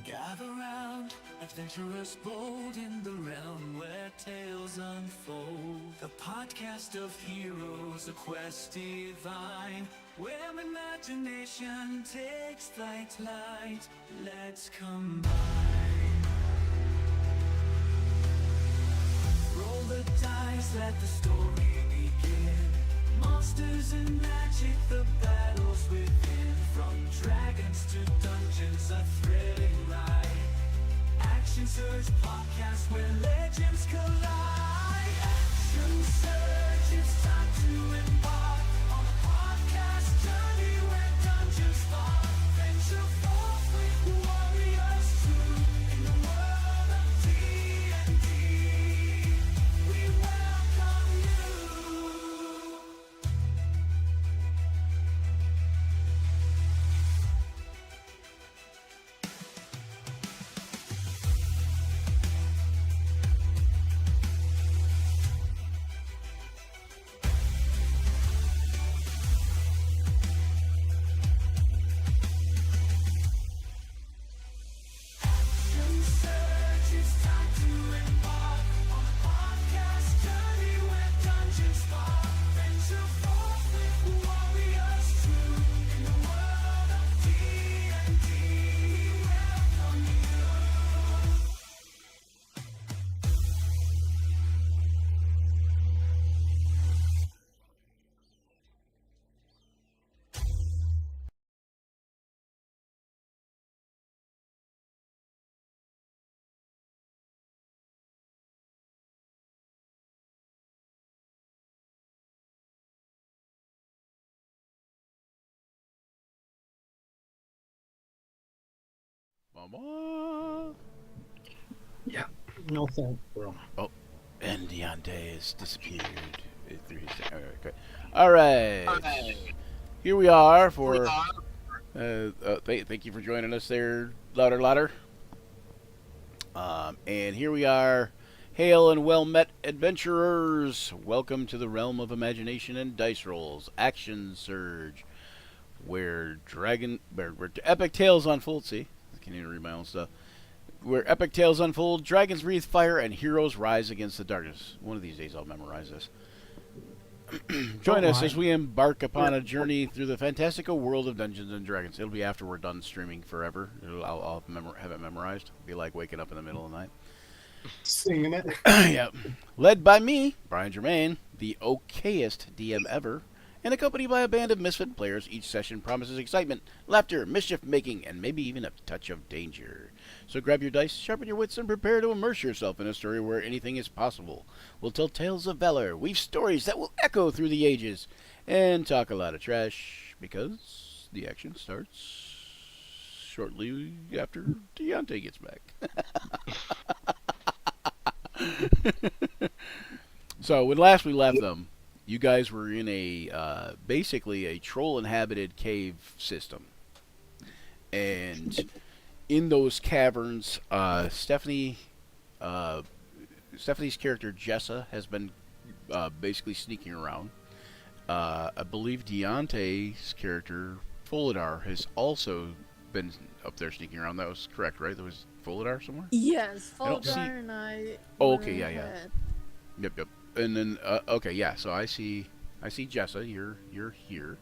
Gather round, adventurers bold in the realm where tales unfold. The podcast of heroes, a quest divine, where imagination takes flight. Let's combine. Roll the dice, let the story begin. Monsters and magic, the battles within. From dragons to dungeons, a thrilling ride. Action Surge podcast where legends collide. Action Surge, it's time to embark on a podcast journey where dungeons spark. Venture forth with warriors true in the world of D&D. We welcome you. Action Surge, it's time to embark on a podcast journey where dungeons spark. Venture forth with warriors true in the world of D&D. Welcome you. Mama. Yeah. No thanks, bro. Oh, and Deontay has disappeared through his. Okay. All right. Here we are for. Thank you for joining us there, louder. And here we are. Hail and well met, adventurers! Welcome to the realm of imagination and dice rolls. Action Surge, where epic tales unfold. See, I can't even read my own stuff. Where epic tales unfold, dragons breathe fire, and heroes rise against the darkness. One of these days I'll memorize this. Join us as we embark upon a journey through the fantastical world of Dungeons and Dragons. It'll be after we're done streaming forever. I'll have it memorized. It'll be like waking up in the middle of the night. Singing it. Yep. Led by me, Brian Germain, the okayest DM ever, and accompanied by a band of misfit players. Each session promises excitement, laughter, mischief-making, and maybe even a touch of danger. So grab your dice, sharpen your wits, and prepare to immerse yourself in a story where anything is possible. We'll tell tales of valor, weave stories that will echo through the ages, and talk a lot of trash, because the action starts shortly after Deontay gets back. So when last we left them, you guys were in a basically a troll-inhabited cave system, and in those caverns, Stephanie's character Jessa has been basically sneaking around. I believe Deontay's character Folidar has also been up there sneaking around. That was correct, right? There was Folidar somewhere? Yes, I don't see- Folgar and I. Oh, were okay, yeah. ahead. Yep. And then okay, yeah. So I see Jessa. You're here.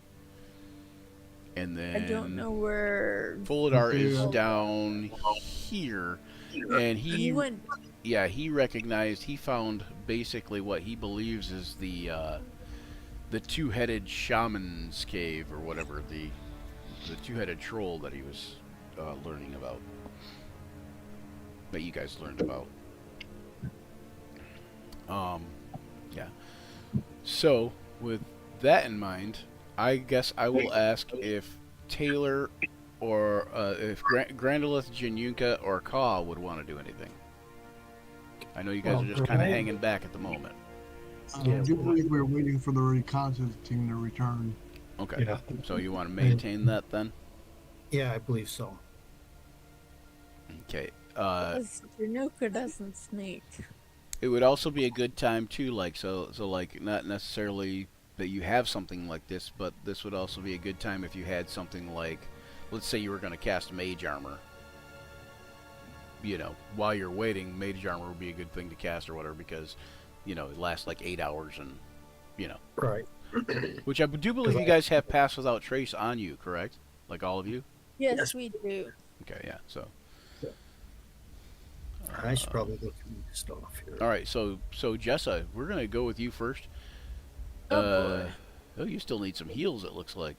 And then I don't know where Folidar is Okay. down here, and he went. he recognized, he found basically what he believes is the two-headed shaman's cave, or whatever, the two-headed troll that he was learning about, that you guys learned about. Yeah. So with that in mind, I guess I will ask if Taylor or if Grandolith, Janyunka, or Kaw would want to do anything. I know you guys are just kind of hanging back at the moment. I do believe we're waiting for the reconnaissance team to return. Okay. Yeah. So you want to maintain that then? Yeah, I believe so. Okay. Januka doesn't sneak. It would also be a good time too, like so like not necessarily that you have something like this, but this would also be a good time if you had something like, let's say you were going to cast mage armor, while you're waiting, Mage Armor would be a good thing to cast or whatever because, it lasts like 8 hours and, Right. which I do believe you guys have Pass Without Trace on you, correct? Like all of you? Yes, Yes. we do. Okay, yeah. So. I should probably look at stuff here. All right, so Jessa, we're gonna go with you first. Oh, boy. Oh, you still need some heals. It looks like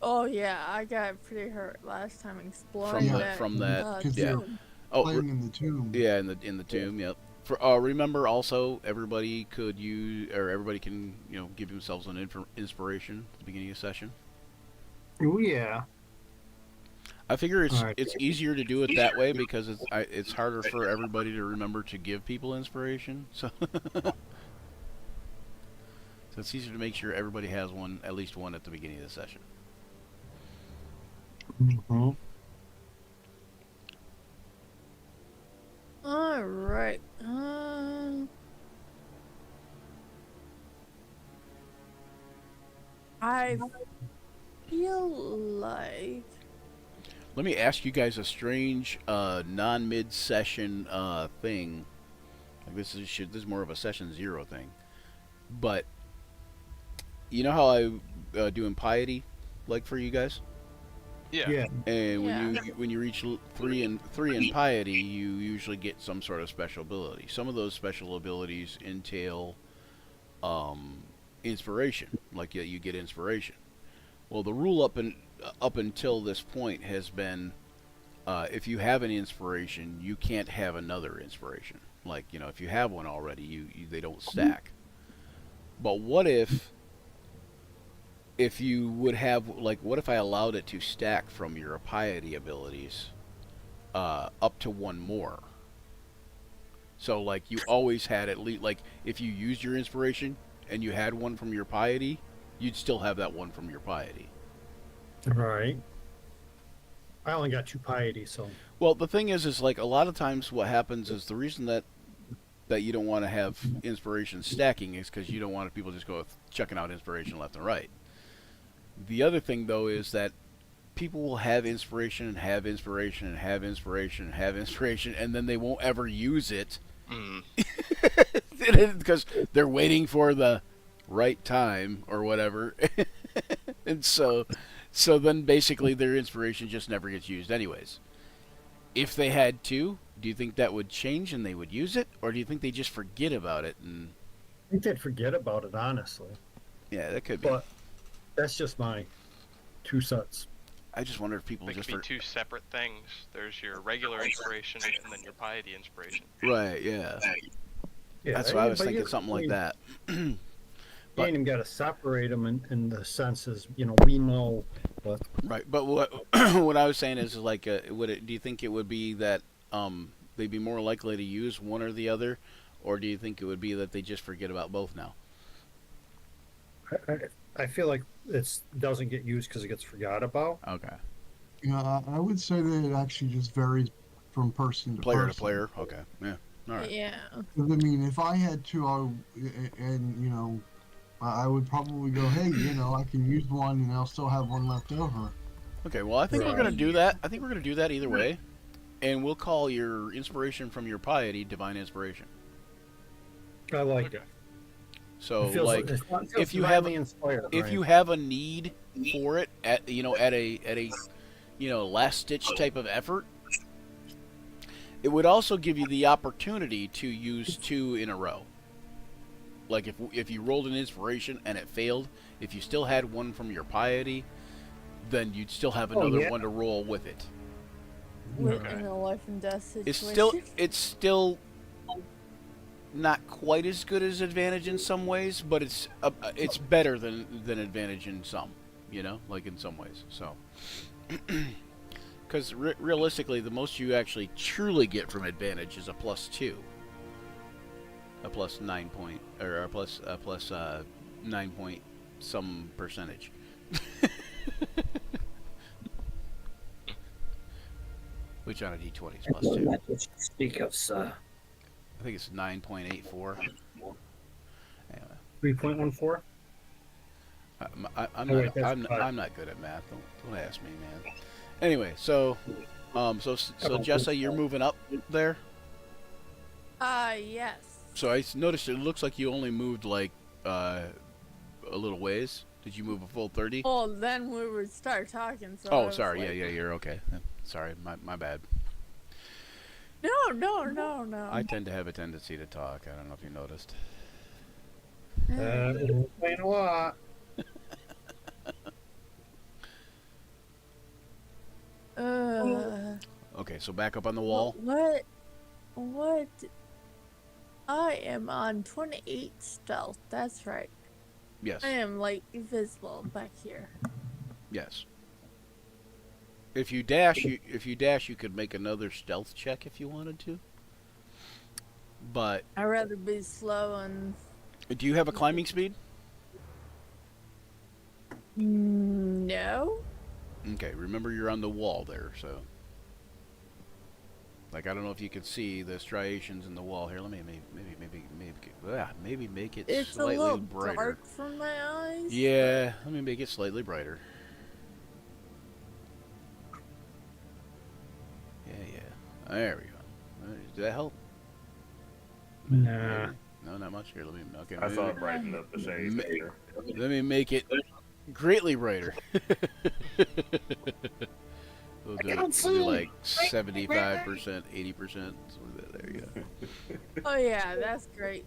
Oh yeah, I got pretty hurt last time exploring from that. Because Yeah. they're Oh, playing in the tomb. yeah, in the tomb. Yep. For remember also, everybody can give themselves an inspiration at the beginning of the session. Oh yeah. I figure it's All right. it's easier to do it that way because it's harder for everybody to remember to give people inspiration. So. So it's easier to make sure everybody has one, at least one, at the beginning of the session. Mm-hmm. All right. I feel like Let me ask you guys a strange non-mid-session thing. Like this is more of a session 0 thing. But you know how I do impiety, like for you guys? Yeah. Yeah. And Yeah. when you reach 3 in piety, you usually get some sort of special ability. Some of those special abilities entail inspiration, like you get inspiration. Well, the rule up until this point has been, if you have an inspiration, you can't have another inspiration. Like if you have one already, they don't stack. But what if you would have, like, what if I allowed it to stack from your piety abilities up to one more? So, like, you always had at least, like, if you used your inspiration and you had one from your piety, you'd still have that one from your piety. Right. I only got 2 piety, so. Well, the thing is like, a lot of times what happens is the reason that you don't want to have inspiration stacking is because you don't want people just go checking out inspiration left and right. The other thing, though, is that people will have inspiration and have inspiration and have inspiration and have inspiration, and then they won't ever use it because they're waiting for the right time or whatever. And so then basically their inspiration just never gets used anyways. If they had to, do you think that would change and they would use it? Or do you think they just forget about it? And I think they'd forget about it, honestly. yeah, that could be. But that's just my 2 cents. I just wonder if people They just could be two separate things. There's your regular inspiration and then your piety inspiration. Right, yeah. Yeah, That's what I was but thinking, you- something like that. You But- ain't even got to separate them in the senses, we know, but Right, but what what I was saying is like, do you think it would be that they'd be more likely to use one or the other, or do you think it would be that they just forget about both now? I feel like it doesn't get used because it gets forgot about. Okay, Yeah, I would say that it actually just varies from person to player person. to player. Okay, yeah, all right. yeah. 'Cause, I mean, if I had to, I would probably go, hey, I can use one and I'll still have one left over. Okay, well, I think we're Right. gonna do that. I think we're gonna do that either way, and we'll call your inspiration from your piety divine inspiration. I like it. So It feels like, it feels if you have- divinely inspired, if right? you have a need for it at a last ditch type of effort, it would also give you the opportunity to use 2 in a row. Like if you rolled an inspiration and it failed, if you still had one from your piety, then you'd still have another yeah. one to roll with it. In a life and death situation. It's still not quite as good as advantage in some ways, but it's better than advantage in some, like in some ways. So, because realistically, the most you actually truly get from advantage is a +2, a plus 9 point, or a plus 9 point some percentage. Which on a d20 is +2. Speak of I think it's 9.84. Anyway, 3.14. I'm Oh, wait, that's not. five. I'm not good at math. Don't ask me, man. Anyway, so So Jessa, you're moving up there. Yes. So I noticed it looks like you only moved like a little ways. Did you move a full 30? Well, then we would start talking. So I Oh, was sorry. like, Yeah, you're okay. Sorry, my bad. No. I tend to have a tendency to talk. I don't know if you noticed. It'll explain a lot. Okay, so back up on the wall. What? I am on 28 stealth. That's right. Yes. I am like invisible back here. Yes. If you dash, you could make another stealth check if you wanted to. But I'd rather be slow and. do you have a climbing speed? No. Okay, remember you're on the wall there, so. Like I don't know if you can see the striations in the wall here. Let me maybe make it It's a slightly little brighter. dark from my eyes. Yeah, let me make it slightly brighter. Yeah. There we go. Did that help? Nah. No, not much. Here, let me. Okay, I saw it brighten up the shade later. let me make it greatly brighter. We'll do like 75%, 80%. There you go. Oh yeah, that's great.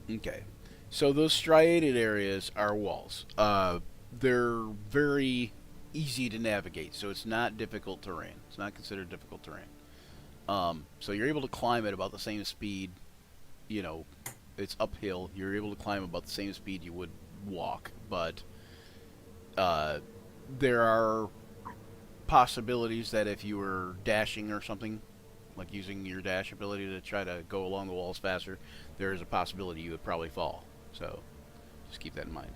Okay. So those striated areas are walls. They're very easy to navigate, so it's not difficult terrain. It's not considered difficult terrain. So you're able to climb at about the same speed. You know, it's uphill. You're able to climb about the same speed you would walk, but there are possibilities that if you were dashing or something, like using your dash ability to try to go along the walls faster, there is a possibility you would probably fall. So just keep that in mind.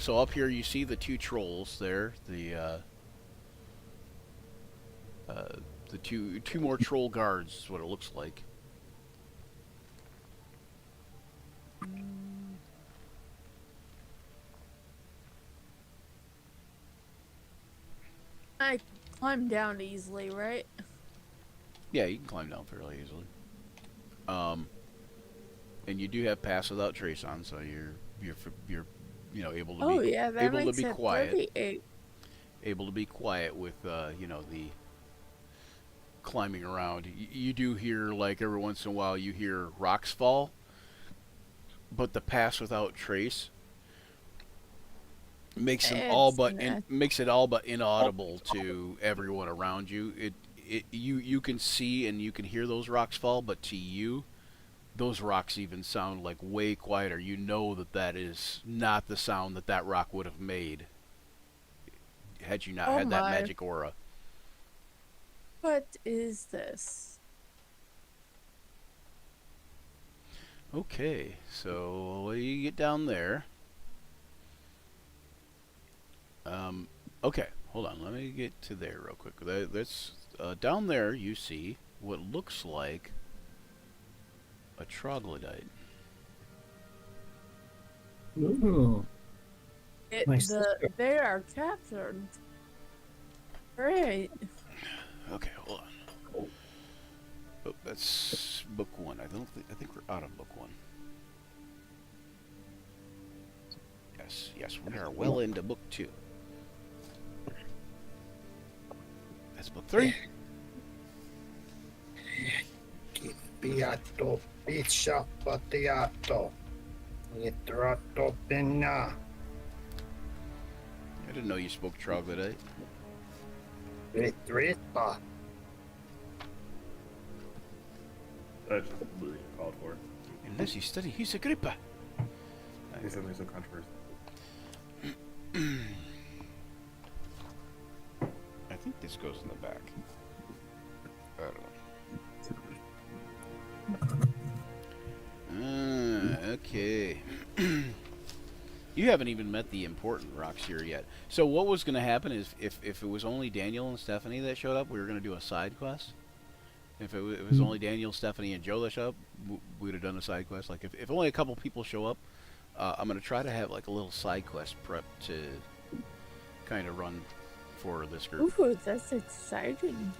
So up here you see the two trolls there, the two more troll guards is what it looks like. I climb down easily, right? Yeah, you can climb down fairly easily. And you do have pass without trace on, so you're you know able to Oh be yeah, that able to makes be it quiet. 38. Able to be quiet with you know the climbing around. You do hear like every once in a while you hear rocks fall, but the pass without trace makes them all but makes it all but inaudible to everyone around you. You can see and you can hear those rocks fall, but to you, those rocks even sound like way quieter. You know that is not the sound that rock would have made had you not had that magic aura. What is this? Okay, so you get down there. Okay, hold on. Let me get to there real quick. That's down there. You see what looks like a troglodyte. Ooh. Nice. They are captured. Great. Okay, hold on. Oh, that's book one. I think we're out of book one. Yes, we are well into book two. That's book three. Piatto, pizza, patiato. Nitrato penna. I didn't know you spoke troglodyte. Ritrita. That's just completely called for. Unless you study His Agrippa. He's something so controversial. I think this goes in the back. I don't know. Okay. You haven't even met the important rocks here yet. So what was going to happen is if it was only Daniel and Stephanie that showed up, we were going to do a side quest. If it was only Daniel, Stephanie, and Joe that showed up, we would have done a side quest. Like if only a couple people show up, I'm going to try to have like a little side quest prep to kind of run for this group. Ooh, that's exciting.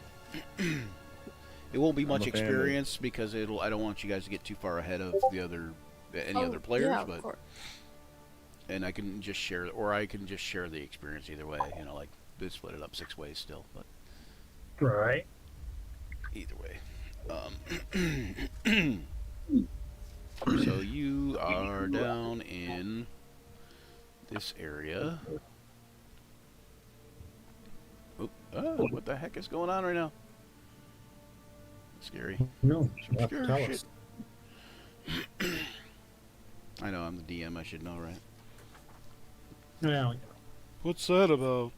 It won't be I'm much a fan of- experience because I don't want you guys to get too far ahead of the other any other players, Yeah, of but course. and I can just share, or I can just share the experience either way. You know, like they split it up 6 ways still, but Right. either way. So you are down in this area. Oop, what the heck is going on right now? Scary. No, Some you have to scary tell shit. us. I know, I'm the DM, I should know, right? Yeah. What's that about?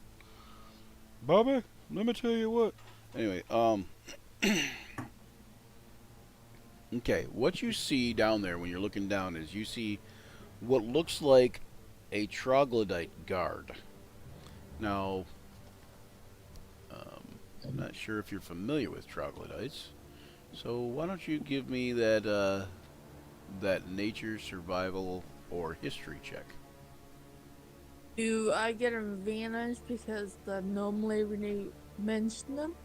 Bobby, let me tell you what. Anyway, okay, what you see down there when you're looking down is you see what looks like a troglodyte guard. Now, I'm not sure if you're familiar with troglodytes, so why don't you give me that that nature, survival, or history check? Do I get an advantage because the gnome lady mentioned them?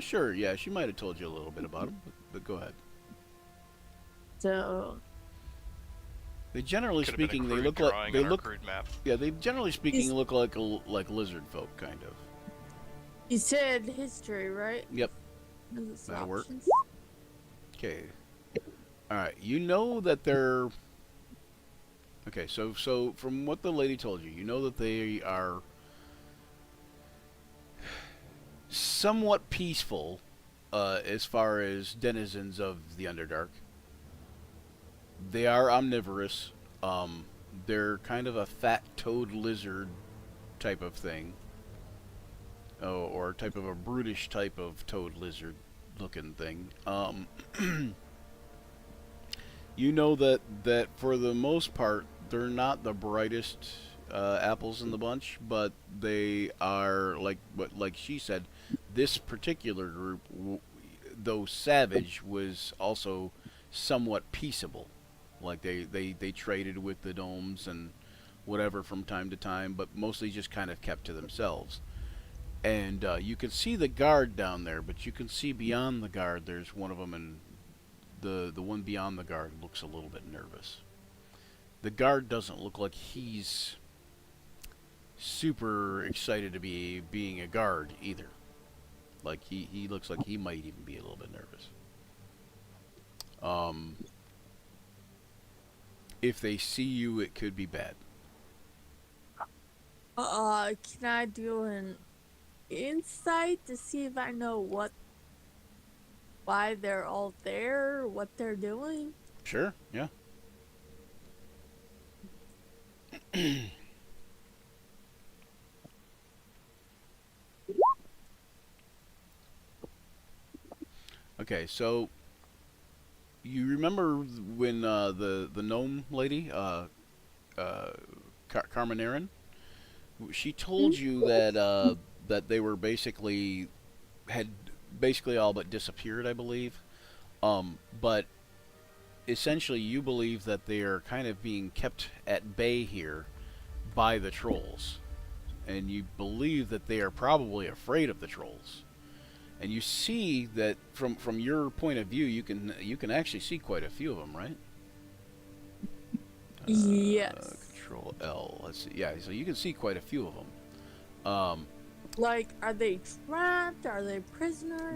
Sure, yeah, she might have told you a little bit about them, but go ahead. So, They generally Could have been a speaking, they crude look like drawing they on our look. crude map. Yeah, they generally speaking Is- look like like lizard folk, kind of. you said history, right? Yep. Is it That'll work. options? Okay. All right. You know that they're. Okay, so from what the lady told you, you know that they are somewhat peaceful, as far as denizens of the Underdark. They are omnivorous. They're kind of a fat toad lizard type of thing. Oh, or type of a brutish type of toad lizard looking thing. You know that for the most part they're not the brightest apples in the bunch, but they are like she said. This particular group, though savage, was also somewhat peaceable. Like they traded with the gnomes and whatever from time to time, but mostly just kind of kept to themselves. And you can see the guard down there, but you can see beyond the guard there's one of them, and the one beyond the guard looks a little bit nervous. The guard doesn't look like he's super excited to be being a guard either. Like he looks like he might even be a little bit nervous. If they see you, it could be bad. Can I do an insight to see if I know why they're all there, what they're doing? Sure, yeah. Okay, so you remember when the gnome lady, Carmen Aaron, she told you that that they were had basically all but disappeared, I believe. But essentially, you believe that they are kind of being kept at bay here by the trolls, and you believe that they are probably afraid of the trolls. And you see that from your point of view, you can actually see quite a few of them, right? Yes. Control L. Let's see. Yeah, so you can see quite a few of them. Like, are they trapped? Are they prisoners?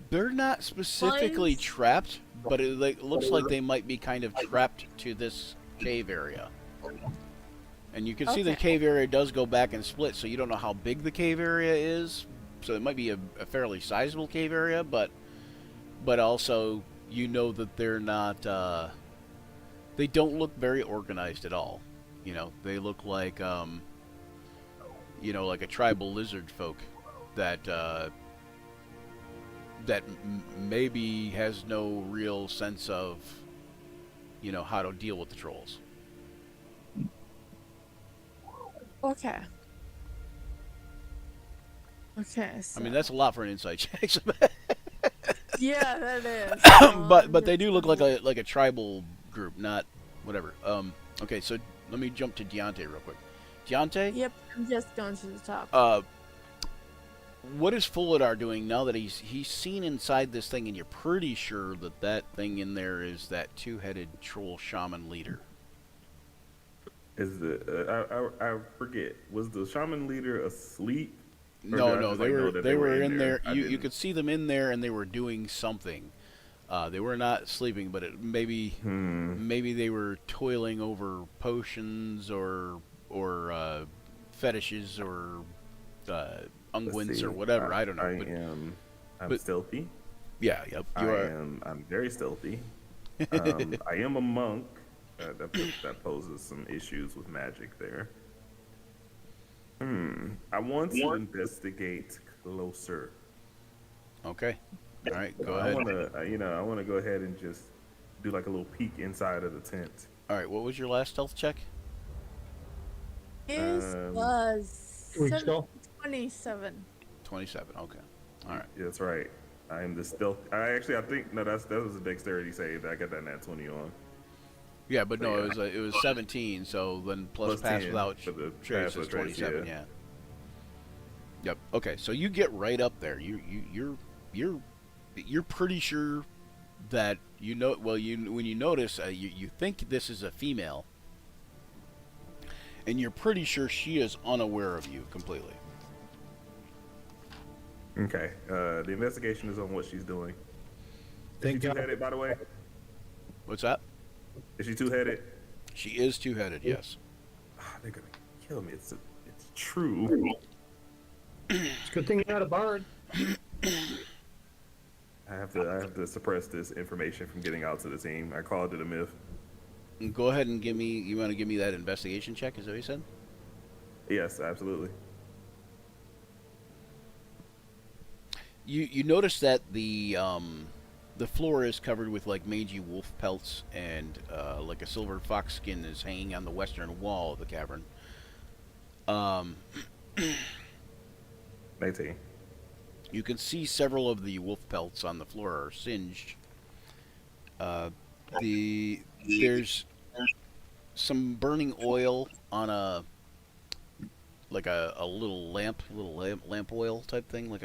They're not specifically Lions? trapped, but it looks like they might be kind of trapped to this cave area. And you can see the Okay. cave area does go back and split, so you don't know how big the cave area is. So it might be a fairly sizable cave area, but also you know that they're not. They don't look very organized at all. You know, they look like like a tribal lizard folk that maybe has no real sense of how to deal with the trolls. Okay. Okay. So. I mean, that's a lot for an insight check. Yeah, that is. but they do look like a tribal group, not whatever. Okay, so let me jump to Deontay real quick. Deontay? Yep, I'm just going to the top. What is Fuladar doing now that he's seen inside this thing, and you're pretty sure that that thing in there is that two-headed troll shaman leader? Is the I forget. Was the shaman leader asleep? Or No, did I no, just, they like, know were that they were in there? there. You could see them in there, and they were doing something. They were not sleeping, but maybe they were toiling over potions or fetishes or unguents or whatever. I don't know. I'm stealthy. Yeah, yep. You are. I'm very stealthy. I am a monk. That poses some issues with magic there. I want to investigate closer. Okay. All right, go I ahead. want to, I want to go ahead and just do like a little peek inside of the tent. All right, what was your last stealth check? His was 27. 27. Okay. All right. Yeah, that's right. I am the stealth. I think no, that was a dexterity save. I got that nat 20 on. Yeah, but no, Yeah. it was 17. So then plus pass 10 without for the trace pass is with trace, 27. yeah. Yeah. Yep. Okay, so you get right up there. You're pretty sure that you know. Well, when you notice, you think this is a female, and you're pretty sure she is unaware of you completely. Okay. The investigation is on what she's doing. Is Thank she God. two-headed, by the way? What's that? Is she two-headed? She is two-headed. Yes. They're gonna kill me. It's true. It's a good thing you're not a bard. I have to suppress this information from getting out to the team. I called it a myth. Go ahead and give me. You want to give me that investigation check? Is that what you said? Yes, absolutely. You notice that the floor is covered with like mangy wolf pelts, and like a silver fox skin is hanging on the western wall of the cavern. 19. You can see several of the wolf pelts on the floor are singed. There's some burning oil on a little lamp oil type thing,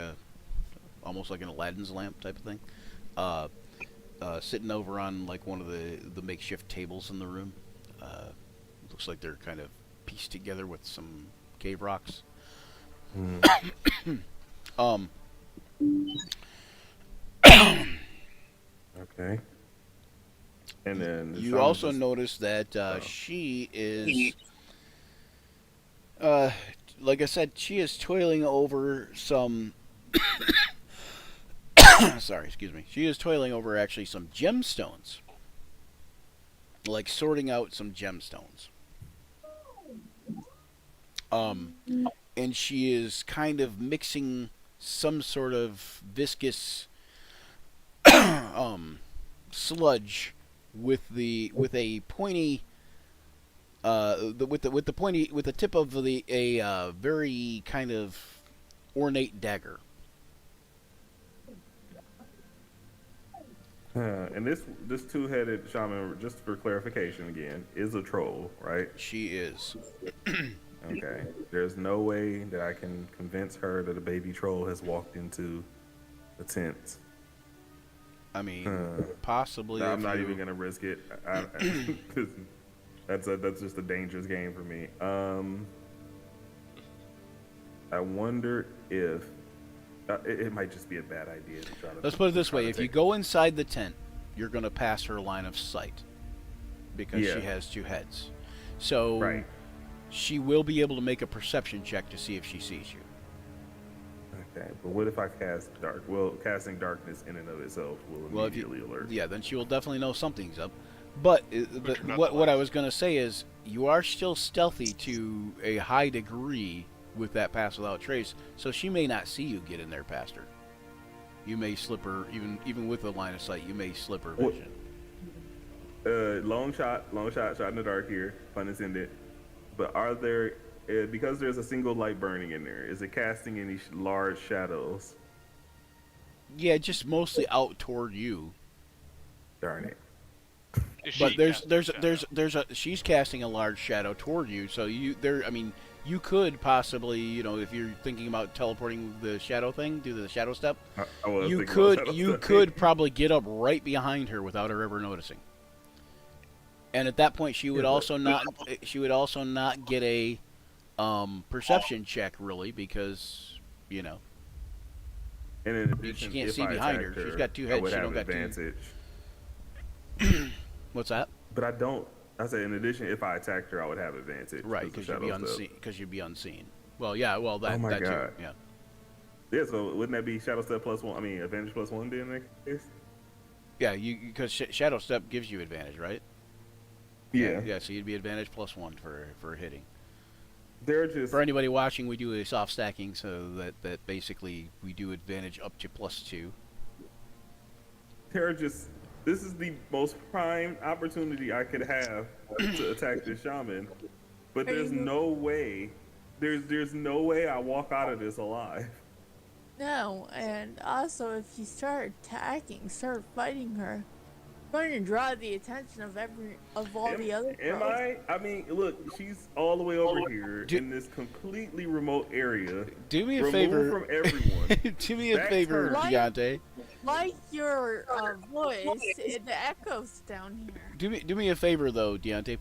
almost like an Aladdin's lamp type of thing. Sitting over on like one of the makeshift tables in the room. Looks like they're kind of pieced together with some cave rocks. Okay. And then You also notice that she is, like I said, she is toiling over some. Sorry, excuse me. She is toiling over actually some gemstones, like sorting out some gemstones. And she is kind of mixing some sort of viscous sludge with a pointy with the tip of a very kind of ornate dagger. And this two-headed shaman, just for clarification again, is a troll, right? She is. Okay. There's no way that I can convince her that a baby troll has walked into the tent. I mean, possibly. No, I'm not even gonna risk it. 'Cause that's just a dangerous game for me. I wonder if it might just be a bad idea to try to. Let's put it this try way: to if you take- go inside the tent, you're going to pass her line of sight because Yeah. she has two heads. So Right. she will be able to make a perception check to see if she sees you. Okay, but what if I cast dark? Well, casting darkness in and of itself will Well, if immediately alert. yeah, then she will definitely know something's up. But what I was going to say is, you are still stealthy to a high degree with that pass without trace, so she may not see you get in there past her. You may slip her, even with the line of sight, you may slip her What- vision. Long shot in the dark here, pun intended. But are there, because there's a single light burning in there, is it casting any large shadows? Yeah, just mostly out toward you. Darn it. Is But she there's casting shadow? she's casting a large shadow toward you, so I mean, you could possibly, if you're thinking about teleporting the shadow thing, do the shadow step. I was You thinking about could shadow you step. could probably get up right behind her without her ever noticing. And at that point, she would also not get a perception check really because And in addition, can't if see I behind attacked her. She's her, got two I heads. would She have don't got two. advantage. What's that? But I don't. I said in addition, if I attacked her, I would have advantage. Right, of because the you'd be shadow step. unseen. Because you'd be unseen. Well, yeah. Well, that Oh my that God. too. Yeah. Yeah, so wouldn't that be shadow step +1? I mean, advantage +1 then in that case? Yeah, because shadow step gives you advantage, right? Yeah. Yeah. So you'd be advantage +1 for hitting. They're just For anybody watching, we do a soft stacking, so that basically we do advantage up to +2. they're just. This is the most prime opportunity I could have to attack this shaman, but there's no way. There's no way I walk out of this alive. No, and also if you start fighting her, you're going to draw the attention of all the other Am girls. I? I mean, look, she's all the way over here Do- in this completely remote area. Do me a removed favor. from everyone. Do me a Back favor, turn. Deontay. Like your voice, it echoes down here. Do me a favor though, Deontay.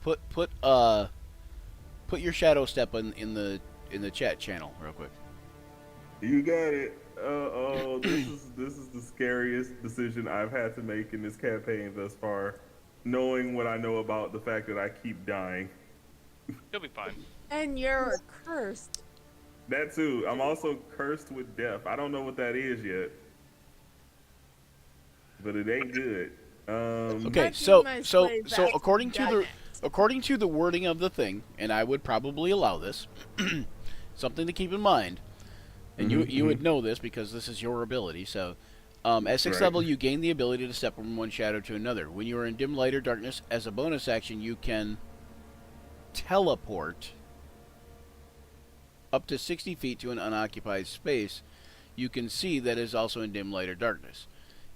Put your shadow step in the chat channel real quick. You got it. This is the scariest decision I've had to make in this campaign thus far, knowing what I know about the fact that I keep dying. You'll be fine. And you're cursed. That too. I'm also cursed with death. I don't know what that is yet, but it ain't good. Okay, Might be so my so slave so back according to to the Giants. according to the wording of the thing, and I would probably allow this, something to keep in mind, and you would know this because this is your ability. So, at 6th Right. level, you gain the ability to step from one shadow to another. When you are in dim light or darkness, as a bonus action, you can teleport up to 60 feet to an unoccupied space you can see that is also in dim light or darkness.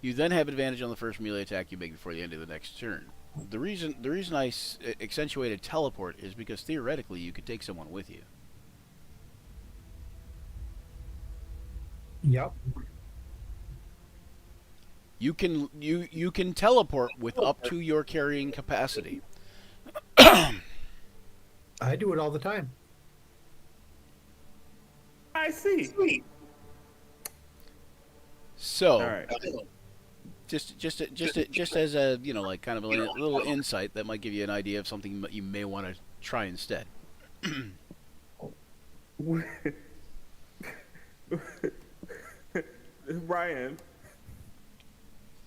You then have advantage on the first melee attack you make before the end of the next turn. The reason I accentuated teleport is because theoretically you could take someone with you. Yep. You can teleport with up to your carrying capacity. I do it all the time. I see. So, All right. just as a like kind of a little insight that might give you an idea of something that you may want to try instead. Ryan,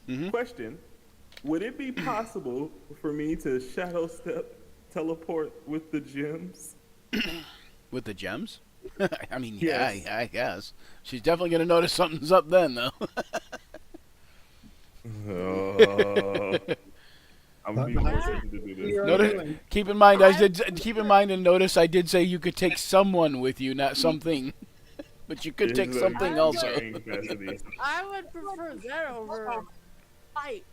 Mhm. question: would it be possible for me to shadow step teleport with the gems? With the gems? I mean, Yes. yeah, I guess. She's definitely going to notice something's up then, though. Oh, I'm gonna be more tempted to do this. You're Notice, doing- keep in mind, keep in mind and notice I did say you could take someone with you, not something. But you could take It's a something I'm also. carrying capacity. I would prefer that over fight.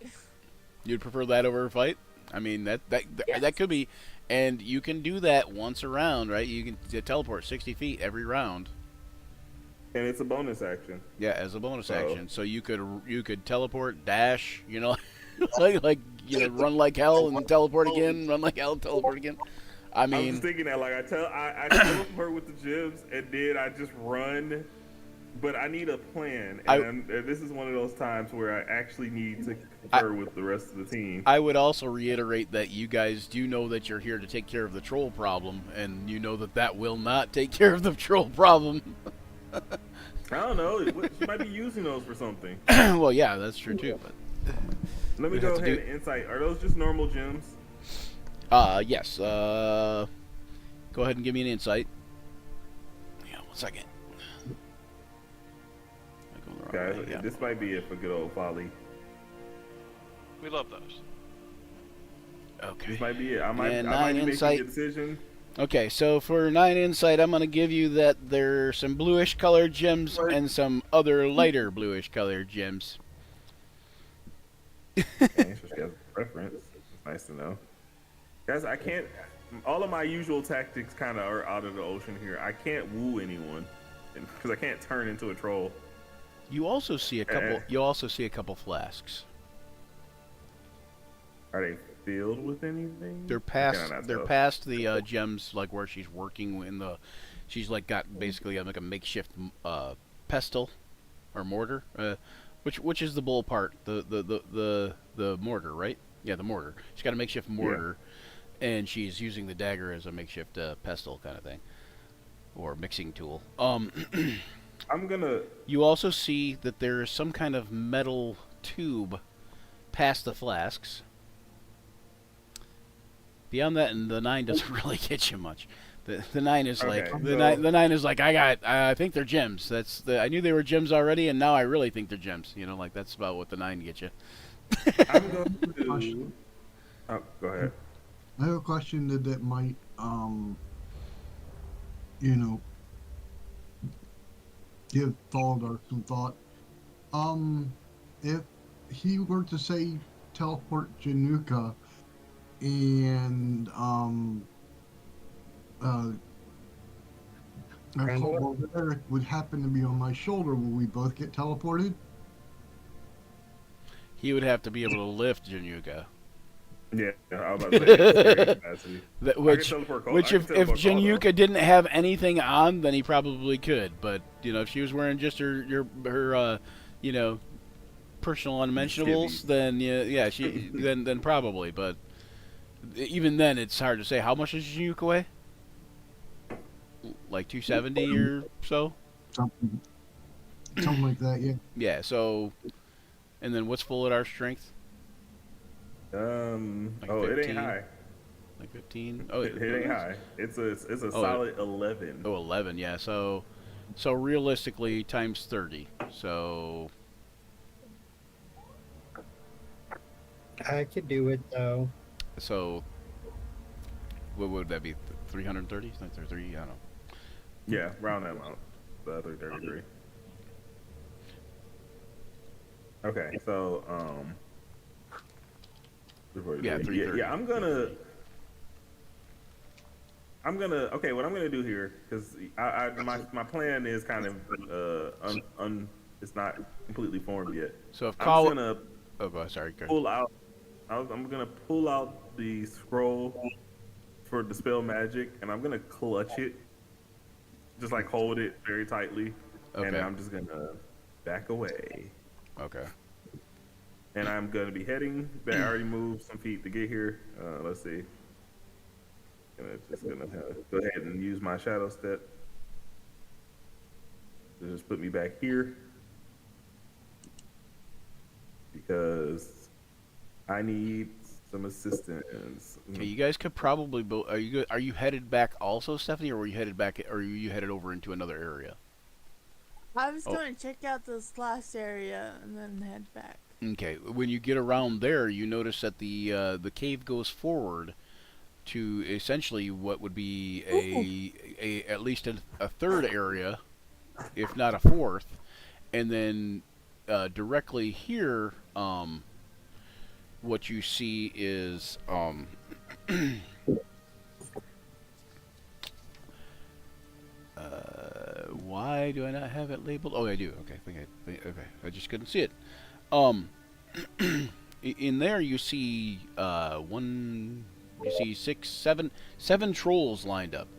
You'd prefer that over a fight? I mean, that Yes. could be. And you can do that once a round, right? You can teleport 60 feet every round. And it's a bonus action. Yeah, as a bonus Oh. action. So you could teleport, dash, like run like hell and teleport again, run like hell and teleport again. I I'm mean, just thinking that, like, I teleport with the gems, and then I just run. But I need a plan, and this is one of those times where I actually need to confer with the rest of the team. I would also reiterate that you guys do know that you're here to take care of the troll problem, and you know that will not take care of the troll problem. I don't know. She might be using those for something. Well, yeah, that's true too. But Let me We'd go have to ahead and insight. Are those just normal gems? yes. Go ahead and give me an insight. Yeah, 1 second. I'm going the wrong Guys, way, yeah. this might be it for good old Folly. We love those. Okay. This might be it. I might And be 9 making insight. a decision. Okay, so for 9 insight, I'm going to give you that there's some bluish colored gems and some other lighter bluish colored gems. Okay, so she has a preference. Nice to know. Guys, I can't. All of my usual tactics kind of are out of the ocean here. I can't woo anyone because I can't turn into a troll. You also see a couple. You also see a couple flasks. Are they filled with anything? They're past. They're past the gems, like where she's working in the. She's like got basically like a makeshift pestle or mortar, which is the bull part. The mortar, right? Yeah, the mortar. She's got a makeshift mortar, and she's using the dagger as a makeshift pestle kind of thing, or mixing tool. I'm gonna. You also see that there is some kind of metal tube past the flasks. Beyond that, and the 9 doesn't really get you much. The 9 is like the 9 is like I think they're gems. I knew they were gems already, and now I really think they're gems. You know, like that's about what the 9 gets you. I'm going to. Oh, go ahead. I have a question that might, you know, give Thaldar some thought. If he were to say teleport Januka and Eric would happen to be on my shoulder, will we both get teleported? He would have to be able to lift Januka. Yeah, I was about to say capacity. Which if Januka didn't have anything on, then he probably could. But you know, if she was wearing just her you know, personal unmentionables, then yeah, she then probably. But even then, it's hard to say. How much does Januka weigh? Like 270 or so. Something like that, yeah. Yeah. So, and then what's full at our strength? Like it ain't high. Like 15. Oh, it ain't high. It's a solid 11. Oh, 11. Yeah. So realistically, times 30. So I could do it though. So what would that be? 330? 3? I don't know. Yeah, round that amount. 333. Okay, so yeah, 330. I'm gonna. Okay, what I'm gonna do here, because my plan is kind of it's not completely formed yet. So if I'm gonna pull out. I'm gonna pull out the scroll for dispel magic, and I'm gonna clutch it, just like hold it very tightly, and I'm just gonna back away. Okay. And I'm gonna be heading. I already moved some feet to get here. Let's see. Just gonna go ahead and use my shadow step to just put me back here because I need some assistance. Okay, you guys could probably are you headed back also, Stephanie, or were you headed back, or are you headed over into another area? I was going to check out this last area and then head back. Okay, when you get around there, you notice that the cave goes forward to essentially what would be a at least a third area, if not a fourth, and then directly here, what you see is why do I not have it labeled? Oh, I do. Okay, okay. I just couldn't see it. In there you see you see 6, 7 trolls lined up.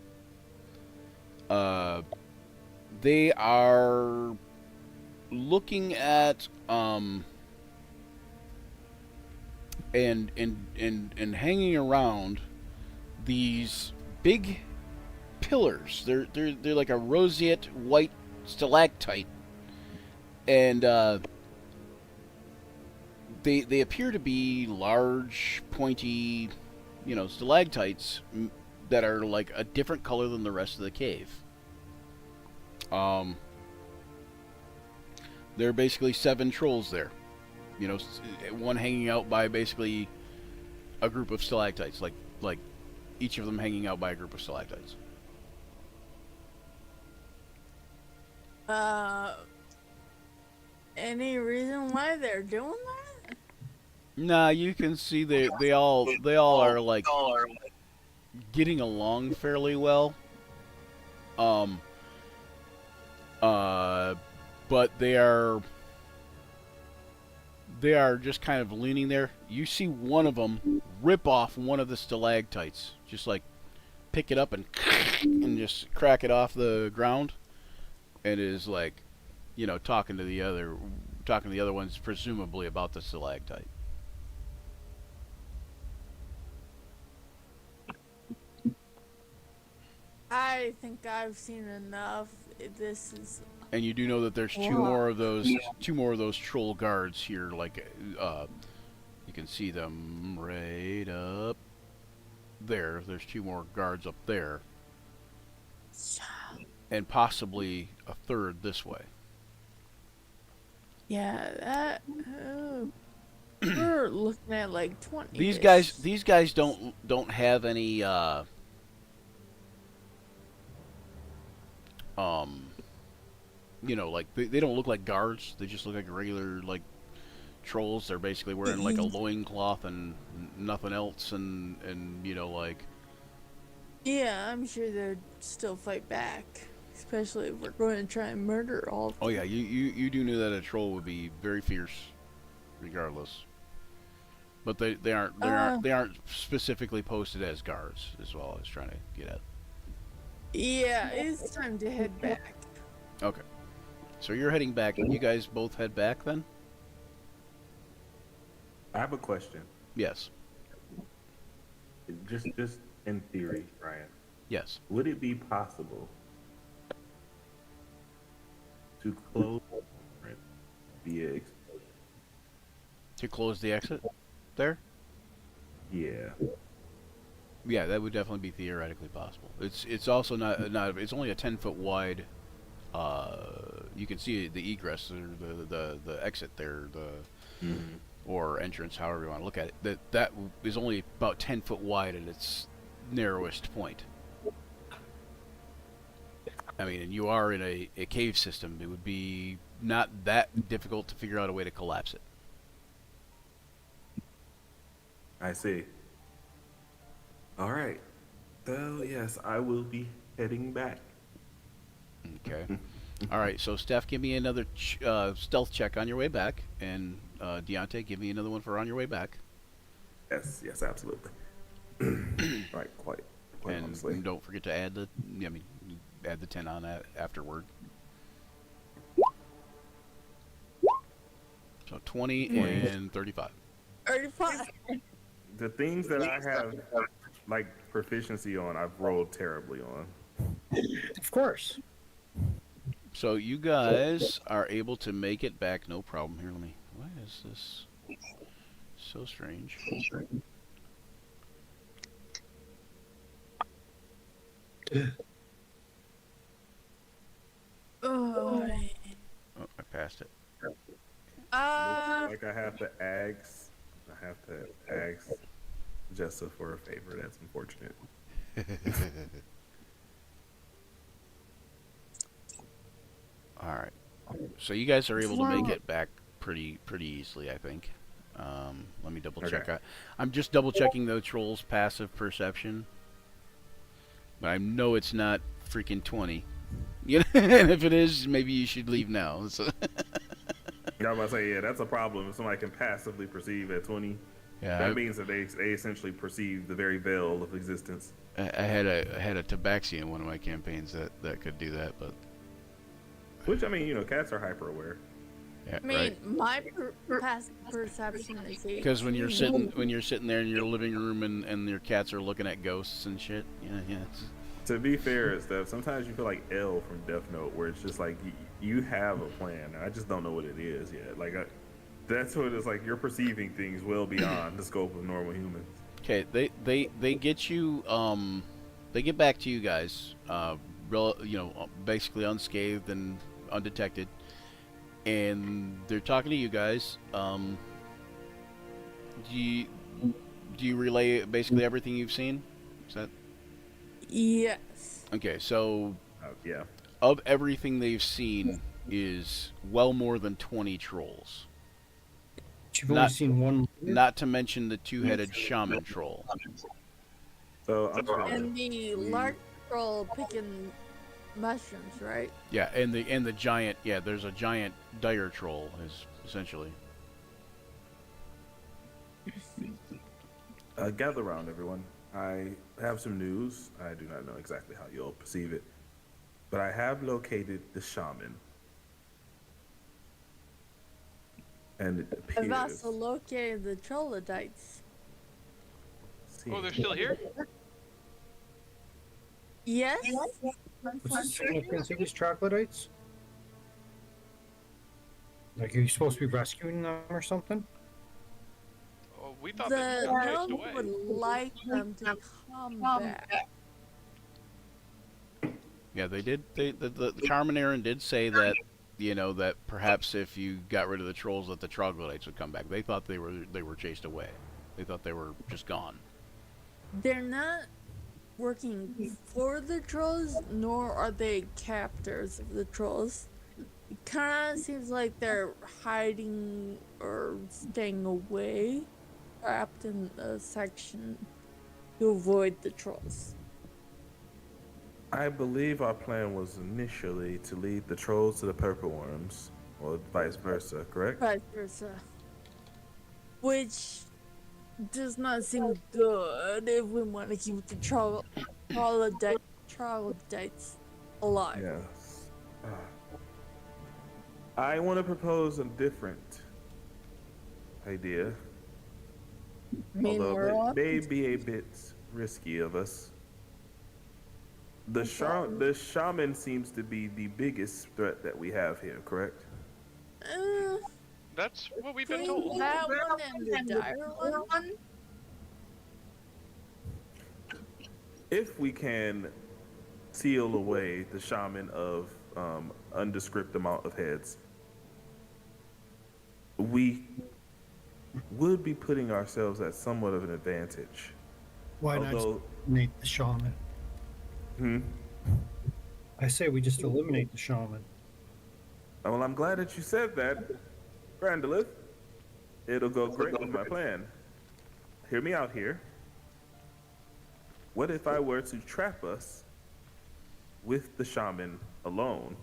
They are looking at and hanging around these big pillars. They're like a roseate white stalactite, and they appear to be large, pointy, you know, stalactites that are like a different color than the rest of the cave. There are basically 7 trolls there. You know, one hanging out by basically a group of stalactites, like each of them hanging out by a group of stalactites. Any reason why they're doing that? Nah, you can see they all are like getting along fairly well. Um, uh, but they are just kind of leaning there. You see one of them rip off one of the stalactites, just like pick it up and and just crack it off the ground, and is like, talking to the other ones, presumably about the stalactite. I think I've seen enough. This is. And you do know that there's two more of those troll guards here. Like, you can see them right up there. There's two more guards up there, and possibly a third this way. Yeah, that. We're looking at like 20. These guys don't have any like they don't look like guards. They just look like regular like trolls. They're basically wearing like a loincloth and nothing else, and like. Yeah, I'm sure they'd still fight back, especially if we're going to try and murder all of them. Oh yeah, you do know that a troll would be very fierce, regardless. But they aren't specifically posted as guards. Is what I was trying to get at. Yeah, it's time to head back. Okay, so you're heading back. You guys both head back then? I have a question. Yes. Just in theory, Ryan. Yes. Would it be possible to close via explosion? To close the exit there? Yeah. Yeah, that would definitely be theoretically possible. It's also not it's only a 10-foot wide. You can see the egress or the exit there, or entrance, however you want to look at it. That is only about 10 foot wide at its narrowest point. I mean, and you are in a cave system. It would be not that difficult to figure out a way to collapse it. I see. All right. So, yes, I will be heading back. Okay. All right. So, Steph, give me another stealth check on your way back, and Deontay, give me another one for on your way back. Yes, absolutely. Right, quite And honestly. don't forget to add add the 10 on that afterward. So 20 and 35. 35. The things that I have, like, proficiency on, I've rolled terribly on. Of course. So you guys are able to make it back, no problem. Here, let me. Why is this so strange? Oh. Oh, I passed it. Like I have to ask Jessa for a favor. That's unfortunate. All right. So you guys are able to make it back pretty easily, I think. Let me double check. Okay. I'm just double checking the troll's passive perception, but I know it's not freaking 20. And if it is, maybe you should leave now. So I was about to say, yeah, that's a problem. If somebody can passively perceive at 20, yeah, that means that they essentially perceive the very veil of existence. I had a tabaxi in one of my campaigns that could do that, but Which, I mean, cats are hyper aware. yeah, I mean, right. my past perception is 18. Because when you're sitting there in your living room and your cats are looking at ghosts and shit, yeah. To be fair and stuff, sometimes you feel like L from Death Note, where it's just like you have a plan. I just don't know what it is yet. Like that's what it's like. You're perceiving things well beyond the scope of normal humans. Okay, they get you. They get back to you guys. Basically unscathed and undetected, and they're talking to you guys. Do you relay basically everything you've seen? Is that Yes. okay? So Yeah. of everything they've seen is well more than 20 trolls. But you've only Not seen one. not to mention the two-headed shaman troll. So I'm just gonna And the large troll picking mushrooms, right? Yeah, and the giant. Yeah, there's a giant dire troll. Is essentially. gather around, everyone. I have some news. I do not know exactly how you'll perceive it, but I have located the shaman. And it I've appears. also located the troglodytes. Oh, they're still here? Yes? What's the Unfortunately. significance of these troglodytes? Like, are you supposed to be rescuing them or something? Oh, we thought The they got chased gnome away. would like them to come back. Yeah, they did. The Charmin Aaron did say that, that perhaps if you got rid of the trolls, that the troglodytes would come back. They thought they were chased away. They thought they were just gone. They're not working for the trolls, nor are they captors of the trolls. It kind of seems like they're hiding or staying away, trapped in a section to avoid the trolls. I believe our plan was initially to lead the trolls to the purple worms, or vice versa, correct? Vice versa. Which does not seem good if we want to keep the troglodytes alive. Yes. I want to propose a different idea, although it may be a bit risky of us. The shaman seems to be the biggest threat that we have here, correct? That's what we've been Between told. that one and the dire one, If we can seal away the shaman of undescript amount of heads, we would be putting ourselves at somewhat of an advantage. Why not just Although, eliminate the shaman? hmm? I say we just eliminate the shaman. Well, I'm glad that you said that, Brandalith. It'll go great with my plan. Hear me out here. What if I were to trap us with the shaman alone?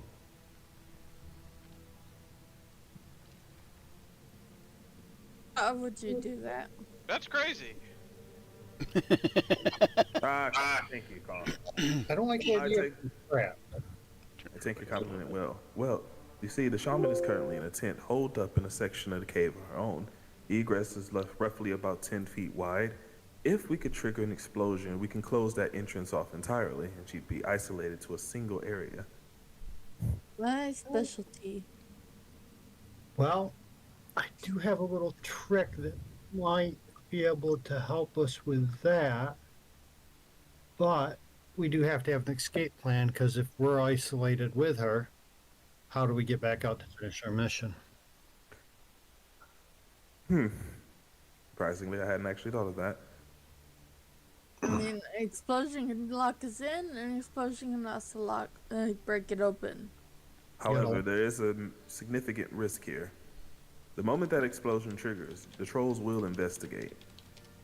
how would you do that? That's crazy. Thank you, Carl. I don't like the I idea take- of trap. I take your compliment well. Well, you see, the shaman is currently in a tent holed up in a section of the cave of her own. Egress is left roughly about 10 feet wide. If we could trigger an explosion, we can close that entrance off entirely, and she'd be isolated to a single area. My specialty. Well, I do have a little trick that might be able to help us with that. But we do have to have an escape plan, because if we're isolated with her, how do we get back out to finish our mission? Surprisingly, I hadn't actually thought of that. I mean, an explosion can lock us in, and an explosion can also break it open. However, there is a significant risk here. The moment that explosion triggers, the trolls will investigate.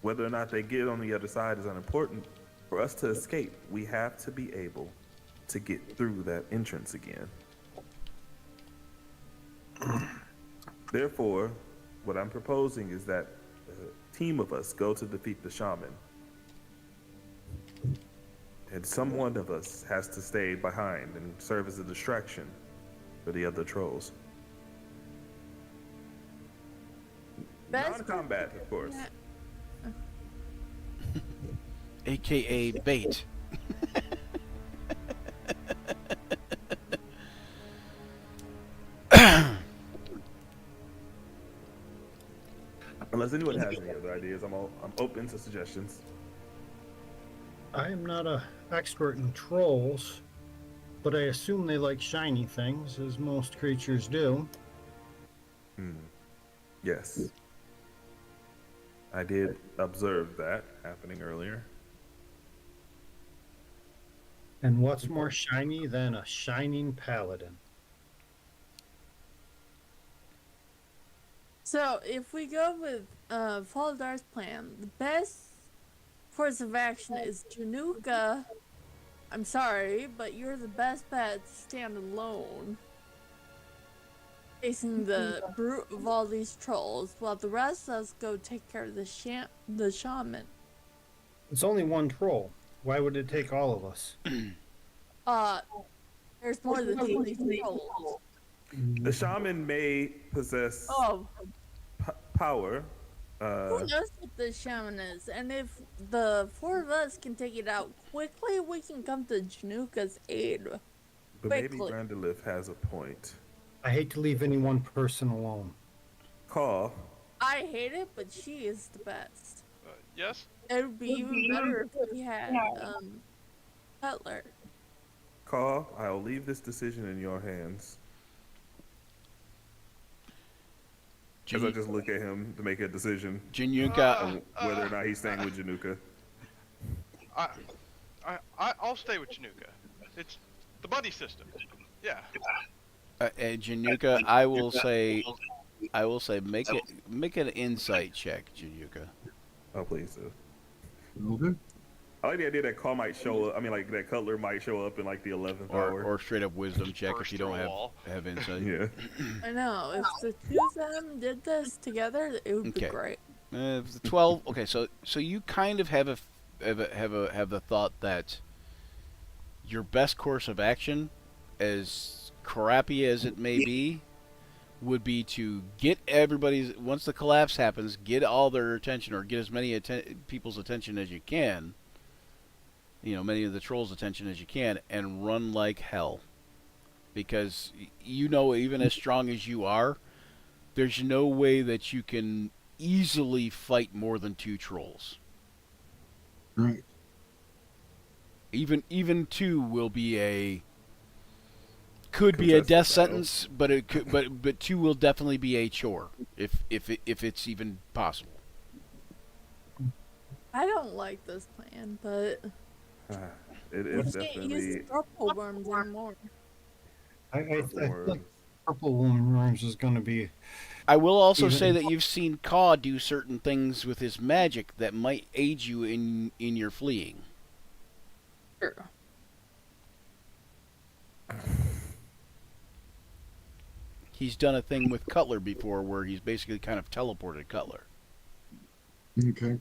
Whether or not they get on the other side is unimportant. For us to escape, we have to be able to get through that entrance again. Therefore, what I'm proposing is that a team of us go to defeat the shaman. And some one of us has to stay behind and serve as a distraction for the other trolls. Best Non-combat, of course. AKA bait. Unless anyone has any other ideas, I'm open to suggestions. I am not an expert in trolls, but I assume they like shiny things, as most creatures do. Yes. I did observe that happening earlier. And what's more shiny than a shining paladin? So if we go with Faldar's plan, the best course of action is Januka. I'm sorry, but you're the best bet to stand alone, facing the brute of all these trolls, while the rest of us go take care of the shaman. It's only one troll. Why would it take all of us? There's more than 20 trolls. The shaman may possess Oh, power. who knows what the shaman is? And if the four of us can take it out quickly, we can come to Januka's aid. But maybe quickly. Randolph has a point. I hate to leave any one person alone. Call. I hate it, but she is the best. Yes? It would be even better if we had Cutler. Call. I'll leave this decision in your hands. As I just look at him to make a decision Januka, on whether or not he's staying with Januka. I'll stay with Chinooka. It's the buddy system. Yeah. Januka, I will say, make an insight check, Januka. Oh, please do. Will do. I like the idea that Call might show up. I mean, like that Cutler might show up in like the 11th hour. Or straight up wisdom check if First you don't roll. have insight. Yeah. I know. If the two of them did this together, it would be Okay. great. The 12. Okay, so you kind of have the thought that your best course of action, as crappy as it may be, would be to get everybody's, once the collapse happens, get all their attention, or get as many people's attention as you can. You know, many of the trolls' attention as you can, and run like hell. Because you know, even as strong as you are, there's no way that you can easily fight more than 2 trolls. Right. Even 2 will be could be a Contested death battle. sentence, but it could, but 2 will definitely be a chore if it's even possible. I don't like this plan, but It we is can't definitely. use purple worms anymore. I think Worm. purple worms is going to be. I will also Even- say that you've seen Caw do certain things with his magic that might aid you in your fleeing. Sure. He's done a thing with Cutler before where he's basically kind of teleported Cutler. Okay.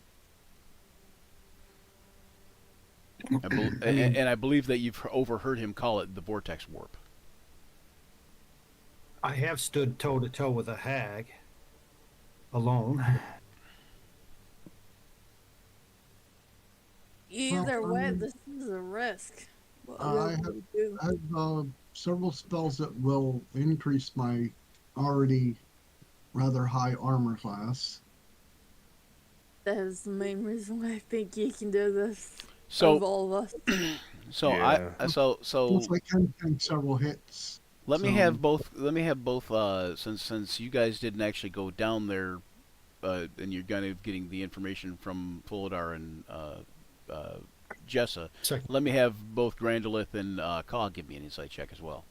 And I believe that you've overheard him call it the vortex warp. I have stood toe to toe with a hag alone. Either Well, way, this is a risk. What I will have- we do? I have several spells that will increase my already rather high armor class. That is the main reason why I think you can do this. Of So all of us. Yeah. so Plus, I can tank several hits. let me So- have both. Let me have both. Since you guys didn't actually go down there, and you're kind of getting the information from Fulidar and Jessa. Second. Let me have both Grandolith and Caw give me an insight check as well.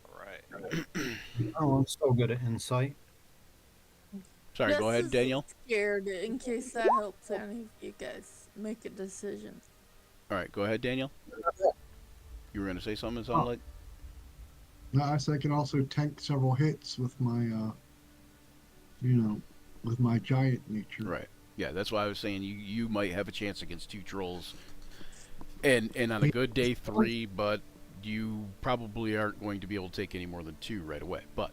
Right. Oh, I'm so good at insight. Sorry, go Jess ahead, is Daniel. Scared in case that helps any of you guys make a decision. All right, go ahead, Daniel. You were going to say something, it sounded like? I said I can also tank several hits with my, with my giant nature. Right. Yeah, that's why I was saying you might have a chance against 2 trolls. And on a good day 3, but you probably aren't going to be able to take any more than 2 right away. But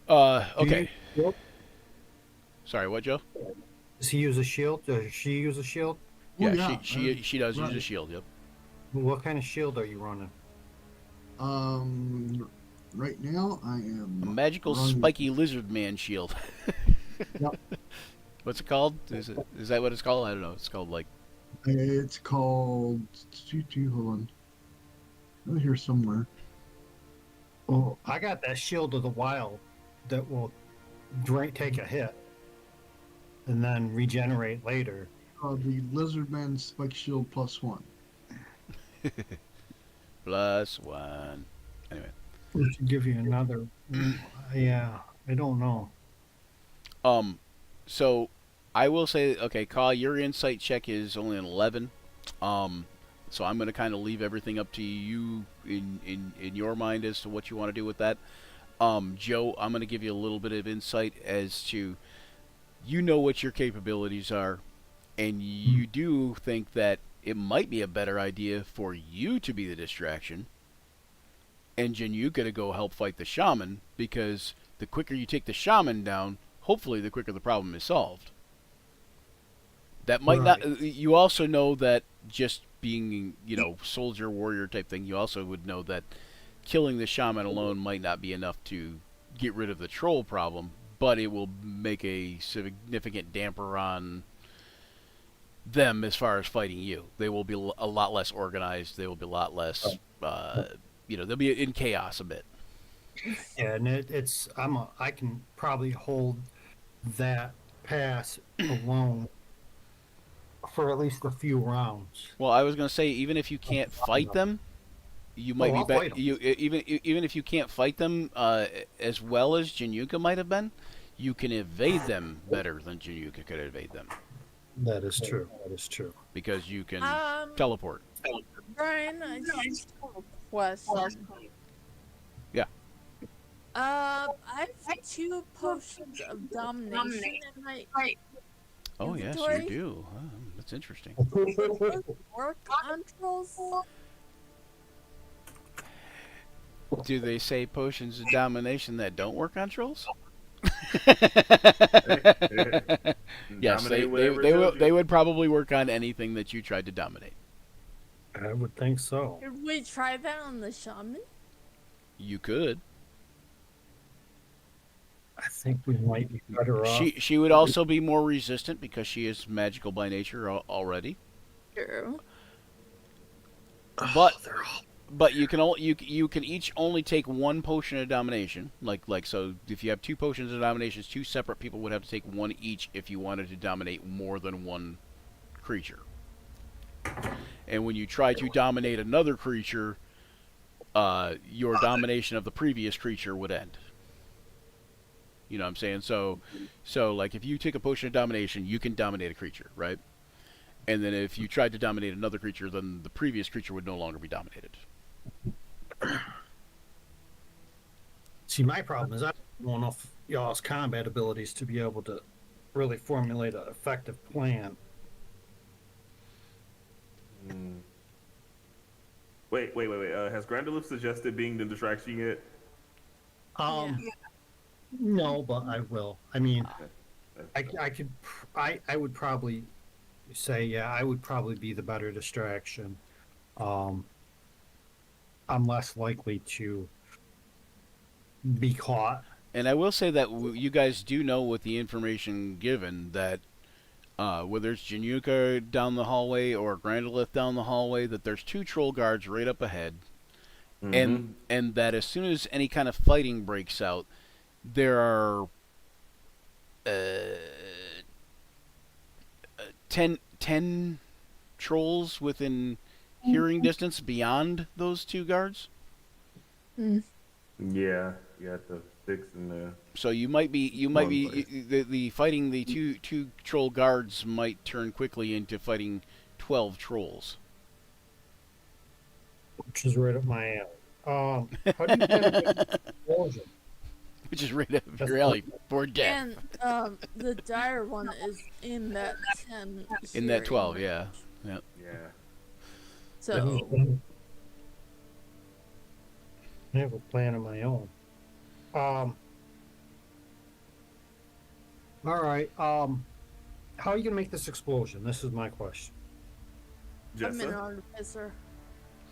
okay. Yep. Sorry, what, Joe? Does he use a shield? Does she use a shield? Oh, Yeah, she does use a right. shield, yep. What kind of shield are you running? Right now I am A magical running- spiky lizard man shield. Yep. What's it called? Is that what it's called? I don't know. It's called like It's called. Hold on. Over here somewhere. Oh, I got that shield of the wild that will take a hit and then regenerate later. The Lizardman Spike Shield +1. +1. Anyway. Which should give you another Yeah, I don't know. So I will say, okay, Kyle, your insight check is only an 11. Um, so I'm going to kind of leave everything up to you in your mind as to what you want to do with that. Joe, I'm going to give you a little bit of insight as to you know what your capabilities are, and you do think that it might be a better idea for you to be the distraction and Jinyuka to go help fight the shaman, because the quicker you take the shaman down, hopefully the quicker the problem is solved. That might Right. not. You also know that just being, soldier warrior type thing, you also would know that killing the shaman alone might not be enough to get rid of the troll problem, but it will make a significant damper on them as far as fighting you. They will be a lot less organized. They will be a lot less, they'll be in chaos a bit. Yeah, and I can probably hold that pass alone for at least a few rounds. Well, I was going to say, even if you can't fight them, you might Oh, be I'll fight 'em. even if you can't fight them as well as Jinyuka might have been, you can evade them better than Jinyuka could evade them That is true. That is true. because you can Um, teleport. Brian, I just have a question. Yeah. I have 2 potions of domination in my Oh yes, you inventory. do. That's interesting. Would those work on trolls? Do they say potions of domination that don't work on trolls? Yes, Dominate whatever it tells you. they would probably work on anything that you tried to dominate. I would think so. Could we try that on the shaman? You could. I think we might be better off. She would also be more resistant because she is magical by nature already. True. But you can each only take 1 potion of domination. Like so, if you have 2 potions of dominations, 2 separate people would have to take 1 each if you wanted to dominate more than 1 creature. And when you try to dominate another creature, your domination of the previous creature would end. You know what I'm saying? So like if you take a potion of domination, you can dominate a creature, right? And then if you tried to dominate another creature, then the previous creature would no longer be dominated. See, my problem is I don't know enough y'all's combat abilities to be able to really formulate an effective plan. Wait. Has Grandaloof suggested being the distraction yet? No, but I will. I mean, I would probably say, yeah, I would probably be the better distraction. I'm less likely to be caught. And I will say that you guys do know with the information given that whether it's Jinyuka down the hallway or Grandalith down the hallway, that there's 2 troll guards right up ahead, and that as soon as any kind of fighting breaks out, there are 10 trolls within hearing distance beyond those 2 guards. Yeah, you got the 6 and the. So the fighting the two troll guards might turn quickly into fighting 12 trolls. Which is right up my alley. How do you plan to get explosion? Which is right up your alley for death. And the dire one is in that 10. In that hearing 12, range. yeah. Yep. Yeah. So I have a plan of my own. All right. How are you gonna make this explosion? This is my question. I'm an Jessa? artificer.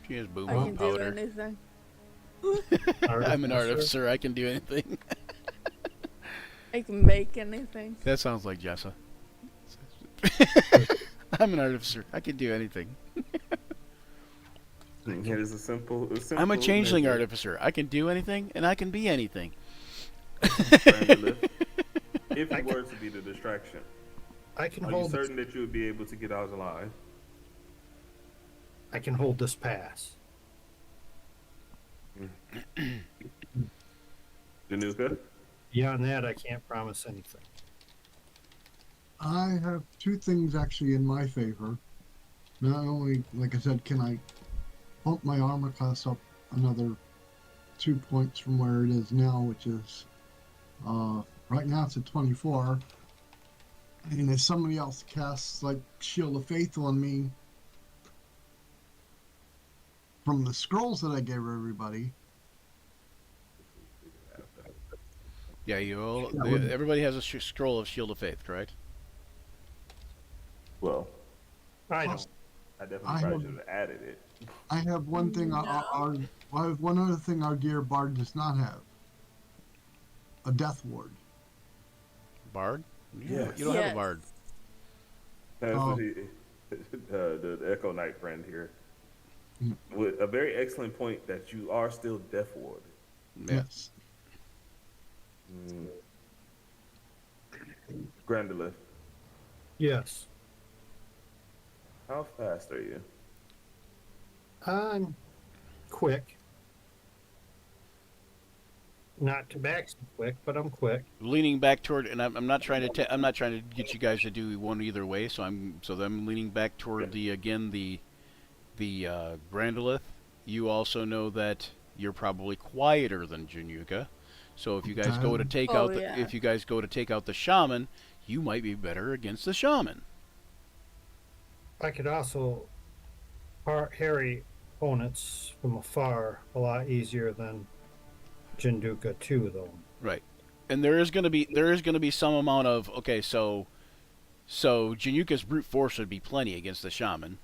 She has boom I can do powder. anything. I'm an artificer. I can do anything. I can make anything. That sounds like Jessa. I'm an artificer. I can do anything. It is a simple. I'm a changeling measure. artificer. I can do anything, and I can be anything. Grandaloof, if you were to be the distraction, I can are you hold. certain that you would be able to get out alive? I can hold this pass. Do Januka? Beyond that, I can't promise anything. I have two things actually in my favor. Not only, like I said, can I bump my armor class up another 2 points from where it is now, which is right now it's at 24. And if somebody else casts like Shield of Faith on me from the scrolls that I gave everybody, Yeah, That would- everybody has a scroll of Shield of Faith, correct? Well, I plus, don't. I definitely I probably have- should have added it. I have one thing. No. I have one other thing our dear Bard does not have: a Death Ward. Bard? Yes. You don't have Yes. a bard. That's Oh. what the Echo Knight friend here. Mm. With a very excellent point that you are still Death Ward. Yeah. Yes. Grandolith, Yes. how fast are you? I'm quick. Not too back quick, but I'm quick. Leaning back toward, and I'm not trying to I'm not trying to get you guys to do one either way. So I'm leaning back toward the Grandolith. You also know that you're probably quieter than Januka. So if you guys go to take Oh, out yeah. if you guys go to take out the shaman, you might be better against the shaman. I could also harry opponents from afar a lot easier than Jinduka too, though. Right. And there is going to be some amount of okay, so Januka's brute force would be plenty against the shaman,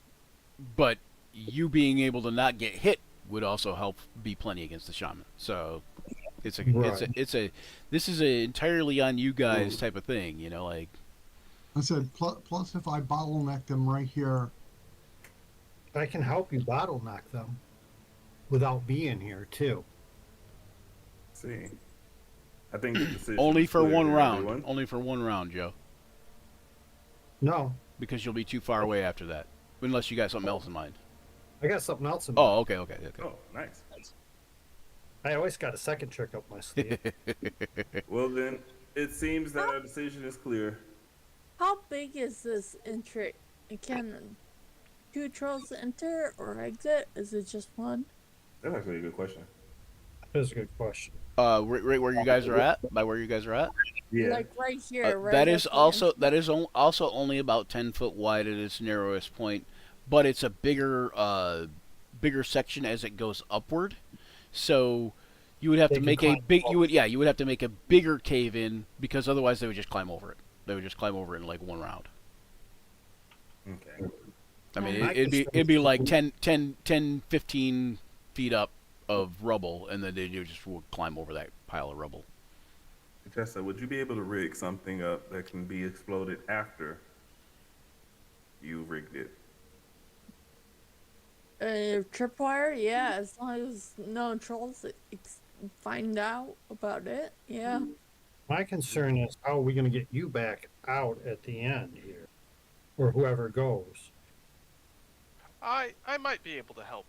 but you being able to not get hit would also help be plenty against the shaman. So this is a entirely on you guys type of thing, you know, like I said, plus if I bottleneck them right here, I can help you bottleneck them without being here too. See, I think the decision only is for clear one to round. everyone. Only for one round, Joe, No, because you'll be too far away after that, unless you got something else in mind. I got something else in mind. Oh, okay. Oh, nice. I always got a second trick up my sleeve. Well then, it seems that our decision is clear. How big is this entry? Can two trolls enter or exit? Is it just one? That's actually a good question. That's a good question. Right where you guys are at, by where you guys are at. Yeah. Like right here, right? That at is the also also only about 10 foot wide at its narrowest point, but it's a bigger section as it goes upward. So you would have They to can make a climb big over. you would have to make a bigger cave in, because otherwise they would just climb over it. They would just climb over it in like one round. Okay. I mean, I it'd be like 10, 15 feet up of rubble, and then they just would climb over that pile of rubble. Tessa, would you be able to rig something up that can be exploded after you rigged it? Tripwire, yeah. As long as no trolls find out about it, yeah. My concern is how are we going to get you back out at the end here, or whoever goes. I might be able to help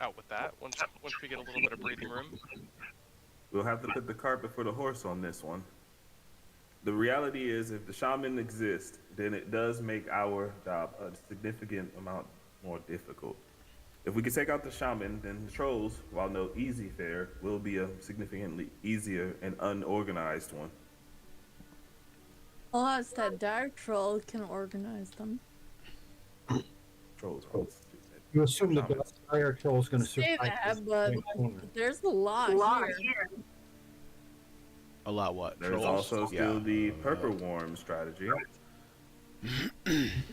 out with that once we get a little bit of breathing room. We'll have to put the cart before the horse on this one. The reality is, if the shaman exists, then it does make our job a significant amount more difficult. If we can take out the shaman, then the trolls, while no easy fare, will be a significantly easier and unorganized one. Unless that dark troll can organize them. Trolls. You assume the Shamans. fire troll is going to Say survive. that, this but big corner. there's a lot here. A lot what? There's Trolls? also still Yeah. the purple worm strategy.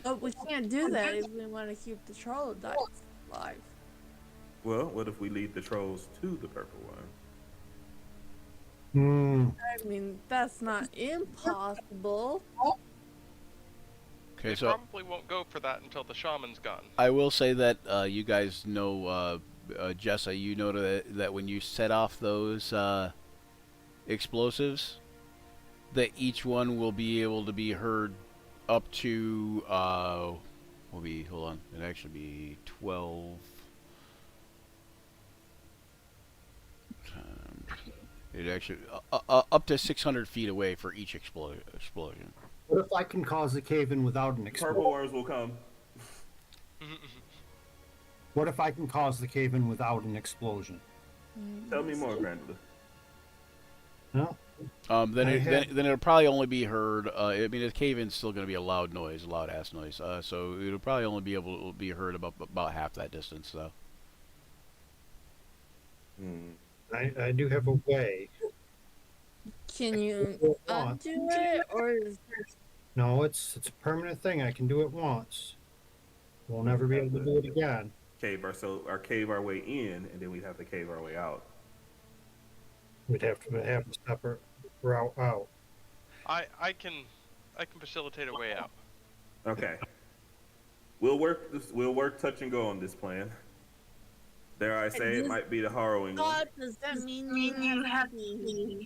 But we can't do that if we want to keep the troll alive. Well, what if we lead the trolls to the purple worm? I mean, that's not impossible. Okay, We so probably won't go for that until the shaman's gone. I will say that you guys know, Jessa, you know that when you set off those explosives, that each one will be able to be heard up to, hold on, it'd actually be 12 times. It actually up to 600 feet away for each explosion. What if I can cause the cave in without an Purple explosion? worms will come. What if I can cause the cave in without an explosion? Tell me more, Grandly. No. Then I it, then, had- then it'll probably only be heard. I mean, the cave-in's still going to be a loud noise, a loud ass noise. So it'll probably only be able to be heard about half that distance, though. I do have a way. Can you do it undo it, or No, it's a permanent thing. I can do it once. We'll never be able to do it again. Cave our way in, and then we'd have to cave our way out. We'd have to have a separate route out. I can facilitate a way out. Okay. We'll work touch and go on this plan. Dare I say it might be the harrowing one. God, does that mean you have to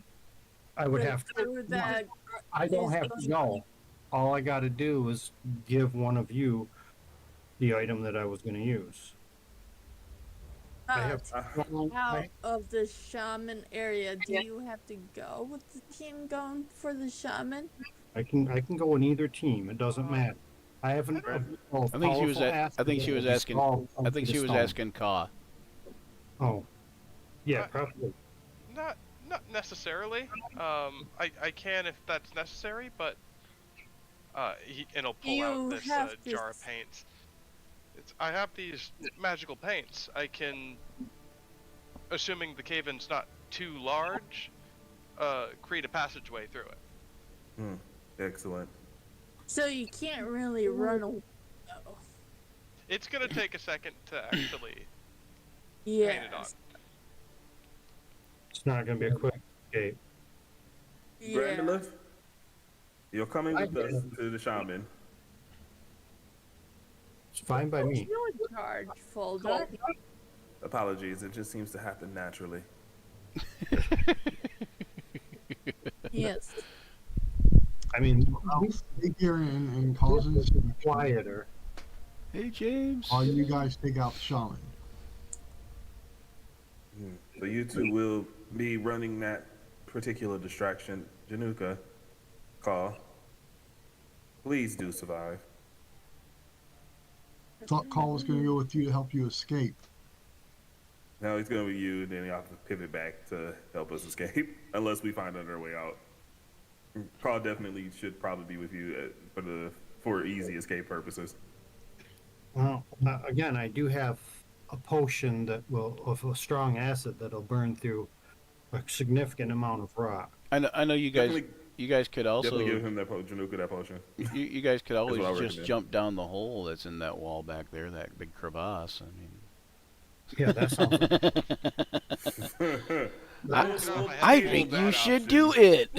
I would go have through to. that? I don't have to go. All I got to do is give one of you the item that I was going to use. I have Out of the shaman area, do you have to go with the team going for the shaman? I can go in either team. It doesn't matter. I haven't. I think she was. I think she was asking. I think she was asking Ka. Oh, yeah, probably. Not necessarily. I can if that's necessary, but and he'll pull out You this have to jar of paints. I have these magical paints. I can, assuming the cave-in's not too large, create a passageway through it. Excellent. So you can't really run away. though. It's gonna take a second to actually paint Yeah. it on. It's not going to be a quick escape. Yeah. Grandalith, you're coming with I us am. to the shaman. It's fine by me. You in charge, folder. Apologies, it just seems to happen naturally. Yes. I mean, I'll stay here and cause an insurrection quieter. Hey James. while you guys take out the shaman. So you two will be running that particular distraction. Januka, Ka, please do survive. Thought Call was going to go with you to help you escape. Now it's gonna be you, then you have to pivot back to help us escape, unless we find another way out. Carl definitely should probably be with you for easy escape purposes. Well, again, I do have a potion of a strong acid that'll burn through a significant amount of rock. I know you guys. Definitely- You guys could also. Definitely give him that Januka that potion. You guys could always what I just recommend. jump down the hole that's in that wall back there, that big crevasse. I mean. Yeah, that sounds. I think you should do it.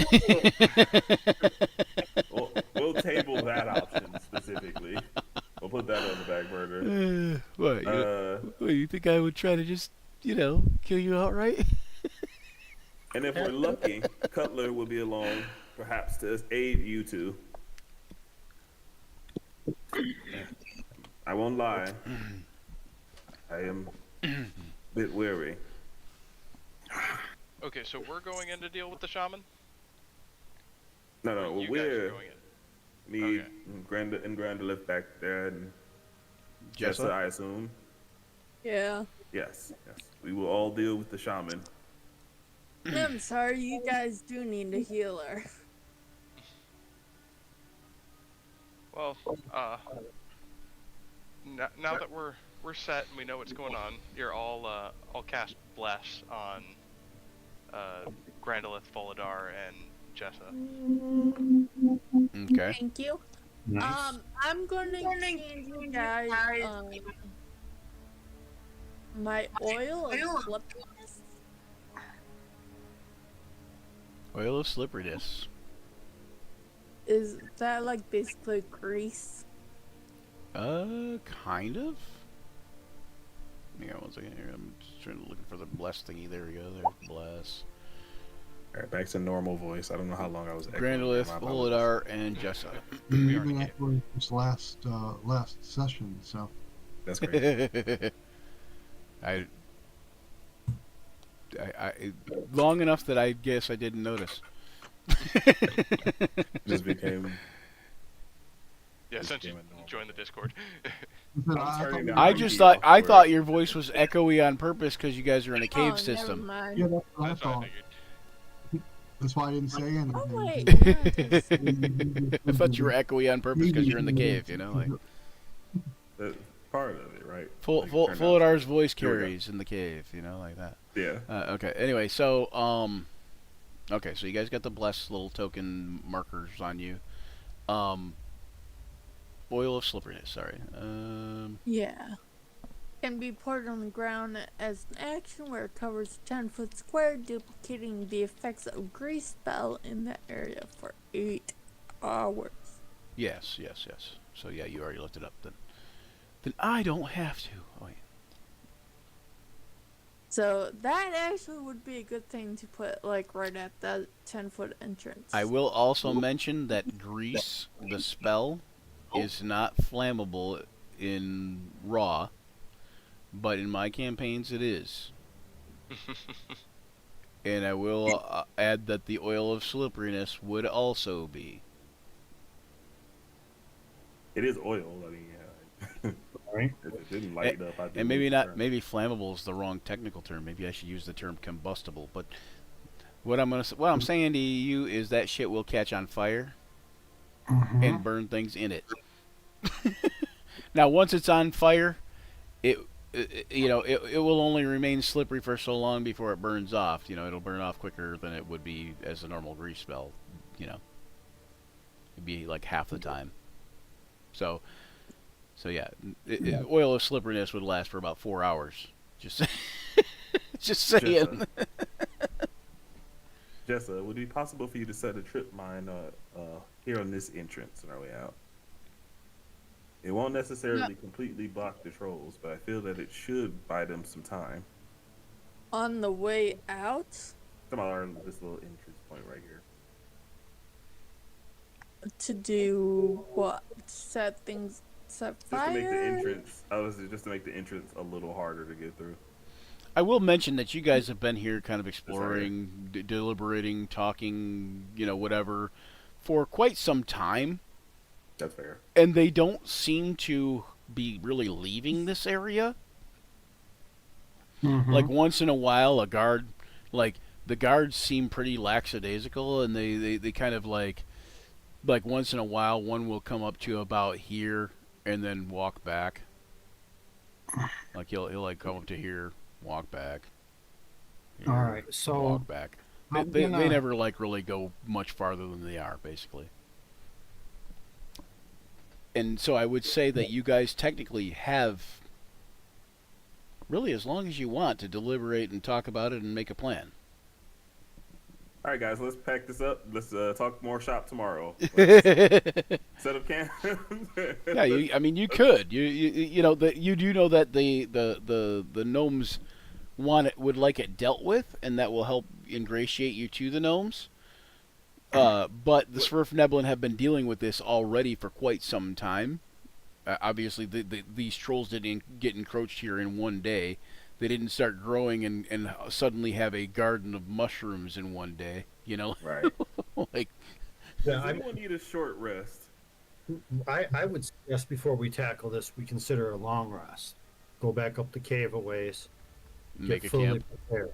We'll table that option specifically. We'll put that on the back burner. What, you think I would try to just, kill you outright? And if we're lucky, Cutler will be along, perhaps to aid you two. I won't lie. I am a bit weary. Okay, so we're going in to deal with the shaman? No, Or well, you guys are we're going in? me Okay. and Grandalith back there, and Jessa? Jessa, I assume. Yeah. Yes. We will all deal with the shaman. I'm sorry, you guys do need a healer. Well, now that we're set and we know what's going on, you're all I'll cast Bless on Grandalith, Foladar, and Jessa. Okay. Thank you. Nice. I'm gonna change you guys my oil of slipperiness. Oil of slipperiness. Is that like basically grease? Kind of. Hang on one second here. I'm just trying to look for the bless thingy. There we go. There's bless. All right, back to normal voice. I don't know how long I was. Grandalith, My apologies. Foladar, and Jessa. You've been echoing this last session, so That's great. long enough that I guess I didn't notice. Just became. Yeah, Just since you came in normal. joined the Discord. I turning thought- down I my just key thought off I for thought it. your voice was echoey on purpose because you guys are in a cave Oh, system. never mind. Yeah, that's what I That's what I thought. figured. That's why I didn't say anything. Oh wait, yeah, it is. I thought you were echoey on purpose because you're in the cave. You know, like That's part of it, right? full Like, full turn full down- ours voice Here we go. carries in the cave. You know, like that. Yeah. Okay. Anyway, so okay, so you guys got the blessed little token markers on you. Oil of slipperiness. Sorry. Yeah. Can be poured on the ground as an action where it covers a 10-foot square, duplicating the effects of grease spell in that area for 8 hours. Yes. So yeah, you already looked it up. Then I don't have to. Oh, wait. So that actually would be a good thing to put like right at that 10-foot entrance. I will also mention that grease, the spell, is not flammable in raw, but in my campaigns it is. And I will add that the oil of slipperiness would also be. It is oil. I mean, yeah. Right. If it didn't light up, I'd be And maybe really not. concerned. Maybe flammable is the wrong technical term. Maybe I should use the term combustible. But what I'm saying to you is that shit will catch on fire and burn things in it. Now, once it's on fire, it will only remain slippery for so long before it burns off. You know, it'll burn off quicker than it would be as a normal grease spell. You know, it'd be like half the time. So yeah, oil of slipperiness would last for about 4 hours. Just saying. Jessa, would it be possible for you to set a trip mine here on this entrance on our way out? It won't necessarily completely block the trolls, but I feel that it should buy them some time. On the way out, Come on, this little entrance point right here. to do what? Set Just fire? to make the entrance, just to make the entrance a little harder to get through. I will mention that you guys have been here kind of exploring, deliberating, talking, whatever, for quite some time. That's fair. And they don't seem to be really leaving this area. Like, once in a while, a guard, like, the guards seem pretty lackadaisical, and they kind of, like once in a while, one will come up to you about here and then walk back. Like, he'll like, come up to here, walk back. Here, All right, so walk back. They never, like, really go much farther than they are, basically. And so I would say that you guys technically have really as long as you want to deliberate and talk about it and make a plan. All right, guys, let's pack this up. Let's talk more shop tomorrow. Set up camp. Yeah, you could. You do know that the gnomes would like it dealt with, and that will help ingratiate you to the gnomes. But the Swerfneblin have been dealing with this already for quite some time. Obviously, these trolls didn't get encroached here in one day. They didn't start growing and suddenly have a garden of mushrooms in one day. Right. Like, yeah, Does anyone need a short rest? I would suggest before we tackle this, we consider a long rest. Go back up the cave a ways. make Get a fully camp. prepared.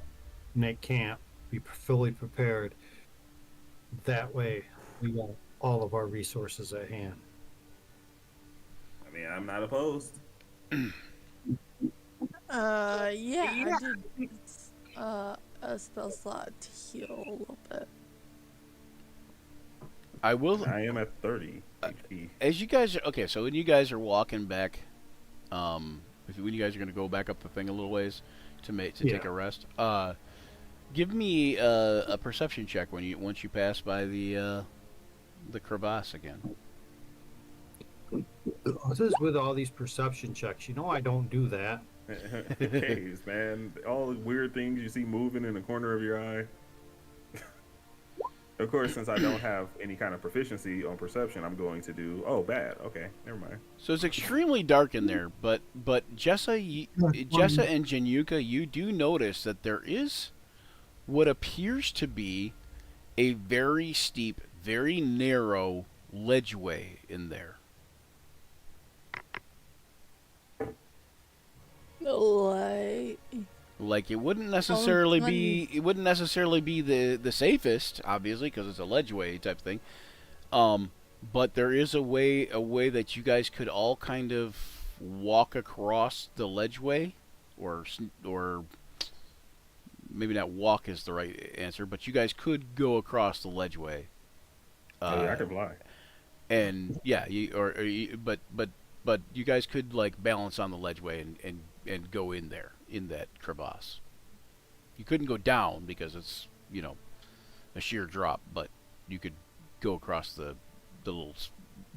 Make camp. Be fully prepared. That way, we got all of our resources at hand. I mean, I'm not opposed. Yeah, I did a spell slot to heal a little bit. I will. I am at 30 HP. As you guys are okay, so when you guys are walking back, when you guys are going to go back up the thing a little ways to take a rest, give me a perception check once you pass by the crevasse again. This is with all these perception checks. I don't do that. Caves, man. All the weird things you see moving in the corner of your eye. Of course, since I don't have any kind of proficiency on perception, I'm going to do, bad. Okay, never mind. So it's extremely dark in there, but Jessa and Januka, you do notice that there is what appears to be a very steep, very narrow ledgeway in there. Like, Like it wouldn't necessarily funny. be the safest, obviously, because it's a ledgeway type thing. But there is a way that you guys could all kind of walk across the ledgeway, or maybe not walk is the right answer, but you guys could go across the ledgeway. Oh, yeah, I can fly. And yeah, but you guys could like balance on the ledgeway and go in there in that crevasse. You couldn't go down because it's a sheer drop, but you could go across the little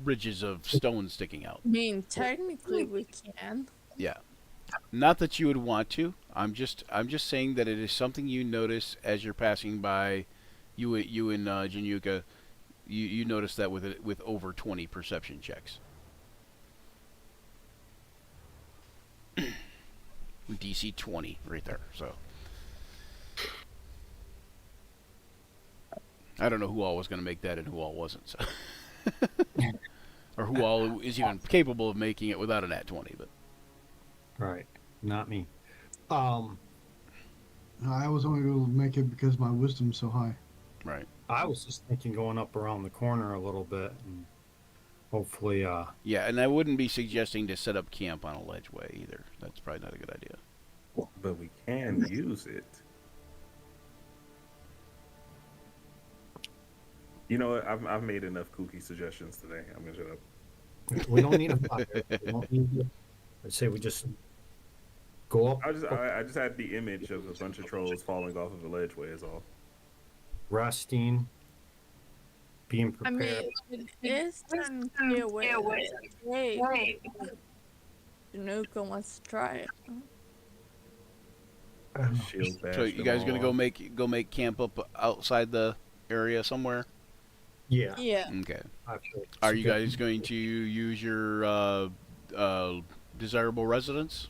ridges of stone sticking out. I mean, technically we can. Yeah. Not that you would want to. I'm just saying that it is something you notice as you're passing by. You and Januka, you notice that with over 20 perception checks. DC 20 right there. So I don't know who all was going to make that and who all wasn't. So. Or who all is even capable of making it without a nat 20, but Right. Not me. I was only able to make it because my wisdom's so high. right. I was just thinking going up around the corner a little bit and hopefully Yeah, and I wouldn't be suggesting to set up camp on a ledgeway either. That's probably not a good idea. But we can use it. You know what? I've made enough kooky suggestions today. I'm gonna shut up. we don't need a fire. We don't need I'd say we just go up, I just had the image of a bunch of trolls falling off of a ledgeway. Is all. resting, being I prepared. mean, it is time to get away. Hey, Danuka wants to try it. Shield bash So you them guys gonna all. go make camp up outside the area somewhere? Yeah. Yeah. Okay. Actually, Are you guys going to use your desirable residence?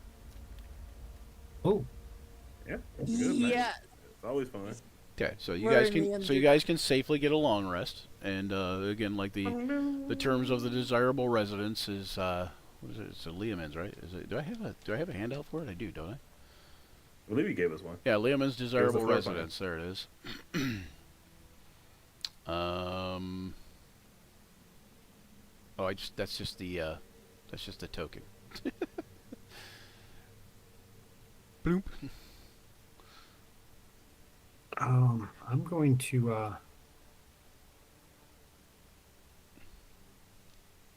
Oh, Yeah, that's good, man. Yeah. It's always fun. Okay, so you We're guys in the can end so you of- guys can safely get a long rest, and again, like the terms of the desirable residence is what is it? It's a Leomans, right? Is it? Do I have a handout for it? I do, don't I? I believe he gave us one. Yeah, Leomans desirable floor plan. residence. There it is. Oh, that's just the token. Bloop. I'm going to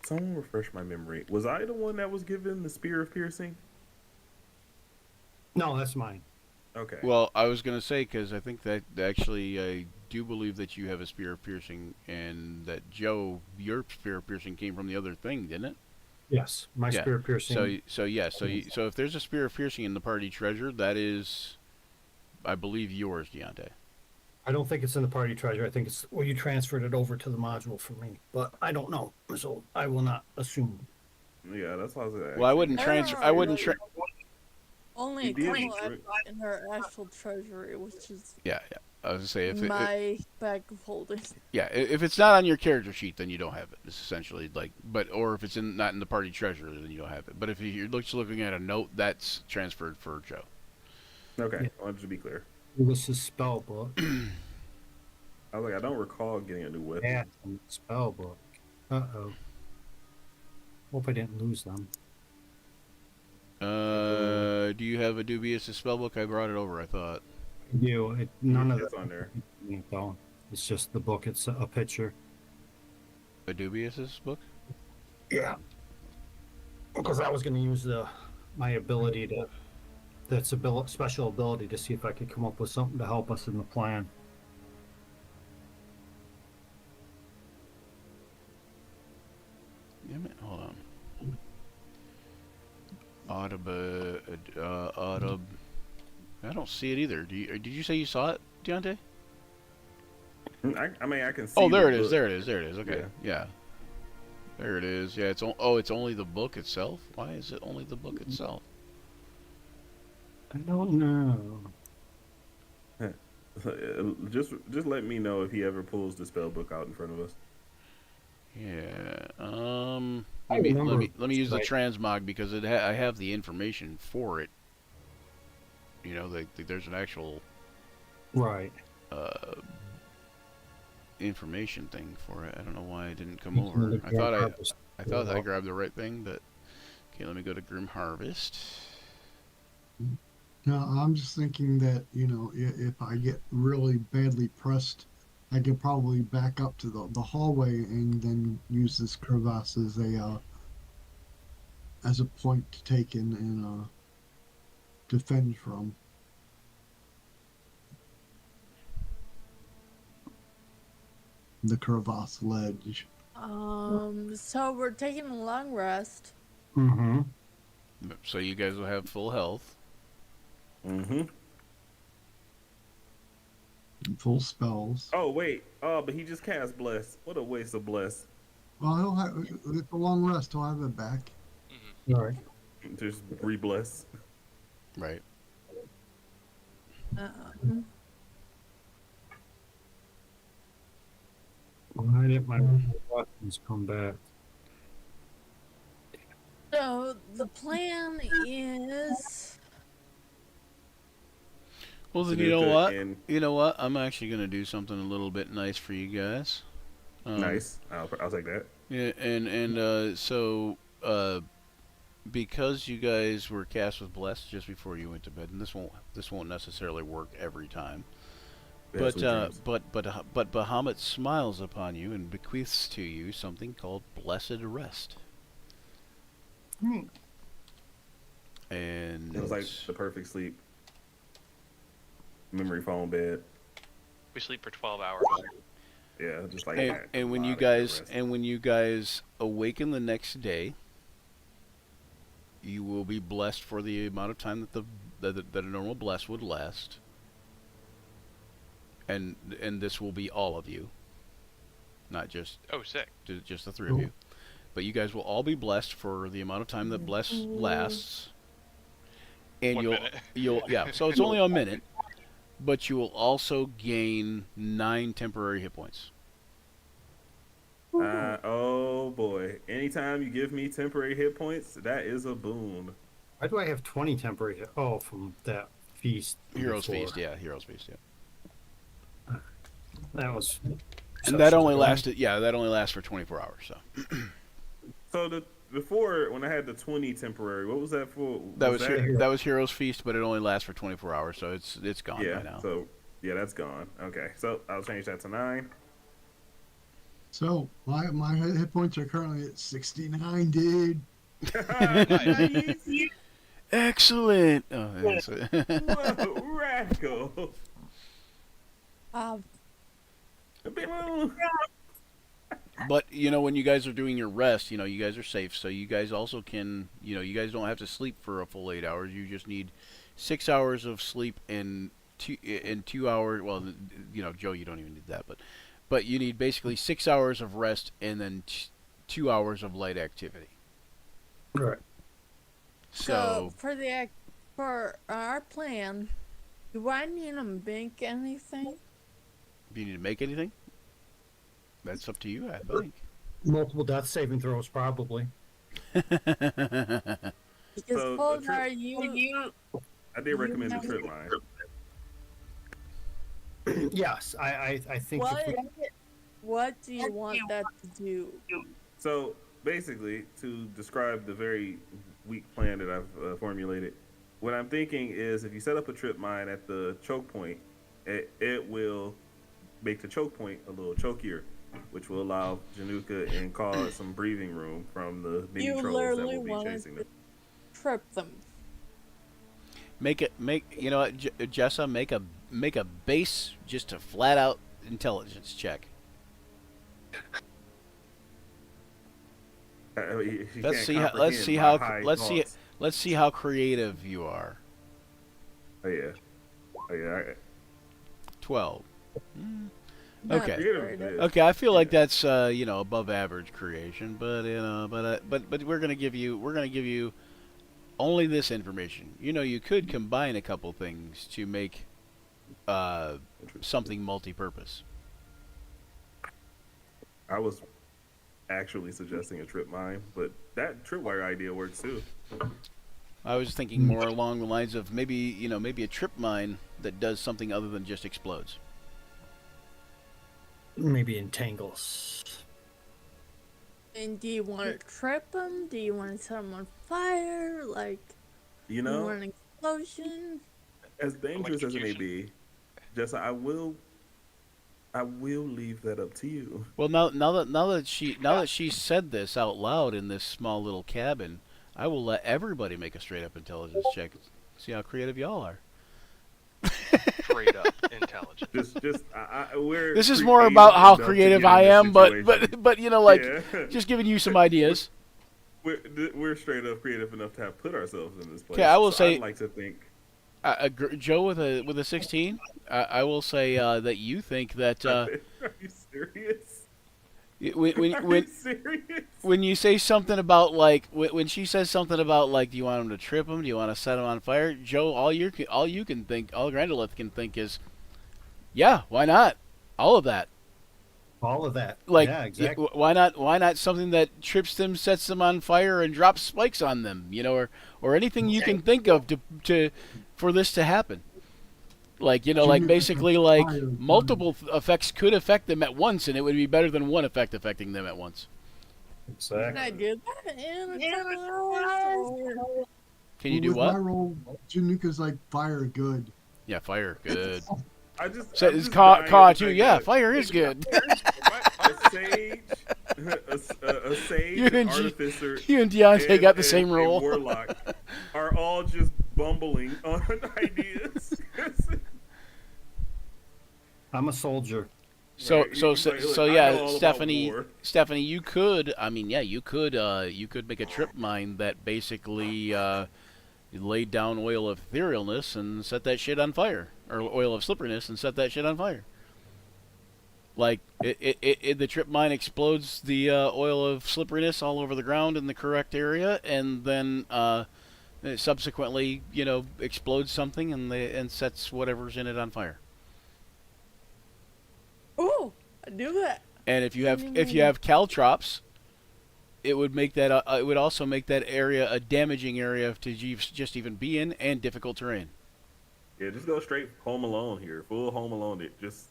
Someone refresh my memory. Was I the one that was given the spear of piercing? no, that's mine. Okay. Well, I was gonna say because I think that actually I do believe that you have a spear of piercing, and that Joe, your spear of piercing came from the other thing, didn't it? Yes, my Yeah. spirit piercing. So if there's a spear of piercing in the party treasure, that is, I believe, yours, Deontay. I don't think it's in the party treasure. I think it's you transferred it over to the module for me, but I don't know, so I will not assume. Yeah, that's what I was like. Well, I wouldn't transfer. I wouldn't. Only You a did couple destroy- have in her actual treasury, which is Yeah. I was gonna say my bag of holding. if it's not on your character sheet, then you don't have it. It's essentially like, or if it's not in the party treasure, then you don't have it. But if you're just looking at a note, that's transferred for Joe. Okay, Yeah. I wanted to be clear. Lewis's spell book. I was like, I don't recall getting a new weapon. Yeah, spell book. Uh-oh. Hope I didn't lose them. Do you have a dubious spellbook? I brought it over, I thought. None of It's that. on there. Though. It's just the book. It's a picture. A dubious book? Yeah. Because I was going to use my ability to special ability to see if I could come up with something to help us in the plan. Damn it, hold on. Audub. I don't see it either. Did you say you saw it, Deontay? I mean, I can see. Oh, there the it is. book. There it is. There it is. Okay. Yeah. There it is. Yeah. It's only the book itself. Why is it only the book itself? I don't know. Just let me know if he ever pulls the spell book out in front of us. Yeah. I Let me remember use the right. transmog because I have the information for it. You know, there's an actual Right. uh, information thing for it. I don't know why it didn't come He's in over. the Grim Harvest. I thought I grabbed the right thing, but okay. Let me go to Grim Harvest. No, I'm just thinking that, if I get really badly pressed, I could probably back up to the hallway and then use this crevasse as a point to take in and defend from. The crevasse ledge. So we're taking a long rest. Mm-hmm. So you guys will have full health. Mm-hmm. Full spells. Oh wait. Oh, but he just cast bless. What a waste of bless. Well, he'll have, with the long rest, he'll have it back. All right. Just re-bless. Right. Why didn't my buttons come back? So the plan is Well, then you know what? I'm actually gonna do something a little bit nice for you guys. Nice. I'll take that. Yeah, and so because you guys were cast with bless just before you went to bed, and this won't necessarily work every time. Yeah, sweet dreams. But Bahamut smiles upon you and bequeaths to you something called blessed rest. And It was like the perfect sleep. Memory foam bed. We sleep for 12 hours. Yeah, just like and, that. and when A lot you of good guys rest. and when you guys awaken the next day, you will be blessed for the amount of time that a normal bless would last. And this will be all of you, not just Oh, sick. just the three of you. But you guys will all be blessed for the amount of time that bless lasts. And 1 minute. So it's only a minute, but you will also gain 9 temporary hit points. Oh boy. Anytime you give me temporary hit points, that is a boon. Why do I have 20 temporary? Oh, from that feast. Heroes before. Feast, yeah, Heroes Feast, yeah. That was. And that only lasted, that only lasts for 24 hours. So So before, when I had the 20 temporary, what was that for? that was Heroes Feast, but it only lasts for 24 hours, so it's gone by now. So yeah, that's gone. Okay, so I'll change that to 9. So my hit points are currently at 69, dude. Nice. Excellent. Oh, Whoa, radical. But when you guys are doing your rest, you guys are safe, so you guys also can, you guys don't have to sleep for a full 8 hours. You just need 6 hours of sleep and 2 hours. Well, Joe, you don't even need that, but you need basically 6 hours of rest and then 2 hours of light activity. Right. So for our plan, do I need to make anything? do you need to make anything? That's up to you, I think. Multiple death saving throws, probably. Because So, hold the are you? I did recommend the trip line. Yes, I think. What do you want that to do? So basically, to describe the very weak plan that I've formulated, what I'm thinking is if you set up a trip mine at the choke point, it will make the choke point a little chokier, which will allow Januka and cause some breathing room from the mini You trolls that literally will be wanted chasing to them. trip them. You know what, Jessa, make a base, just a flat out intelligence check. Let's see how creative you are. Oh yeah. Oh yeah. 12. Not Okay. very good. Okay, I feel like that's above average creation, but we're gonna give you only this information. You could combine a couple things to make something multi-purpose. I was actually suggesting a trip mine, but that tripwire idea works too. I was thinking more along the lines of maybe a trip mine that does something other than just explodes. Maybe entangles. And do you want to trip them? Do you want to set them on fire? Like, You you know, want an explosion? as dangerous as it may be, just I will leave that up to you. Well, now that she said this out loud in this small little cabin, I will let everybody make a straight up intelligence check. See how creative y'all are. Straight up intelligence. We're This is more creative about how enough to creative get in I this am, but situation. Yeah. just giving you some ideas. We're straight up creative enough to have put ourselves in this place. Okay, I will say- I'd like to think. Joe with a 16. I will say that you think that Are you serious? when Are you serious? when you say something about like when she says something about like, do you want him to trip him? Do you want to set him on fire? Joe, all Grandolith can think is, yeah, why not? All of that. All of that. Like, yeah, exactly. why not something that trips them, sets them on fire, and drops spikes on them? Or anything you can think of to for this to happen. Like, like basically like multiple effects could affect them at once, and it would be better than one effect affecting them at once. Can I Exactly. do that in a tunnel? Can you do With what? my role, Januka's like fire good. Yeah, fire, good. I just So I'm it's just caw dying to too. think Yeah, that fire is good. a sage, a sage, You an and artificer, You and Deontay got the same a role. warlock are all just bumbling on ideas. I'm a soldier. So Right, so you- so, like, so I know yeah, all about Stephanie, war. you could. I mean, yeah, you could make a trip mine that basically laid down oil of etherealness and set that shit on fire, or oil of slipperiness and set that shit on fire. Like the trip mine explodes the oil of slipperiness all over the ground in the correct area, and then it subsequently, explodes something and sets whatever's in it on fire. Oh, I do that. And if you have caltrops, it would make that it would also make that area a damaging area to just even be in, and difficult terrain. Yeah, just go straight Home Alone here, full Home Alone. It just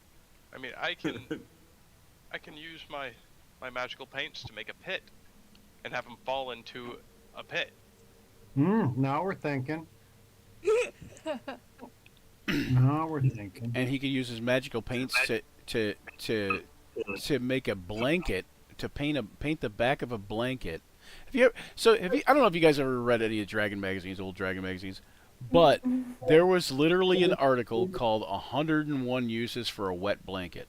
I mean, I can use my magical paints to make a pit, and have them fall into a pit. Now we're thinking. Now we're thinking. And he could use his magical paints to make a blanket, to paint the back of a blanket. I don't know if you guys ever read any of Dragon magazines, old Dragon magazines, but there was literally an article called 101 uses for a wet blanket.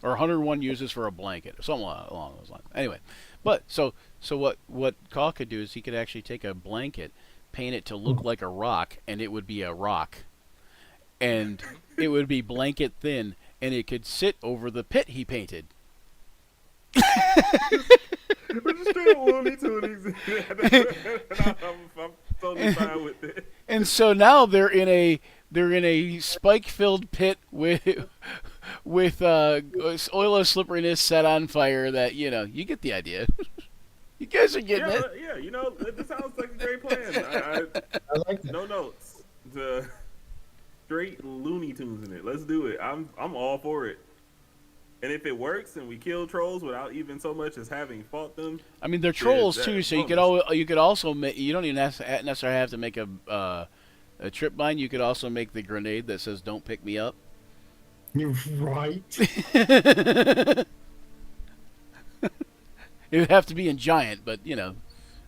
Or 101 uses for a blanket, or something along those lines. Anyway, but so what Caw could do is he could actually take a blanket, paint it to look like a rock, and it would be a rock, and it would be blanket thin, and it could sit over the pit he painted. we're just straight Looney Tunes. I'm totally fine with it. And so now they're in a spike-filled pit with oil of slipperiness set on fire. That you get the idea. You guys are getting it. Yeah, this sounds like a great plan. I like that. No notes. The straight Looney Tunes in it. Let's do it. I'm all for it. And if it works and we kill trolls without even so much as having fought them, I mean, they're trolls that too, so bonus. you could also make. You don't even necessarily have to make a trip mine. You could also make the grenade that says "Don't pick me up." You're right. It would have to be in giant, but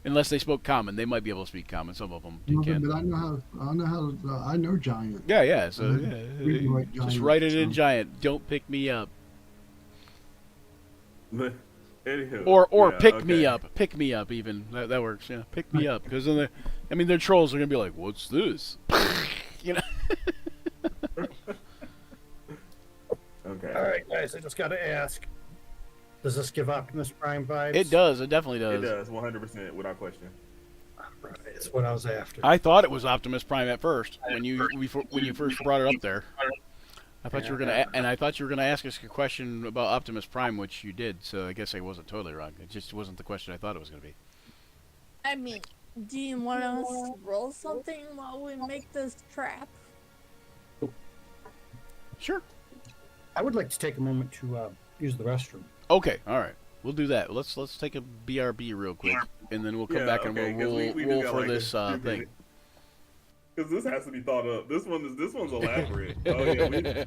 unless they spoke common, they might be able to speak common. Some of them can. But I know giant. Yeah. So We can write just giant, write it in so. giant. Don't pick me up, but anywho, or yeah, pick okay. me up. Pick me up, even that works. Yeah, pick me up, because then their trolls are gonna be like, "What's this?" Okay. All right, guys. I just got to ask. Does this give Optimus Prime vibes? It does. It definitely It does. does 100% without question. All right. That's what I was after. I thought it was Optimus Prime at first when when you first brought it up there. I thought you were gonna, and I thought you were gonna ask us a question about Optimus Prime, which you did. So I guess I wasn't totally wrong. It just wasn't the question I thought it was gonna be. I mean, do you want us to roll something while we make this trap? Sure. I would like to take a moment to use the restroom. Okay. All right. We'll do that. Let's take a BRB real quick, and then we'll come back and we'll roll for this thing. Because this has to be thought up. This one's elaborate. Oh yeah,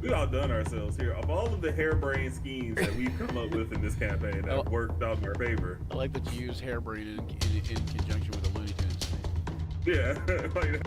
we've outdone ourselves here. Of all of the harebrained schemes that we've come up with in this campaign that have worked out in our favor. I like that you use harebrained in conjunction with the Looney Tunes thing. Yeah. Like,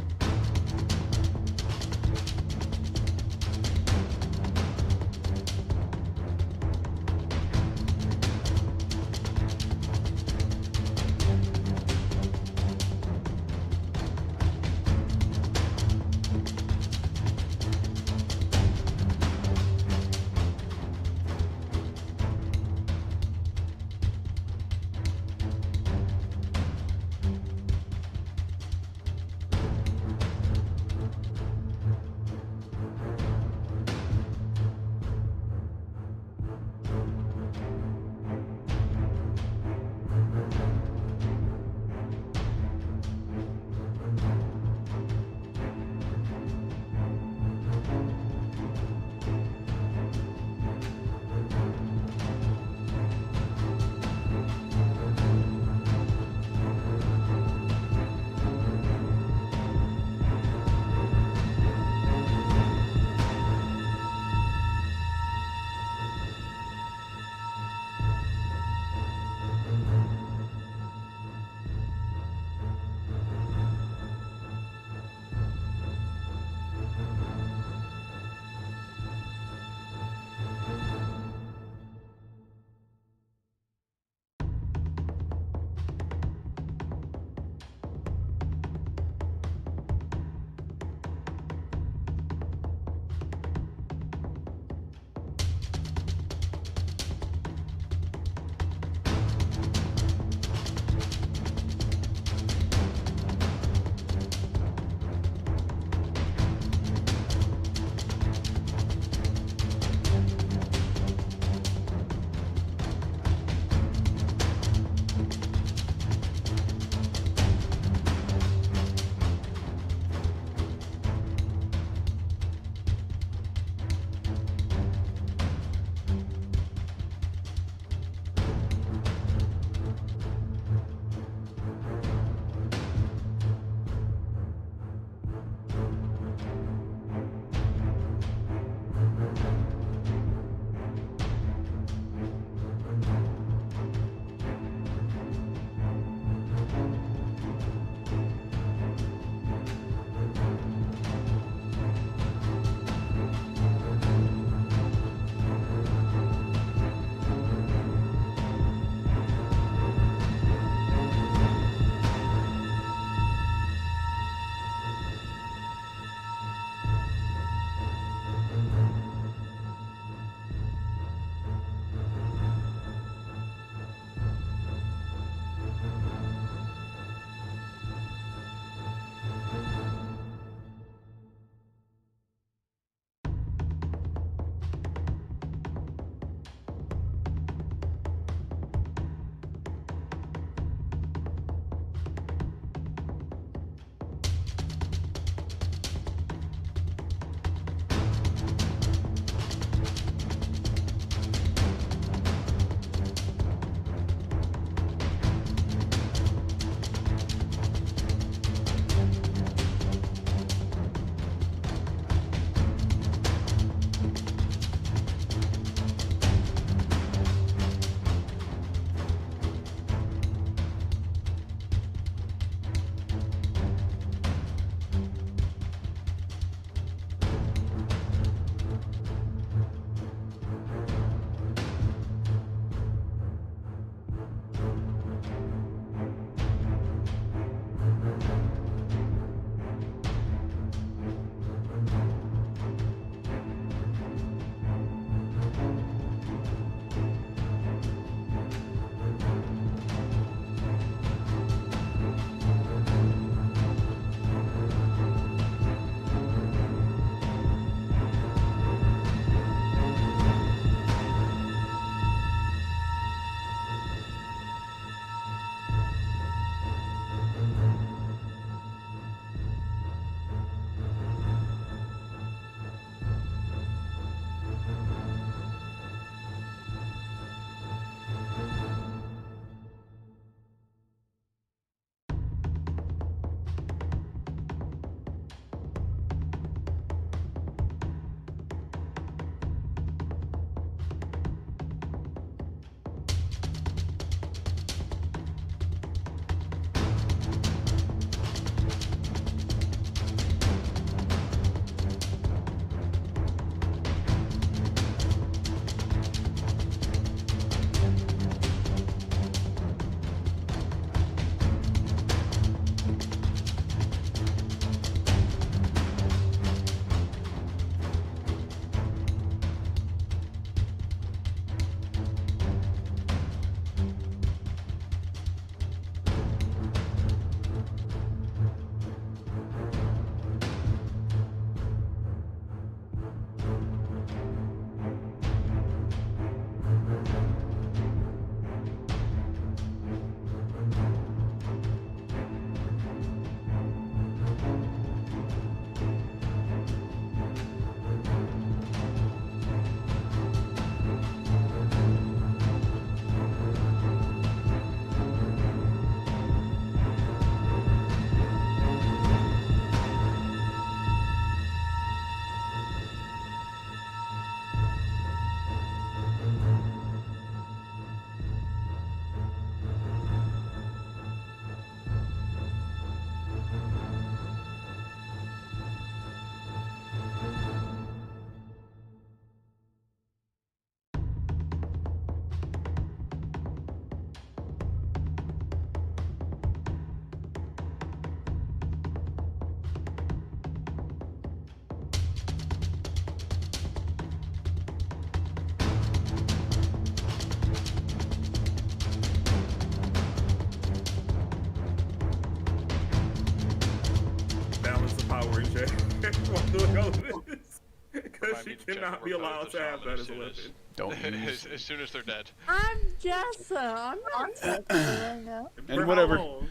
What the hell it is? Because Remind she me to check cannot the be repose allowed of to have shaman that as as a soon as- weapon. Don't use. as soon as they're dead. I'm Jessa. I'm not Jessa right now. And For whatever. how long?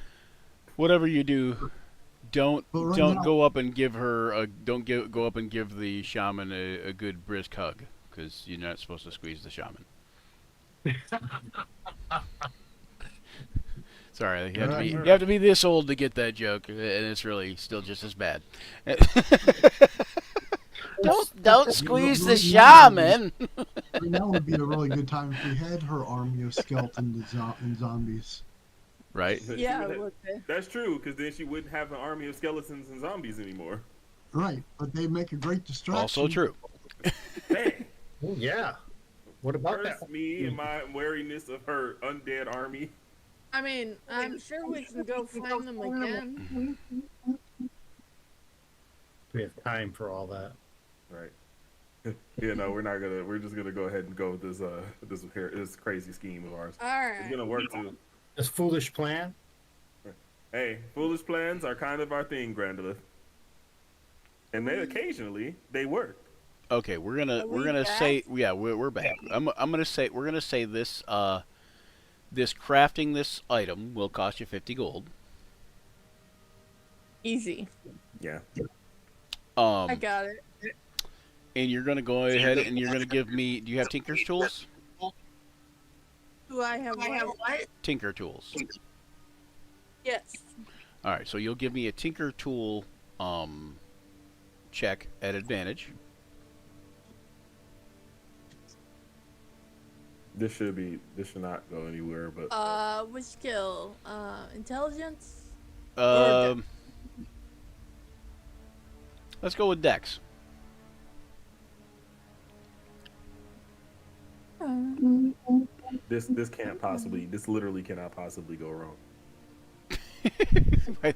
Whatever you do, don't But right don't now- go up and give her a go up and give the shaman a good brisk hug, because you're not supposed to squeeze the shaman. Sorry, you have to be this old to get that joke, and it's really still just as bad. don't squeeze the shaman. Right now would be a really good time if we had her army of skeletons and zombies. Right. She Yeah, would have- would be. That's true, because then she wouldn't have an army of skeletons and zombies anymore. Right, but they make a great distraction. Also true. Hey, Oh, yeah. What about curse that? me and my wariness of her undead army. I mean, I'm sure we can go find them again. We have time for all that. Right. Yeah, no, we're not gonna. We're just gonna go ahead and go with this crazy scheme of ours. All It's right. gonna work too. This foolish plan? Hey, foolish plans are kind of our thing, Grandolith. And they occasionally they work. Okay, we're gonna Are we say back? yeah, we're back. I'm gonna say we're gonna say this this crafting this item will cost you 50 gold. Easy. Yeah. I got it. And you're gonna go ahead and you're gonna give me. Do you have Tinker's tools? Do I have what? Tinker tools. Yes. All right, so you'll give me a Tinker tool check at advantage. This should not go anywhere, but Which skill? Intelligence? Um, let's go with Dex. this literally cannot possibly go wrong.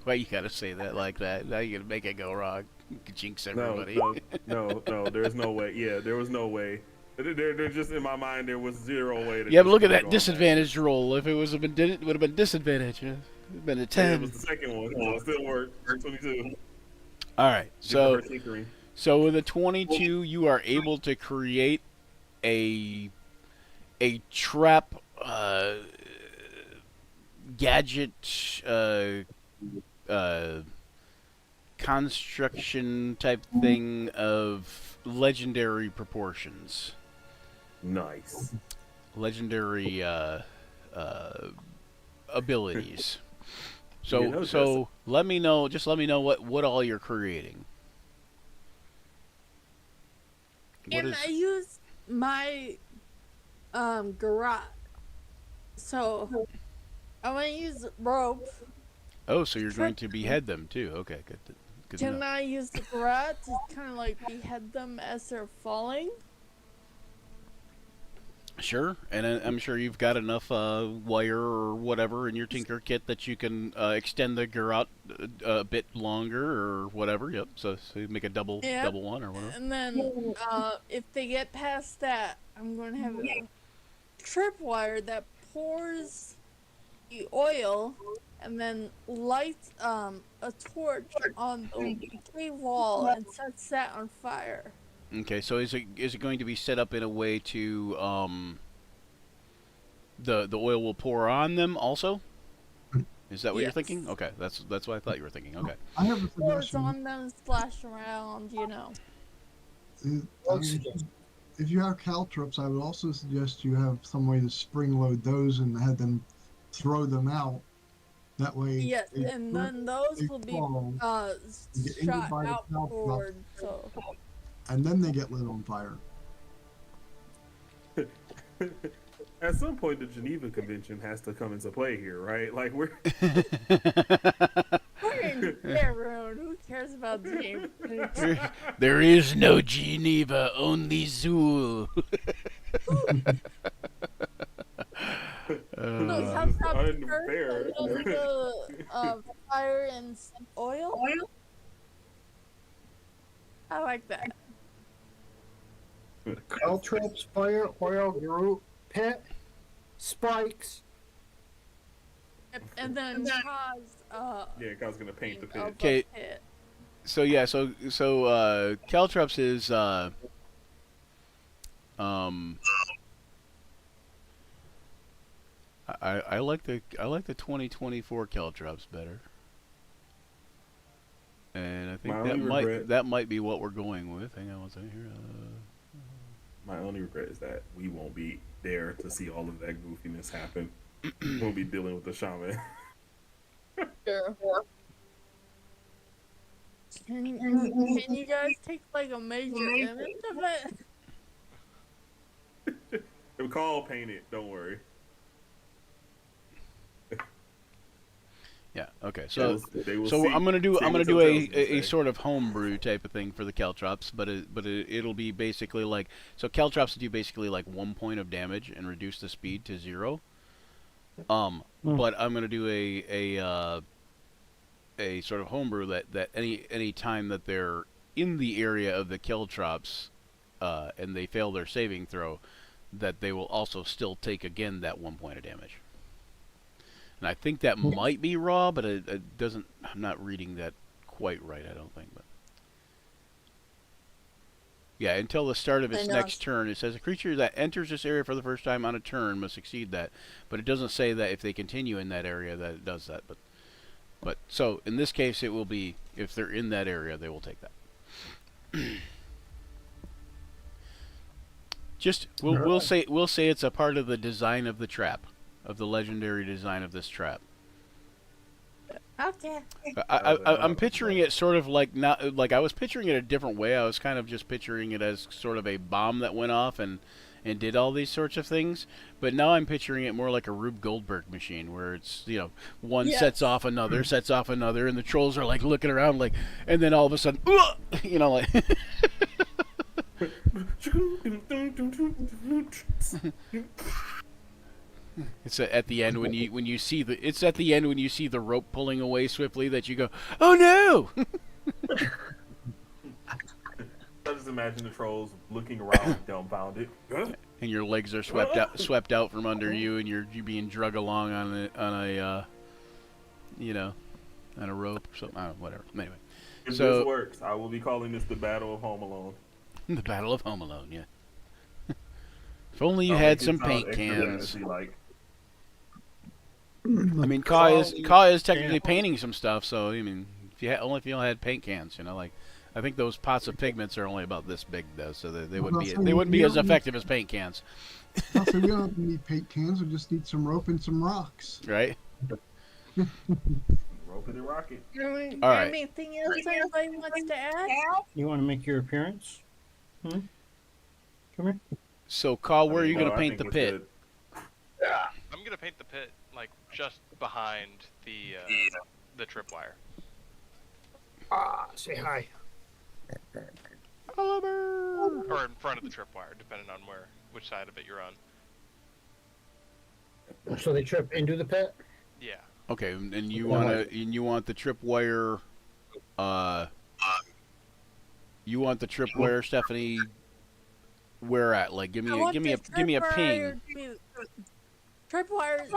Why you gotta say that like that? Now you're gonna make it go wrong. You can jinx No, everybody. no, there's no way. Yeah, there was no way. There just in my mind there was zero way. Yeah, but look at this that could go on disadvantage roll. If it would have been disadvantage. It'd have been a that. Yeah, it 10. was the second one. So it still worked. 22. All right, so Just for her tinkering. so with a 22, you are able to create a trap gadget construction type thing of legendary proportions. Nice. Legendary abilities. So You know, so let me know what all you're creating. What Can is I use my garage? So I want to use rope. Oh, so you're going to behead them too. Okay, good. Good Can enough. I use the garage to kind of like behead them as they're falling? Sure, and I'm sure you've got enough wire or whatever in your tinker kit that you can extend the garrote a bit longer or whatever. Yep. So you make a double Yep. one or whatever. And then if they get past that, I'm going to have a tripwire that pours the oil and then lights a torch on the cave wall and sets that on fire. Okay, so is it going to be set up in a way to the oil will pour on them also? Is that what you're Yes. thinking? Okay, that's what I thought you were thinking. Okay. I have a Pours suggestion. on them, splash around, you know. If you have caltrops, I would also suggest you have some way to spring load those and have them throw them out. That way, Yes, they and trip, then those they will be fall, get injured shot by the outward. So and then they get lit on fire. At some point, the Geneva Convention has to come into play here, right? Like we're we're in Fairroad. Who cares about James? There is no Geneva, only Zool. No, how about unfair. a little fire and some oil? I like that. Caltrops, fire, oil, garrote, pit, spikes. And then cause yeah, I was gonna paint the pit. of a 'Kay. pit. So yeah, so Caltrops is um I like the 2024 Caltrops better. And I My think only regret, that might be what we're going with. Hang on one second here. my only regret is that we won't be there to see all of that goofiness happen. We'll be dealing with the shaman. Sure. Can you guys take like a major image of it? We call paint it. Don't worry. Yeah. Okay. So They will so see. I'm gonna do See I'm gonna what do hotels can a say. sort of homebrew type of thing for the Caltrops, but it'll be basically like so Caltrops do basically like 1 point of damage and reduce the speed to 0. But I'm gonna do a sort of homebrew that any time that they're in the area of the Caltrops, and they fail their saving throw, that they will also still take again that 1 point of damage. And I think that might be raw, but it doesn't. I'm not reading that quite right. I don't think, but yeah, until the start of its next turn, it says a creature that enters this area for the first time on a turn must succeed that. But it doesn't say that if they continue in that area that it does that. But so in this case, it will be if they're in that area, they will take that. Just we'll say it's a part of the design of the trap, of the legendary design of this trap. Okay. I'm picturing it sort of like not like I was picturing it a different way. I was kind of just picturing it as sort of a bomb that went off and did all these sorts of things. But now I'm picturing it more like a Rube Goldberg machine, where it's one sets off another, and the trolls are like looking around like, and then all of a sudden, like. It's at the end when you see the rope pulling away swiftly that you go, oh no! I just imagine the trolls looking around, dumbfounded. And your legs are swept out from under you, and you're being drug along on a rope or something. I don't know, whatever. Anyway, If so this works, I will be calling this the Battle of Home Alone. the Battle of Home Alone. Yeah. If only you I'll had make it some sound paint extra cans. fantasy-like. I mean, Ka is technically painting some stuff, so I mean, if you had paint cans, like I think those pots of pigments are only about this big though, so they wouldn't be as effective as paint cans, Also, we don't need paint cans. We just need some rope and some rocks. right? Roping and rocking. All right. Anything else anybody wants to add? You want to make your appearance? Come here. So, Ka, where are you No, going to I paint the think pit? with I'm gonna paint the pit like just behind the tripwire. Say hi. Or in front of the tripwire, depending on which side of it you're on. So they trip into the pit? Yeah. Okay, and you want the tripwire, Stephanie. Where at? Like, give me a ping. Tripwire,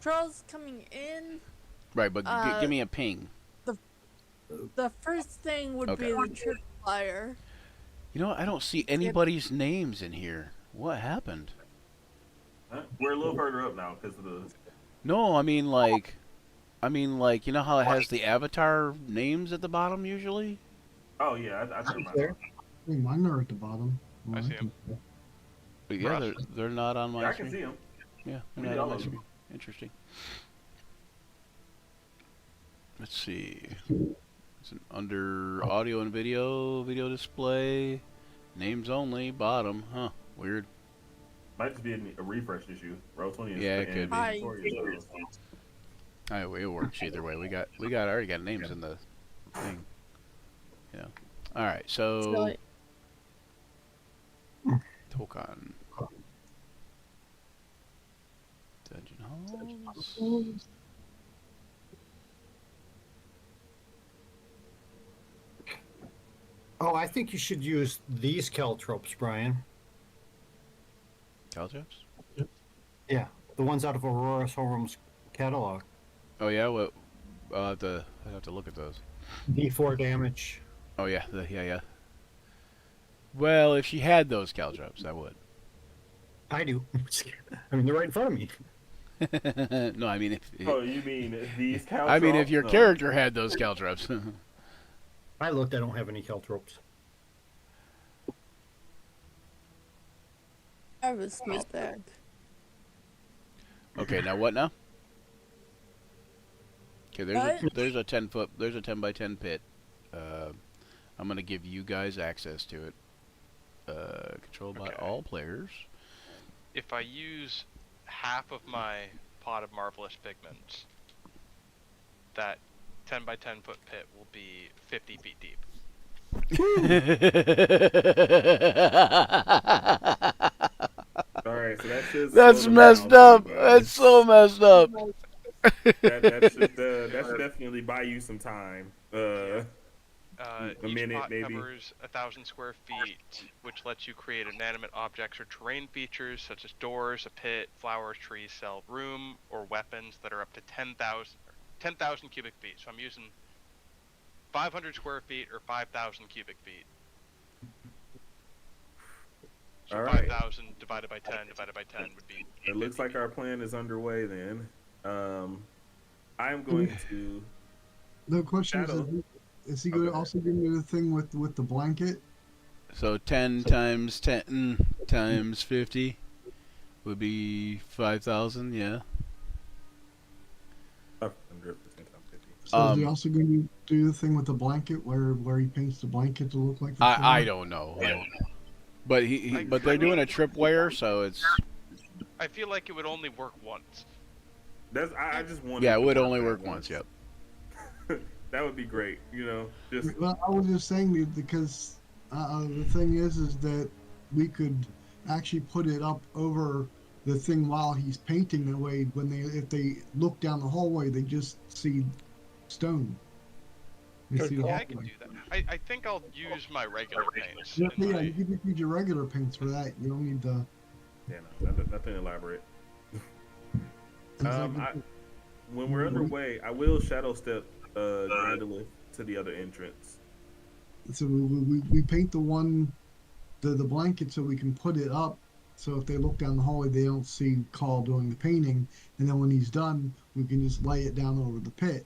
trolls coming in. Right, but give me a ping. The first thing would be the tripwire. You know what? I don't see anybody's names in here. What happened? We're a little further up now because of the. No, I mean like, you know how it has the avatar names at the bottom usually? Oh yeah, I turned mine There. off. Hey, mine are at the bottom. I see 'em. But yeah, they're not on my Yeah, I screen. can see them. Yeah, We they're need not all on my of them. screen. Interesting. Let's see. It's under audio and video display, names only, bottom. Huh? Weird. Might just be a refresh issue. Row 20 is Yeah, it could be. Victoria's, so- It works either way. We already got names in the thing. Yeah. All right. So Tokan. Dungeon halls. Oh, I think you should use these caltropes, Brian. Caltrops? Yeah, the ones out of Aurora's Homeroom's catalog. Oh yeah. What? I'll have to look at those. D4 damage. Oh yeah, yeah. Well, if she had those caltrops, I would. I do. I mean, they're right in front of me. No, I mean Oh, you mean these cow I mean if drops? your No. character had those caltrops. I looked. I don't have any caltropes. I have a smith bag. Okay, now what now? Okay, there's a 10 by 10 pit. I'm gonna give you guys access to it. Controlled by Okay. all players. If I use half of my pot of marvelous pigments, that 10 by 10 foot pit will be 50 feet deep. All right, so that should. That's slow them messed down up. for you That's guys. so messed up. That should definitely buy you some time. A Each minute, pot maybe. covers 1,000 square feet, which lets you create inanimate objects or terrain features such as doors, a pit, flowers, trees, cell, room, or weapons that are up to 10,000 cubic feet. So I'm using 500 square feet or 5,000 cubic feet. So All right. 5,000 divided by 10 divided by 10 would be. It looks like our plan is underway then. I am going to. The question Shadow. is he Okay. going to also give me the thing with the blanket? So 10 times 10 times 50 would be 5,000. Yeah. 100% So is he Um, also going to do the thing with the blanket where he paints the blanket to look like the I tree? don't know. But but they're I doing mean- a tripwire, so it's I feel like it would only work once. I just want. yeah, it would only work once. Yep. That would be great. Just Well, I was just saying that because the thing is that we could actually put it up over the thing while he's painting. That way, if they look down the hallway, they just see stone. They Good see the call. Yeah, I can hallway. do that. I think I'll use my regular paints. Yeah, in yeah, my- you can just use your regular paints for that. You don't need the. nothing elaborate. it's like- When we're underway, I will shadow step Grandolith to the other entrance. So we paint the one, the blanket so we can put it up. So if they look down the hallway, they don't see Carl doing the painting. And then when he's done, we can just lay it down over the pit.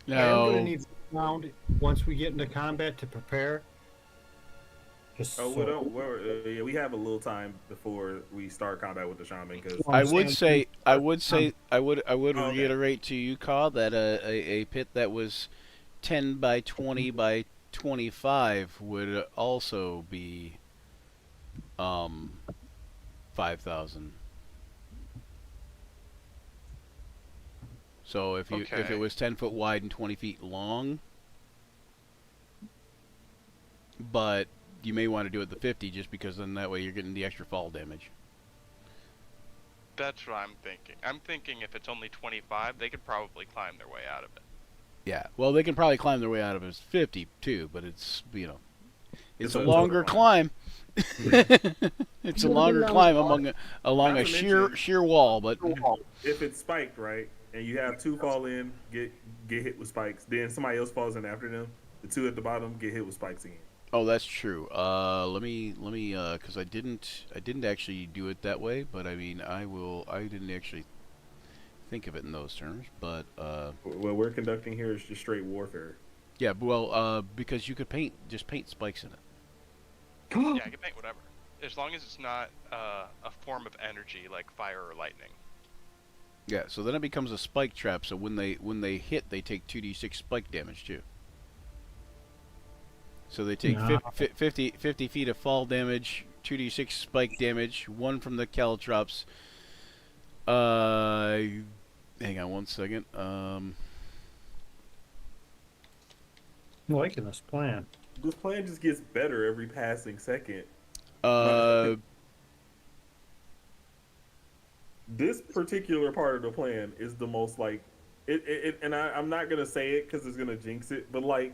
I am going to Now, need some round once we get into combat to prepare. Just Oh, so- yeah, we have a little time before we start combat with the shaman because I would say I would Oh, okay. reiterate to you, Carl, that a pit that was 10 by 20 by 25 would also be 5,000. So if it Okay. was 10 foot wide and 20 feet long, but you may want to do it the 50 just because then that way you're getting the extra fall damage. That's what I'm thinking. I'm thinking if it's only 25, they could probably climb their way out of it. Yeah, well, they can probably climb their way out of it as 50 too, but it's it's a a longer climb. climb. It's a longer climb along Not a to sheer mention- wall, but if it's spiked right and you have two fall in, get hit with spikes, then somebody else falls in after them. The two at the bottom get hit with spikes again. oh, that's true. Let me because I didn't actually do it that way, but I mean I didn't actually think of it in those terms, but What we're conducting here is just straight warfare. yeah, well, because you could paint spikes in it. Yeah, I can paint whatever. As long as it's not a form of energy like fire or lightning. Yeah, so then it becomes a spike trap. So when they hit, they take 2d6 spike damage too. So they take Yeah. 50 feet of fall damage, 2d6 spike damage, one from the caltrops. Hang on one second. I'm liking this plan. This plan just gets better every passing second. This particular part of the plan is the most like it and I'm not gonna say it because it's gonna jinx it, but like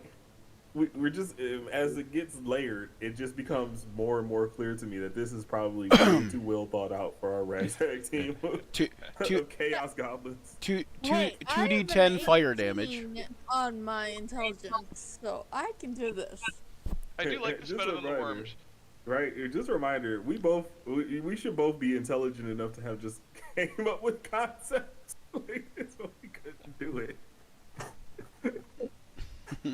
we're just as it gets layered, it just becomes more and more clear to me that this is probably way too well thought out for our ragtag team Two, two, of chaos goblins. two, Hey, I have an 2d10 fire damage. 18 on my intelligence, so I can do this. I do like this Just better a than the reminder. worms. Right, just a reminder. We should both be intelligent enough to have just came up with concepts. Like this, but we couldn't do it.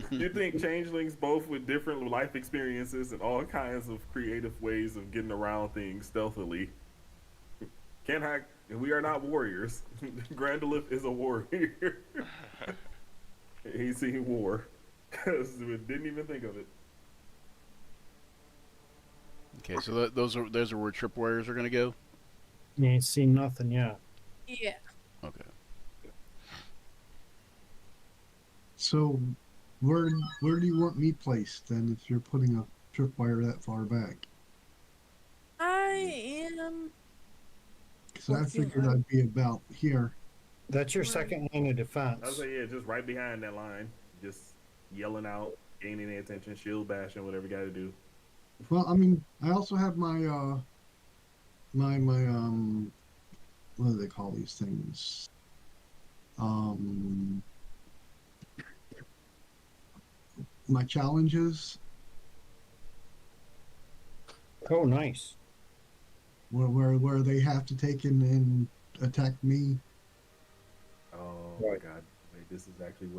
You think changelings, both with different life experiences and all kinds of creative ways of getting around things stealthily, can't hack? We are not warriors. Grandolith is a warrior. He's seen war because we didn't even think of it. Okay, so those are where tripwires are gonna go. You ain't seen nothing yet. Yeah. Okay. So, where do you want me placed then? If you're putting a tripwire that far back, I am. because I Working figured on- I'd be about here. That's your Right. second line of I defense. was like, yeah, just right behind that line, just yelling out, gaining their attention, shield bashing, whatever you got to do. Well, I mean, I also have my my what do they call these things? My challenges Oh, nice. where they have to take in and attack me. Oh Right. my god, wait, this is actually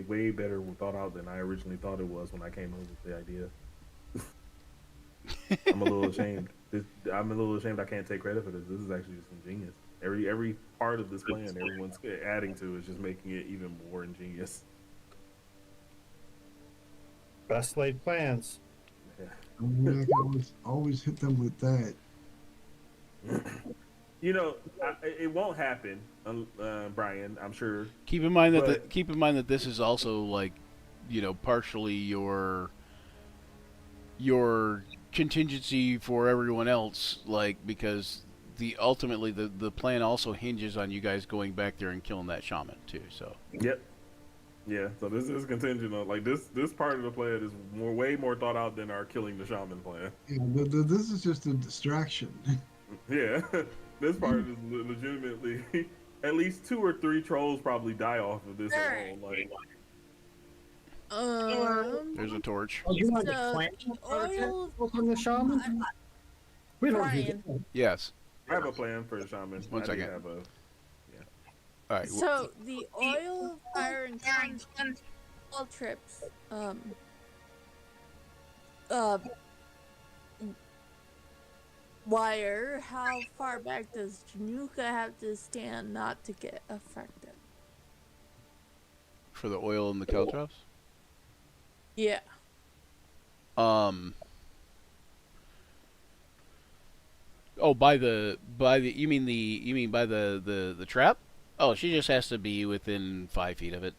way better thought out than I originally thought it was when I came up with the idea. I'm a little ashamed. I'm a little ashamed I can't take credit for this. This is actually just ingenious. Every part of this plan everyone's adding to is just making it even more ingenious. Best laid plans. Yeah. I mean, I can always hit them with that. You know, it won't happen, Brian. I'm sure. Keep in mind that But- this is also like, partially your contingency for everyone else, like because ultimately the plan also hinges on you guys going back there and killing that shaman too. So Yep. Yeah. So this is contingent on like this part of the plan is way more thought out than our killing the shaman plan. Yeah, this is just a distraction. Yeah. This part is legitimately at least 2 or 3 trolls probably die off of this Alright. alone. Like, there's a torch. Oh, you want to So, plant the oil- from the shaman? We don't do Brian. that. Yes. I have a plan for the shaman. One I do second. have a- All right. So the oil, fire, and all trips. Wire. How far back does Januka have to stand not to get affected? For the oil and the caltrops. Yeah. Oh, by the you mean by the trap? Oh, she just has to be within 5 feet of it,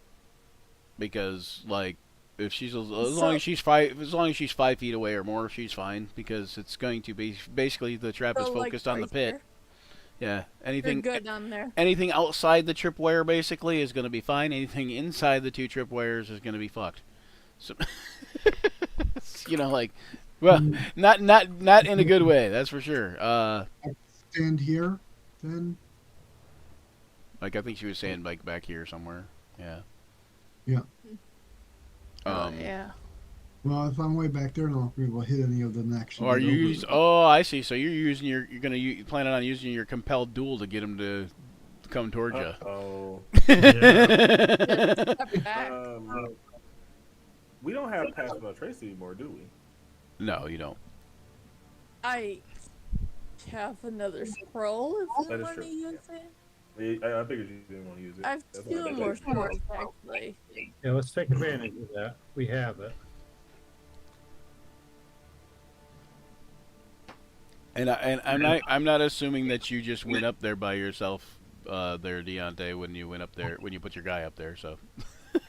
because like if she's as long as she's 5 feet away or more, she's fine, because it's going to be basically the trap is So, like, focused on the right pit. there? Yeah, You're anything good on there. anything outside the tripwire basically is going to be fine. Anything inside the 2 tripwires is going to be fucked. So, like, well, not in a good way, that's for sure. Stand here, then. Like I think she was saying like back here somewhere. Yeah. Yeah. Yeah. Well, if I'm way back there, I don't be able to hit any of the next. Or oh, I see. So you're planning on using your compelled duel to get him to come towards you. Oh. Step back. We don't have Pass Without Trace anymore, do we? No, you don't. I have another scroll if That you is want to true, use it. I figured you didn't want to use it. I have That's why I 2 did more it. scrolls actually. Yeah, let's take advantage of that. We have it. And I'm not assuming that you just went up there by yourself, there, Deontay, when you went up there when you put your guy up there. So.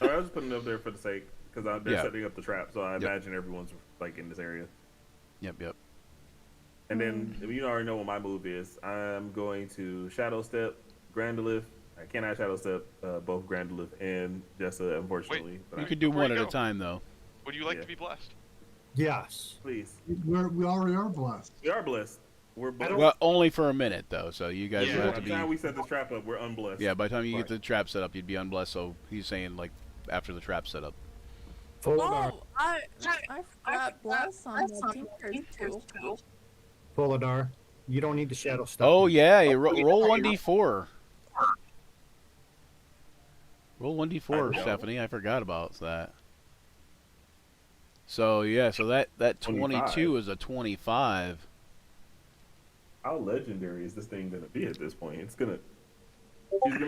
I was just putting it up there for the sake because they're Yeah. setting up the trap, so I Yep. imagine everyone's like in this area. Yep. And then you already know what my move is. I'm going to Shadow Step, Grandolith. I cannot Shadow Step both Grandolith and Jessa, unfortunately. But You I, could do Before one you at a go. time though. Would you like Yeah. to be blessed? Yes. please. We already are blessed. We are blessed. We're don't- blessed. Well, only for a minute though. So you guys Yeah, would By have the to time be. we set this trap up, we're unblessed. Yeah, by the time you Right. get the trap set up, you'd be unblessed. So he's saying like after the trap set up. Foladar, Oh, I forgot bless on the tinkers too. Foladar, you don't need the shadow stuff. Oh yeah, you roll 1d4. Roll 1d4, I know. Stephanie. I forgot about that. So yeah, so that 22 25. is a 25. How legendary is this thing gonna be at this point? She's gonna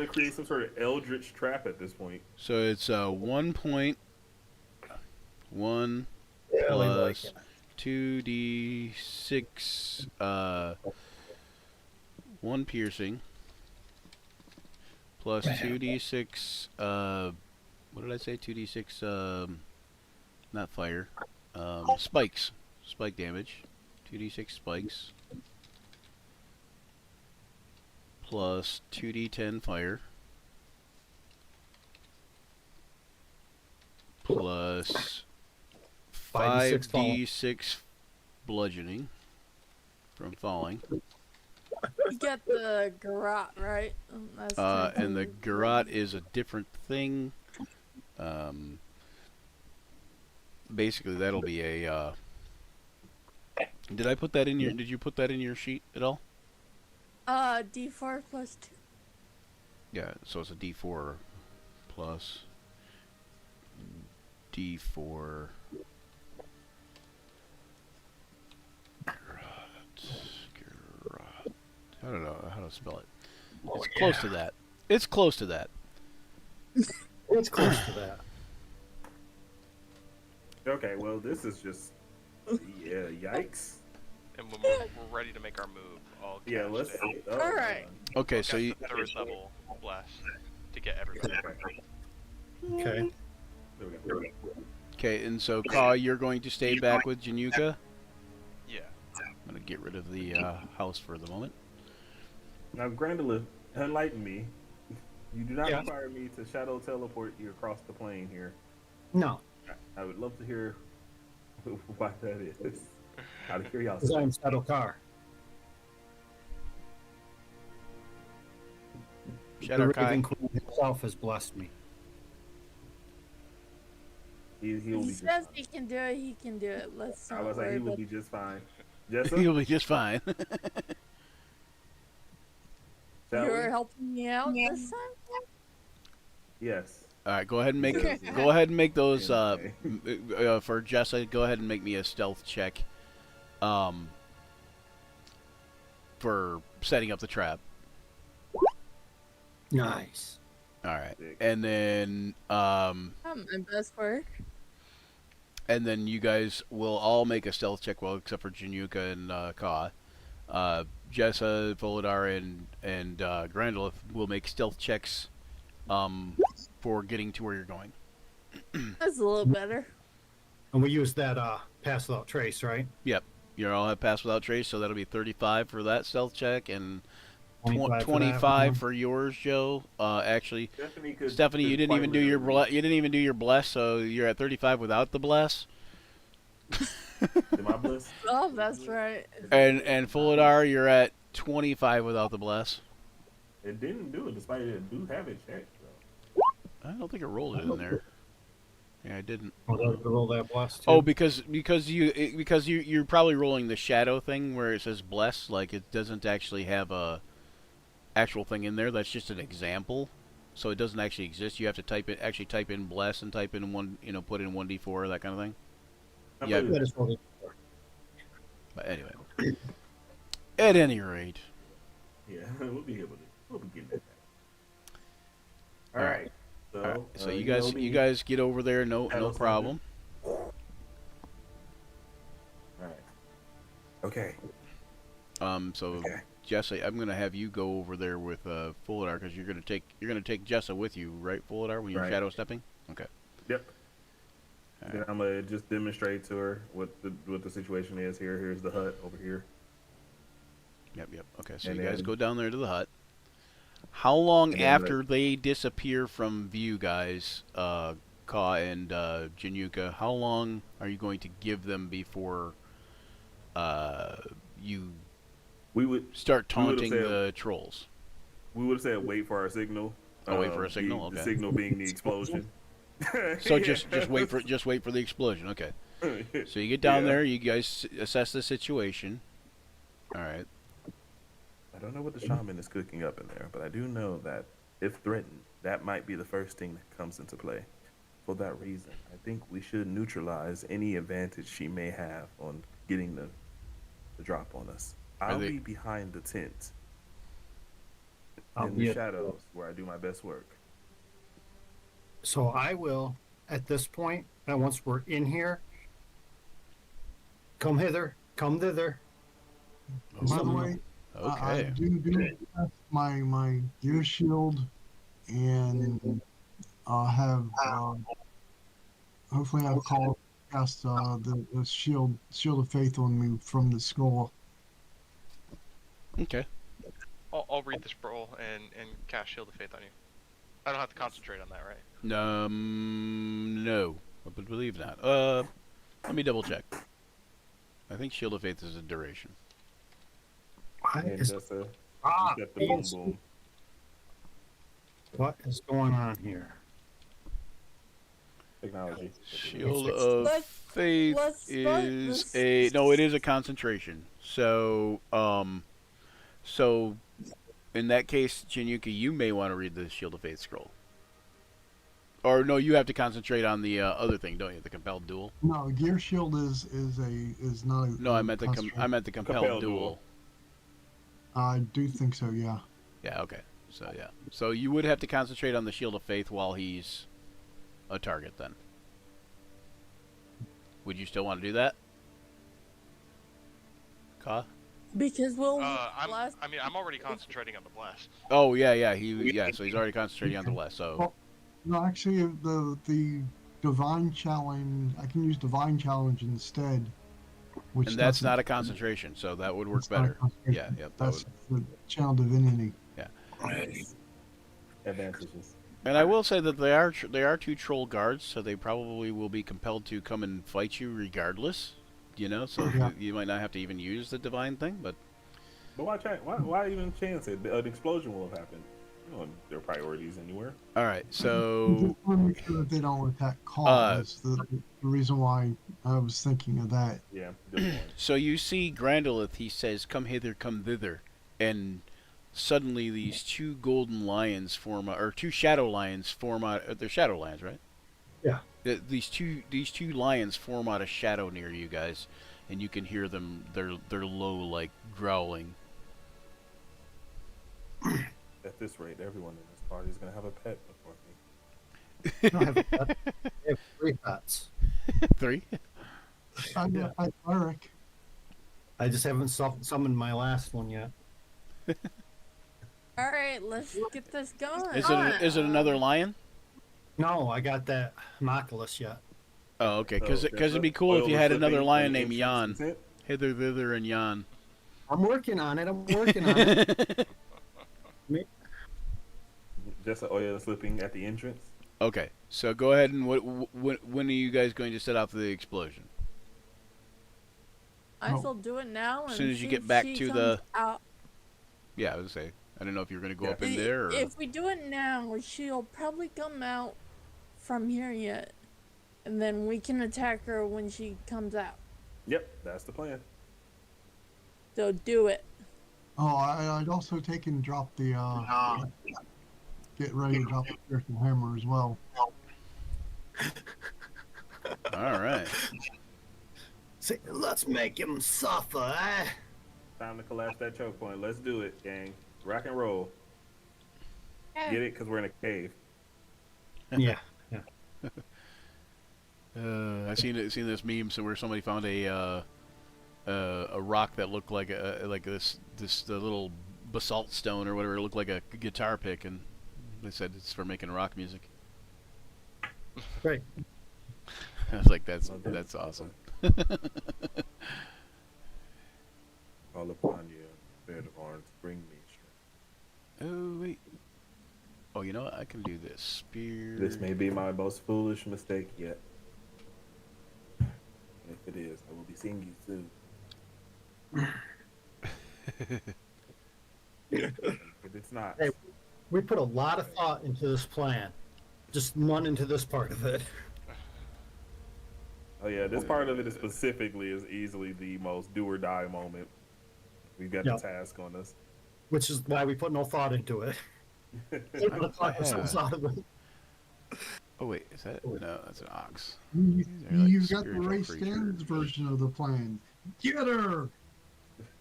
create some sort of eldritch trap at this point. So it's 1 point, 1 Really plus like it. 2d6, 1 piercing, plus 2d6, what did I say? 2d6, not fire, spikes, spike damage, 2d6 spikes, plus 2d10 fire, plus 5d6 falling. 5d6 bludgeoning from falling. You get the garrote, right? That's And the garrote is a different thing. Basically, that'll be a. Did I put that in your? Did you put that in your sheet at all? D4 plus 2. Yeah. So it's a D4 plus D4. Garrote. I don't know how to spell it. It's close to that. It's close to that. It's close to that. Okay, well this is just yikes. And when we're ready to make our move, I'll Yeah, cast let's. it. Oh, All right. Okay, I'll so cast you. the third level bless to get everybody. Okay. There we go. Okay, and so Ka, you're going to stay back with Januka. Yeah. I'm gonna get rid of the house for the moment. Now, Grandela, enlighten me. You do not Yeah. require me to shadow teleport you across the plane here. No, I would love to hear why that is. Out of because curiosity. I'm Shadow Car. Shadow The Kai. Raven Queen himself has blessed me. He'll He be just says fine. he can do it. He can do it. Let's I not was like, worry he will about be just fine. Jessa, You'll be just fine. shall You're we? helping me out this time. Yes. All right, go ahead and make Okay. go ahead and make those Okay. for Jessa. Go ahead and make me a stealth check. For setting up the trap. Nice. All right, Sick. and then My best work. you guys will all make a stealth check, well, except for Januka and Ka. Jessa, Volodar, and Grandolph will make stealth checks for getting to where you're going. That's a little better. And we use that pass without trace, right? Yep, you all have pass without trace, so that'll be 35 for that stealth check, and 25 for that 25 one. for yours, Joe. Actually, Stephanie, Stephanie, you didn't even do your you didn't even do your bless, so you're at 35 without the bless. Am I blessed? Oh, that's right. And Fulidar, you're at 25 without the bless. It didn't do it, despite it do have it checked. Though. I don't think it rolled it in there. Yeah, I didn't. Oh, do I have to roll that bless too? Oh, because you're probably rolling the shadow thing where it says bless, like it doesn't actually have a actual thing in there. That's just an example, so it doesn't actually exist. You have to type in bless and type in put in 1d4, that kind of thing. I Yeah. believe I it. just rolled it. But anyway, at any rate, Yeah, we'll be getting that. All All right. right. So, all right. So you know guys the- you guys get over there, no Shadow problem. All right. Okay. So Okay. Jessa, I'm gonna have you go over there with Fulidar because you're gonna take Jessa with you, right, Fulidar, when you're Right. shadow stepping. Okay. Yep. All Then I'm gonna just demonstrate to her what the situation is here. Here's the hut over here. Yep. Okay. So And you guys then- go down there to the hut. How long And then after they disappear from view, guys, Ka and Januka, how long are you going to give them before you We would start we would've taunting said- the trolls. we would have said wait for our signal. Oh, wait for a signal? The Okay. signal being the explosion. So just wait for the explosion. Okay. So you get down Yeah. there. You guys assess the situation. All right. I don't know what the shaman is cooking up in there, but I do know that if threatened, that might be the first thing that comes into play. For that reason, I think we should neutralize any advantage she may have on getting the drop on us. I'll they- be behind the tent I'll in be the at- shadows where I do my best work. So I will, at this point, and once we're in here, come hither, come thither. By the way, I Okay. do have my gear shield and have hopefully I've cast the shield of faith on me from the skull. Okay. I'll read the scroll and cast Shield of Faith on you. I don't have to concentrate on that, right? No, I would believe not. Let me double check. I think Shield of Faith is a duration. And Is- just a Set the boom yes. boom. What is going on here? technology. Shield of Faith let's start is this- no, it is a concentration. So, so in that case, Chinyuki, you may want to read the Shield of Faith scroll. Or no, you have to concentrate on the other thing, don't you? The compelled duel. No, gear shield is not a No, I meant the concentration. compelled Compelled duel. duel. I do think so, yeah. Yeah. Okay. So yeah. So you would have to concentrate on the Shield of Faith while he's a target. Then. Would you still want to do that? Ka? Because we'll I'm last. already concentrating on the blast. Oh yeah. So he's already concentrating on the west. So. No, actually, the divine challenge, I can use divine challenge instead. Which And that's doesn't- not a concentration, so that would work it's not a better. Yeah, concentration. yep. That That's would, the channel divinity. Advantages. and I will say that they are two troll guards, so they probably will be compelled to come and fight you regardless. You know, so Yeah. you might not have to even use the divine thing, but But why even chance it? An explosion will have happened. You know, their priorities anywhere. all right. I So just want to make sure that they don't attack cause. The reason why I was thinking of that. Yeah, good point. so you see Grandolith. He says, "Come hither, come thither," and suddenly these two golden lions form, or two shadow lions form out. They're shadow lions, right? Yeah. These two lions form out of shadow near you guys, and you can hear them. They're low, like growling. At this rate, everyone in this party is going to have a pet before me. I don't have a pet. I have 3 pets. 3. I Eric. I just haven't summoned my last one yet. All right, let's get this going. Is it another lion? No, I got that Homunculus yet. Oh, okay. Because So, it'd be cool if oil you was had slipping another on lion the named Jan. entrance tent. Hither, thither, and Jan. I'm working on it. Just the oil slipping at the entrance. Okay, so go ahead and when are you guys going to set off the explosion? I shall do it now. As And soon as you see get if back she to comes the- out. Yeah, I was gonna say. I don't know if you're going to go Yeah. up in there or. If we do it now, she'll probably come out from here yet, and then we can attack her when she comes out. Yep, that's the plan. So do it. Oh, I'd also take and drop the get ready to drop the spiritual hammer as well. All right. Say, let's make him suffer, eh? Time to collapse that choke point. Let's do it, gang. Rock and roll. Get it? Because we're in a cave. Yeah. I seen this meme where somebody found a rock that looked like this the little basalt stone or whatever. It looked like a guitar pick, and they said it's for making rock music. Great. I was like, that's awesome. Call upon you, Spirit of Arms, bring me strength. Oh wait. Oh, you know what? I can do this. Spear. This may be my most foolish mistake yet. If it is, I will be seeing you soon. If it's not, Hey, we put a lot of thought into this plan. Just none into this part of it. oh yeah, this part of it is specifically is easily the most do or die moment. We've got Yeah. the task on us. Which is why we put no thought into it. We put talk ourselves out of it. Oh wait, is that no? That's an ox. You, They're like you've got the spiritual Ray creatures. Stans version of the plan. Get her!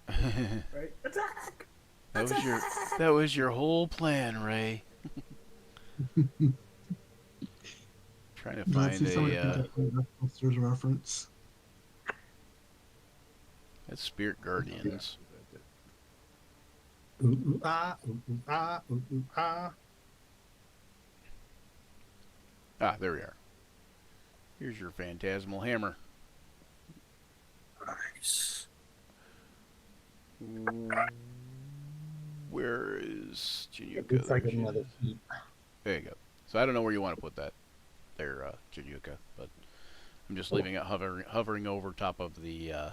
Right? Attack! That was your whole plan, Ray. Trying to Let's find see somebody a put that Ghostbusters reference. that's Spirit Guardians. Ooh, ooh, ah, ooh, ooh, ah, ooh, ooh, ah. Ah, there we are. Here's your phantasmal hammer. Nice. Where is Jinyuka? It's like There she another is. heat. There you go. So I don't know where you want to put that there, Jinyuka, but I'm just leaving it hovering over top of the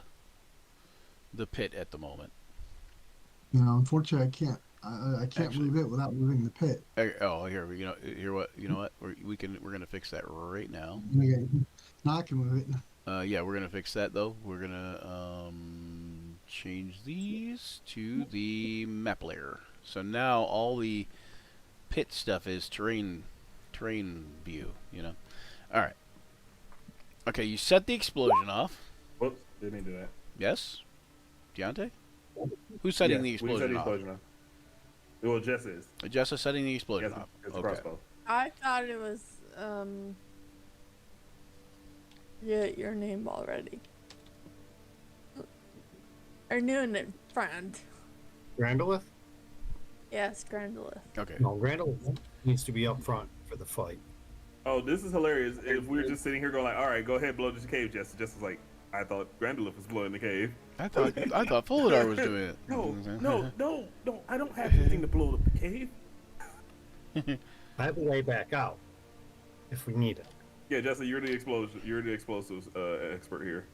pit at the moment. No, unfortunately, I can't. I can't Actually- move it without moving the pit. Oh, here you know what? We're gonna fix that right now. Okay. Now I can move it. Yeah, we're gonna fix that though. We're gonna change these to the map layer. So now all the pit stuff is terrain view. You know. All right. Okay, you set the explosion off. Whoops, didn't mean to do that. Yes, Deontay. Who's setting Yes, the we explosion set the off? explosion off. Well, Jess is. Jess is setting the explosion Yes, off. it's a Okay. crossbow. I thought it was your name already. Our new friend. Grandolith? Yes, Grandolith. Okay. No, Grandolith needs to be up front for the fight. Oh, this is hilarious. If we were just sitting here going like, all right, go ahead, blow this cave, Jess. Jess was like, I thought Grandolith was blowing the cave. I thought Folidar was doing it. No. I don't have anything to blow up the cave. I have a way back out if we need it. Yeah, Jesse, you're the explosives expert here.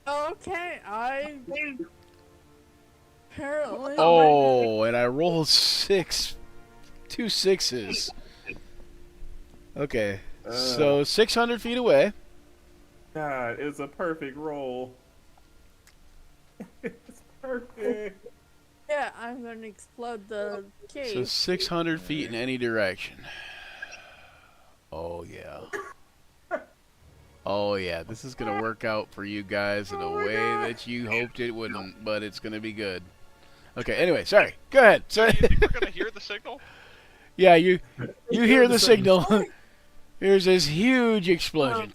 Okay, I apparently. Oh, and I rolled two sixes. Okay, so 600 feet away. God, it's a perfect roll. It's perfect. Yeah, I'm gonna explode the So cave. 600 feet in any direction. Oh yeah. Oh yeah, this is gonna work out for you guys in a way that you hoped it wouldn't, but it's gonna be good. Okay. Anyway, sorry. Go ahead. Sorry. We're gonna hear the signal. Yeah, you hear the signal. There's this huge explosion.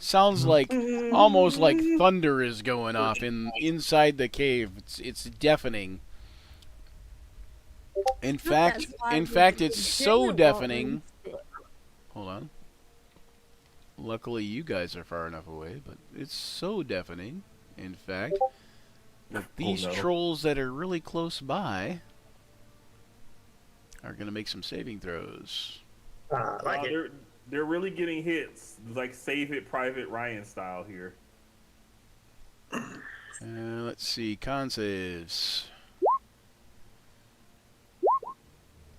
Sounds like almost like thunder is going off inside the cave. It's deafening. In fact, it's so deafening. Hold on. Luckily, you guys are far enough away, but it's so deafening. In fact, that these no. trolls that are really close by are gonna make some saving throws. Like it. They're really getting hits, like Save It Private Ryan style here. Let's see, con saves.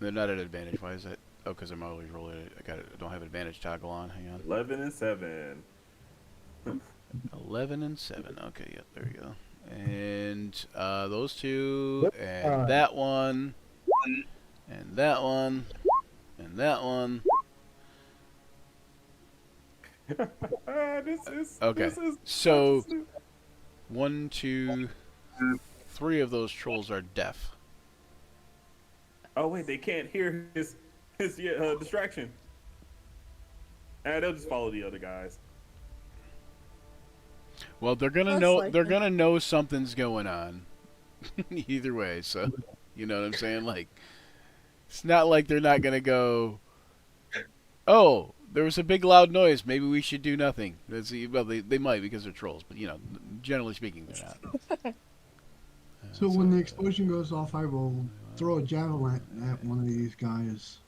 They're not at advantage. Why is that? Oh, because I'm always rolling it. I don't have advantage toggle on. Hang on. 11 and 7. 11 and 7. Okay, yep, there you go. And those two, and that one, and that one, and that one. Okay. So, 1, 2, 3 of those trolls are deaf. Oh wait, they can't hear his distraction. And they'll just follow the other guys. Well, they're gonna Most know. likely. They're gonna know something's going on. Either way, so you know what I'm saying. Like, it's not like they're not gonna go. Oh, there was a big loud noise. Maybe we should do nothing. Well, they might because they're trolls, but you know, generally speaking, they're not. So when the explosion goes off, I will throw a javelin at one of these guys.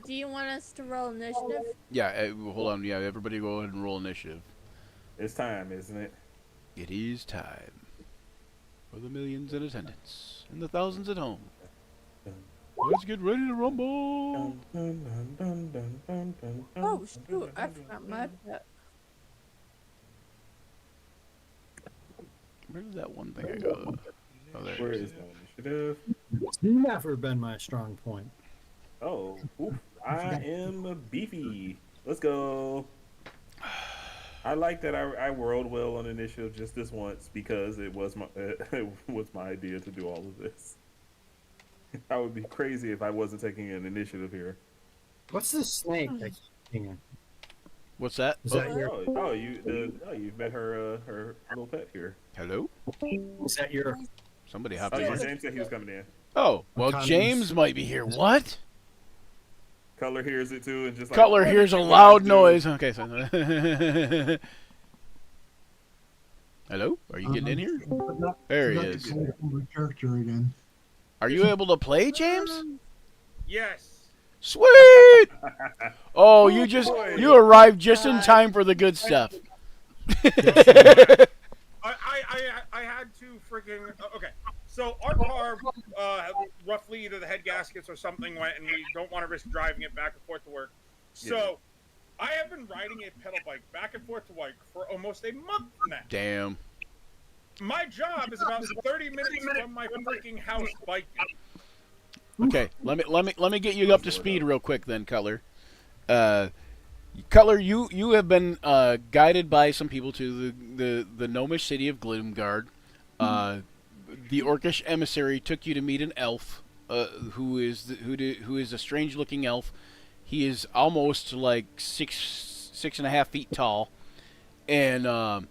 Do you want us to roll initiative? Yeah, hold on. Yeah, everybody go ahead and roll initiative. It's time, isn't it? It is time for the millions in attendance and the thousands at home. Let's get ready to rumble. Oh shoot! I forgot my pet. Where did that one thing I go? Oh, there Where it is. is my initiative? It's never been my strong point. Oh, oof, I am beefy. Let's go. I like that I rolled well on initiative just this once because it was my idea to do all of this. I would be crazy if I wasn't taking an initiative here. What's this snake I keep seeing? What's that? Is that your? You've met her little pet here. Hello? Is that your? Somebody hopped Oh in yeah, here. James said he was coming in. Oh, well, Condoms. James might be here. What? Cutler hears it too, and just like Cutler "What hears did a you loud guys do?" noise. Okay, so. Hello? Are you getting in here? There he Forgot to is. say my character again. Are you able to play, James? Yes. Sweet! Oh, boy. you arrived just in time for the good stuff. I had to freaking okay. So our car, roughly either the head gaskets or something went, and we don't want to risk driving it back and forth to work. So I have been riding a pedal bike back and forth to work for almost a month now. Damn. My job is about 30 minutes from my freaking house biking. Okay, let me get you up to speed real quick then, Cutler. Cutler, you have been guided by some people to the gnomish city of Gloomguard. The orcish emissary took you to meet an elf, who is a strange-looking elf. He is almost like 6.5 feet tall, and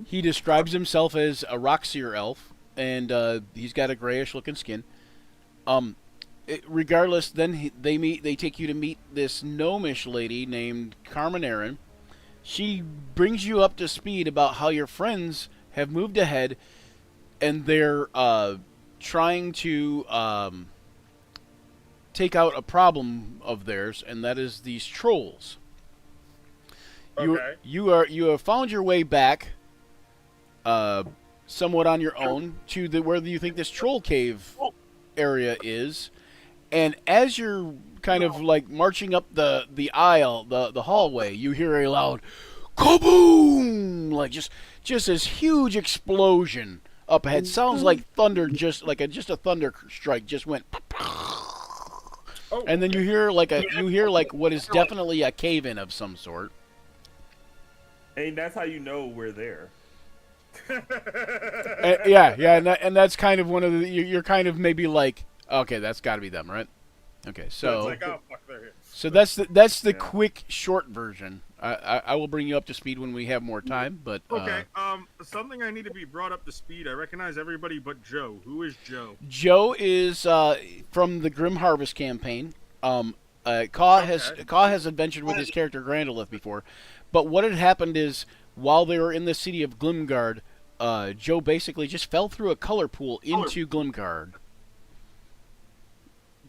he describes himself as a rockseer elf, and he's got a grayish-looking skin. Regardless, then they take you to meet this gnomish lady named Carmen Aaron. She brings you up to speed about how your friends have moved ahead, and they're trying to take out a problem of theirs, and that is these trolls. Okay. You have found your way back, somewhat on your own, to where you think this troll cave area is. And as you're kind of like marching up the aisle, the hallway, you hear a loud kaboom! Like just this huge explosion up ahead. Sounds like thunder, just a thunder strike just went. And then you hear like what is definitely a cave-in of some sort. And that's how you know we're there. And that's kind of one of the. You're kind of maybe like, okay, that's got to be them, right? Okay, so It's like, oh fuck, they're here. so that's the quick short version. I will bring you up to speed when we have more time, but Okay. Something I need to be brought up to speed. I recognize everybody but Joe. Who is Joe? Joe is from the Grim Harvest campaign. Kaw has adventured with his character Grandolith before, but what had happened is while they were in the city of Gloomguard, Joe basically just fell through a color pool into Gloomguard.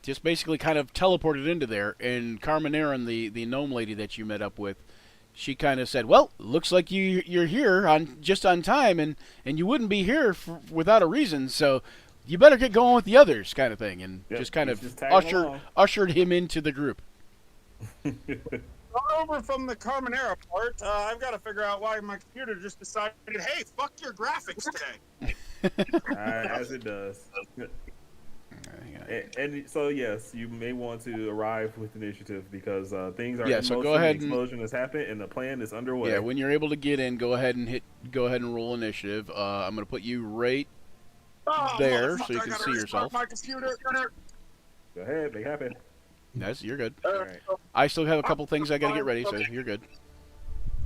Just basically kind of teleported into there, and Carmen Aaron, the gnome lady that you met up with, she kind of said, "Well, looks like you're here just on time, and you wouldn't be here without a reason, so you better get going with the others," kind of thing, and Yep, just kind he's of just tagging along. ushered him into the group. Over from the Carmenera part, I've got to figure out why my computer just decided, hey, fuck your graphics today. As it does. And so yes, you may want to arrive with initiative because things are. Yeah, so in go motion, ahead the and- explosion has happened and the plan is underway. Yeah, when you're able to get in, go ahead and roll initiative. I'm going to put you right there so you can see yourself. My computer. Go ahead, make it happen. You're good. All right. I still have a couple things I got to get ready, so you're good.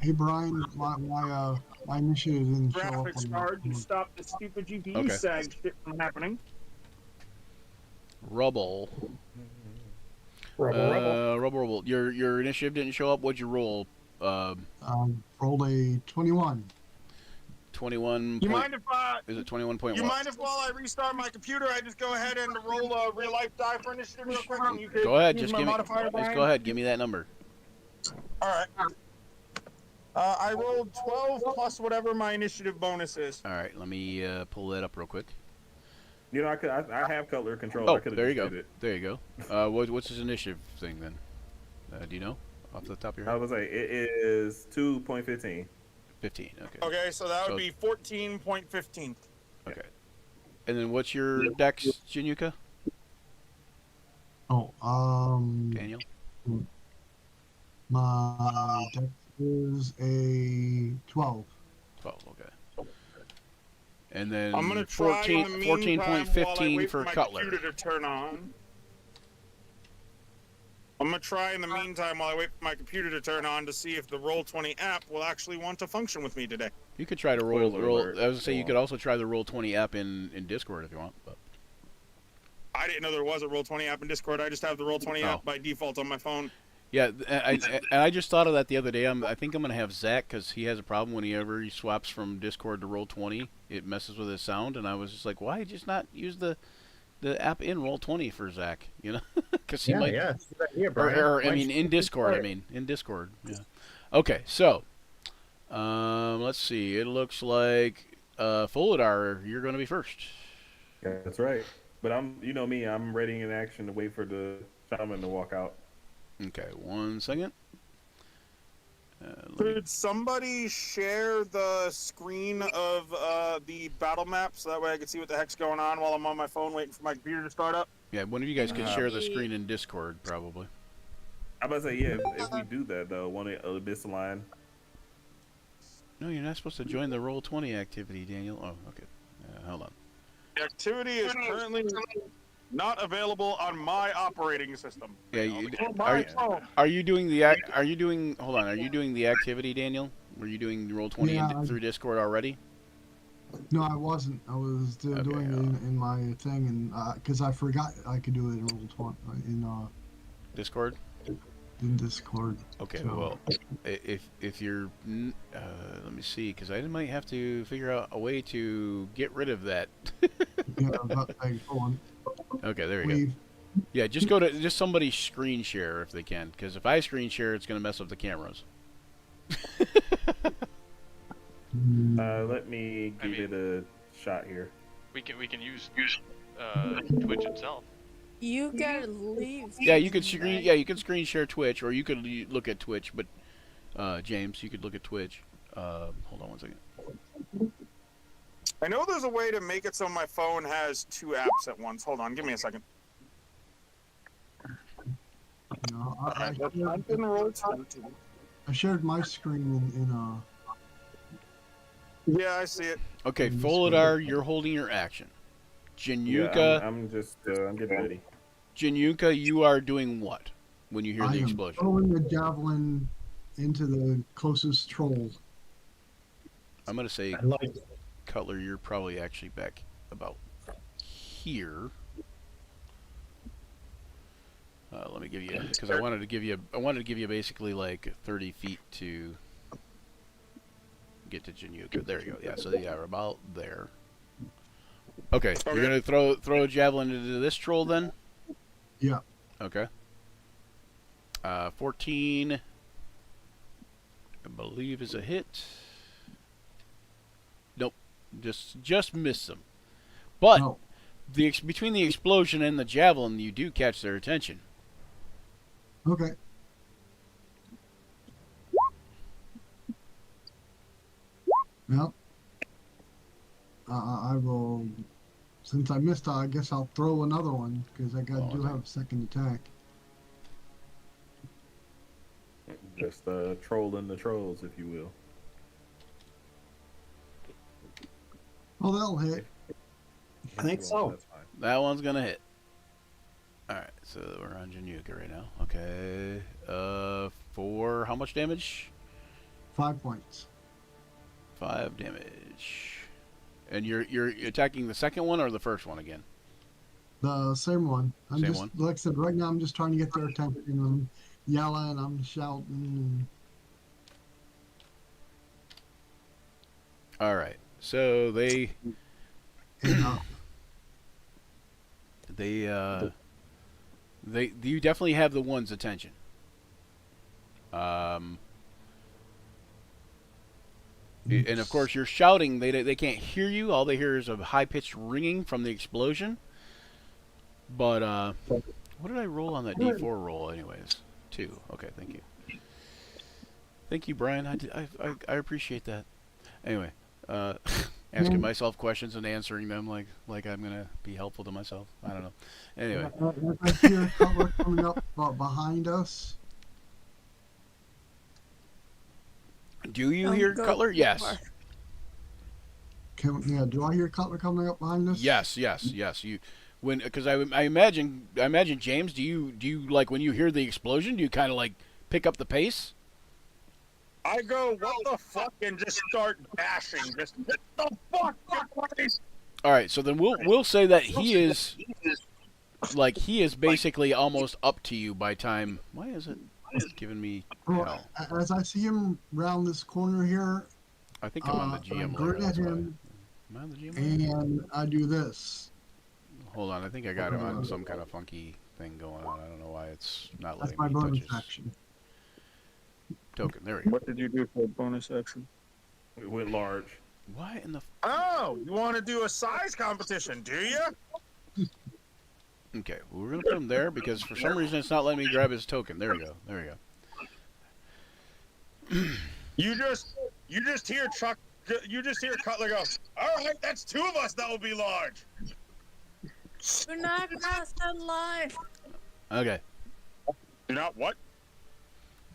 Hey Brian, my initiative didn't show up. Graphics on card to my- stop the stupid GPU Okay. sag shit from happening. Rubble. Rubble. Your initiative didn't show up. What'd you roll? Rolled a 21. 21. You mind if Is it 21 you mind if while I restart my computer, I just go ahead and roll a real life die for initiative real quick? And you could Go ahead. use Just my give me. modifier, Just Brian? go ahead. Give me that number. All right. I rolled 12 plus whatever my initiative bonus is. All right, let me pull that up real quick. You know, I have cutler control. Oh, I could have there you just go. did it. There you go. What's his initiative thing then? Do you know off the top of your I head? was like, it is 2.15. 15. Okay. Okay, so that would So- be 14.15. Okay. And then what's your dex, Jinuka? Oh, Daniel? my dex is a 12. 12. Okay. And then I'm gonna try 14, in the meantime while I 14.15 wait for my Cutler. computer to turn on. I'm gonna try in the meantime while I wait for my computer to turn on to see if the Roll20 app will actually want to function with me today. You could try to roll. Spoiler roll alert. I was gonna say Go you on. could also try the Roll20 app in Discord if you want. But I didn't know there was a Roll20 app in Discord. I just have the Roll20 Oh. app by default on my phone. yeah, I just thought of that the other day. I think I'm gonna have Zach because he has a problem whenever he swaps from Discord to Roll20. It messes with his sound, and I was just like, why just not use the app in Roll20 for Zach? You know, because he might. Yeah, it's a good idea, Brian. Or I Why mean, don't in you Discord. try I it? mean, in Discord. Yeah. Okay, so let's see. It looks like Folidar, you're going to be first. Yeah, that's right. But you know me, I'm ready in action to wait for the shaman to walk out. Okay, 1 second. Let me- Could somebody share the screen of the battle map so that way I can see what the heck's going on while I'm on my phone waiting for my computer to start up? yeah, one of you guys could Uh, share the screen in Discord, probably. I'm about to say, yeah, if we do that, though, want to Abyss line. No, you're not supposed to join the Roll20 activity, Daniel. Oh, okay. Hold on. The activity is currently not available on my operating system. Yeah, you, My are, you, phone. are you doing the are you doing? Hold on. Are you doing the activity, Daniel? Were you doing the Roll20 Yeah, through Discord already? No, I wasn't. I was Okay, doing it in my thing, and because I forgot I could do it in Roll20 Discord. in Discord. Okay, So- well, if you're, let me see, because I might have to figure out a way to get rid of that. Yeah, but I go on. Okay, there you go. Leave. Yeah, just go to somebody screen share if they can, because if I screen share, it's gonna mess up the cameras. Let me I give it a shot here. We can use Twitch itself. You gotta leave. Yeah, you could screen. Yeah, you can screen share Twitch, or you could look at Twitch. But James, you could look at Twitch. Hold on 1 second. I know there's a way to make it so my phone has two apps at once. Hold on, give me a second. No, I'm in Roll20. I shared my screen in Yeah, I see it. Okay, In Folidar, you're holding your action. Jinuka, Yeah, I'm just I'm getting ready. Jinuka, you are doing what when you hear I the am explosion? throwing the javelin into the closest troll. I'm gonna say, I like it. Cutler, you're probably actually back about here. Let me give you, because I wanted to give you basically like 30 feet to get to Jinuka. There you go. Yeah, so yeah, we're about there. Okay, Okay. you're gonna throw a javelin into this troll then. Yeah. Okay. 14, I believe, is a hit. Nope, just miss them. But No. between the explosion and the javelin, you do catch their attention. Okay. Well, I will. Since I missed, I guess I'll throw another one because I Oh, do okay. have a second attack. Just trolling the trolls, if you will. Oh, that'll hit. I think so. That's fine. That one's gonna hit. All right, so we're on Jinuka right now. Okay, for how much damage? 5 points. 5 damage. And you're attacking the second one or the first one again? The same one. I'm Same just one? like I said. Right now, I'm just trying to get their attention. I'm yelling. I'm shouting. All right. So they And, you definitely have the one's attention. And of course, you're shouting. They can't hear you. All they hear is a high-pitched ringing from the explosion. But what did I roll on that D4 roll, anyways? 2. Okay, thank you. Thank you, Brian. I appreciate that. Anyway, asking myself questions and answering them like I'm gonna be helpful to myself. I don't know. Anyway, I see a Cutler coming up behind us. do you hear go Cutler? Yes. far. Do I hear Cutler coming up behind us? Yes. You because I imagine James. Do you like when you hear the explosion? Do you kind of like pick up the pace? I go, what the fuck, and just start dashing. Just what the fuck, please. All right, so then we'll say that he is basically almost up to you by time. Why is it giving me hell? As I see him round this corner here, I think I'm on the GM I layer. grin That's at why. him, Am I on the GM layer? and I do this. Hold on, I think I got him on some kind of funky thing going on. I don't know why it's not That's letting my me bonus touch his action. token. There we go. What did you do for bonus action? We went large. Why in the? Oh, you want to do a size competition, do you? Okay, well, we're gonna put him there because for some reason it's not letting me grab his token. There we go. There we go. You just hear Chuck. You just hear Cutler go. All right, that's 2 of us that will be large. Do not cross that line. Okay. You not what?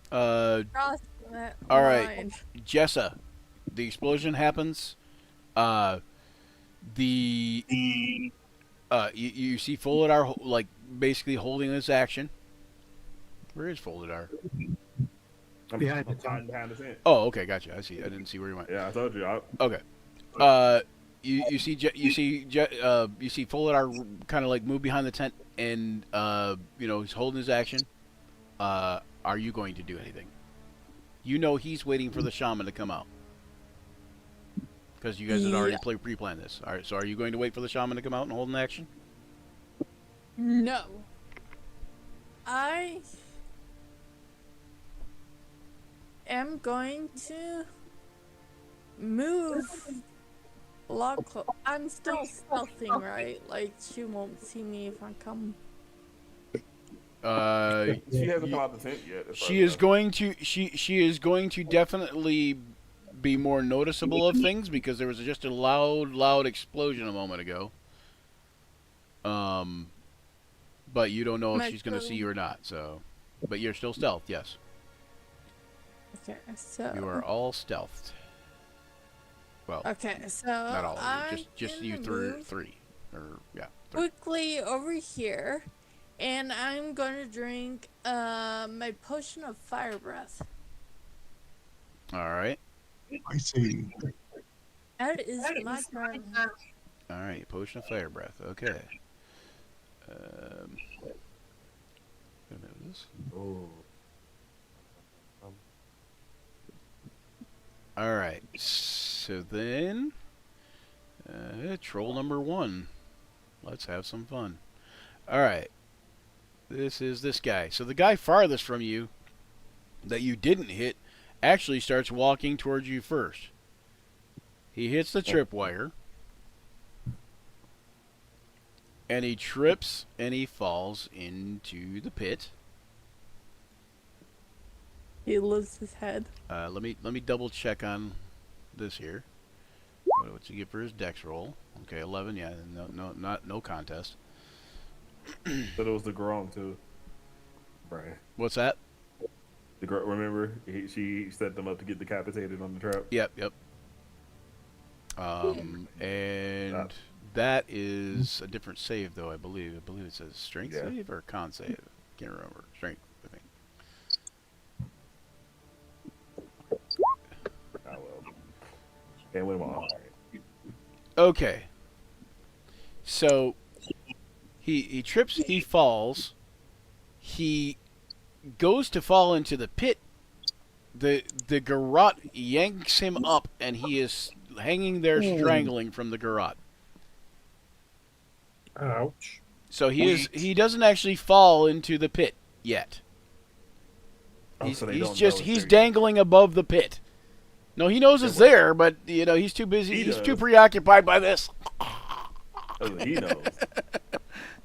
Cross that All right. line. Jessa, the explosion happens. You see Foldar like basically holding this action. Where is Foldar? I'm Behind I'm the hiding behind the tent. Oh, okay, gotcha. I see. I didn't see where you went. Yeah, I told you. Okay. You see Foldar kind of like move behind the tent, and he's holding his action. Are you going to do anything? You know he's waiting for the shaman to come out. Because you guys had already pre-planned this. All right, so are you going to wait for the shaman to come out and hold an action? No. I am going to move a lot closer. I'm still stealthing, right? Like, she won't see me if I come. She hasn't come out the tent yet. as far She as is I know. going to she is going to definitely be more noticeable of things because there was just a loud explosion a moment ago. But you don't know if she's going to see you or not. So, but you're still stealth, yes. Okay, so. You are all stealthed. Well, Okay, so. not all of I'm you, just you gonna move three, or yeah. quickly over here, and I'm going to drink my potion of fire breath. All right, I see. That is my turn. all right. Potion of fire breath. Okay. Wait a minute, what is this? Oh. All right. So then, troll number 1. Let's have some fun. All right. This is this guy. So the guy farthest from you that you didn't hit actually starts walking towards you first. He hits the tripwire. And he trips and he falls into the pit. He lifts his head. Let me double check on this here. What's he get for his dex roll? Okay, 11. Yeah, no contest. But it was the Grom too. Brian. What's that? The girl, remember, she set them up to get decapitated on the trap. Yep. And that is a different save, though. I believe it says strength save or con save. Can't remember. Strength, I think. Ah well. Can't win them all. Okay. So he trips, he falls, he goes to fall into the pit. The garrote yanks him up, and he is hanging there strangling from the garrote. Ouch. So he doesn't actually fall into the pit yet. Oh, so they don't know He's it's there. dangling above the pit. No, he knows it's there, but he's too busy. He He's does. too preoccupied by this. He knows.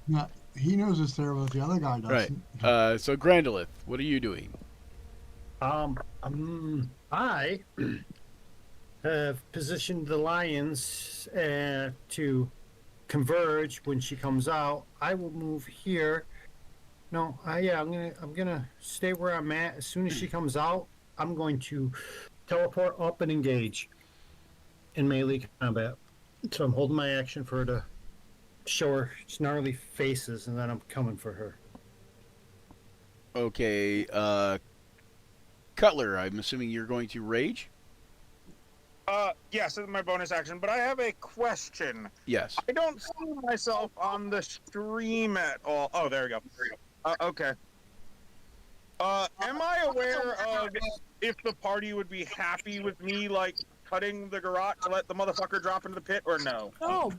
Yeah, he knows it's there, but the other guy Right. doesn't. So Grandolith, what are you doing? I have positioned the lions to converge when she comes out. I will move here. No, I'm gonna stay where I'm at. As soon as she comes out, I'm going to teleport up and engage in melee combat. So I'm holding my action for her to show her snarly faces, and then I'm coming for her. Okay, Cutler, I'm assuming you're going to rage? Yes, it's my bonus action, but I have a question. Yes. I don't see myself on the stream at all. Oh, there we go. Okay. Am I aware of if the party would be happy with me, like, cutting the garrote to let the motherfucker drop into the pit, or no? No.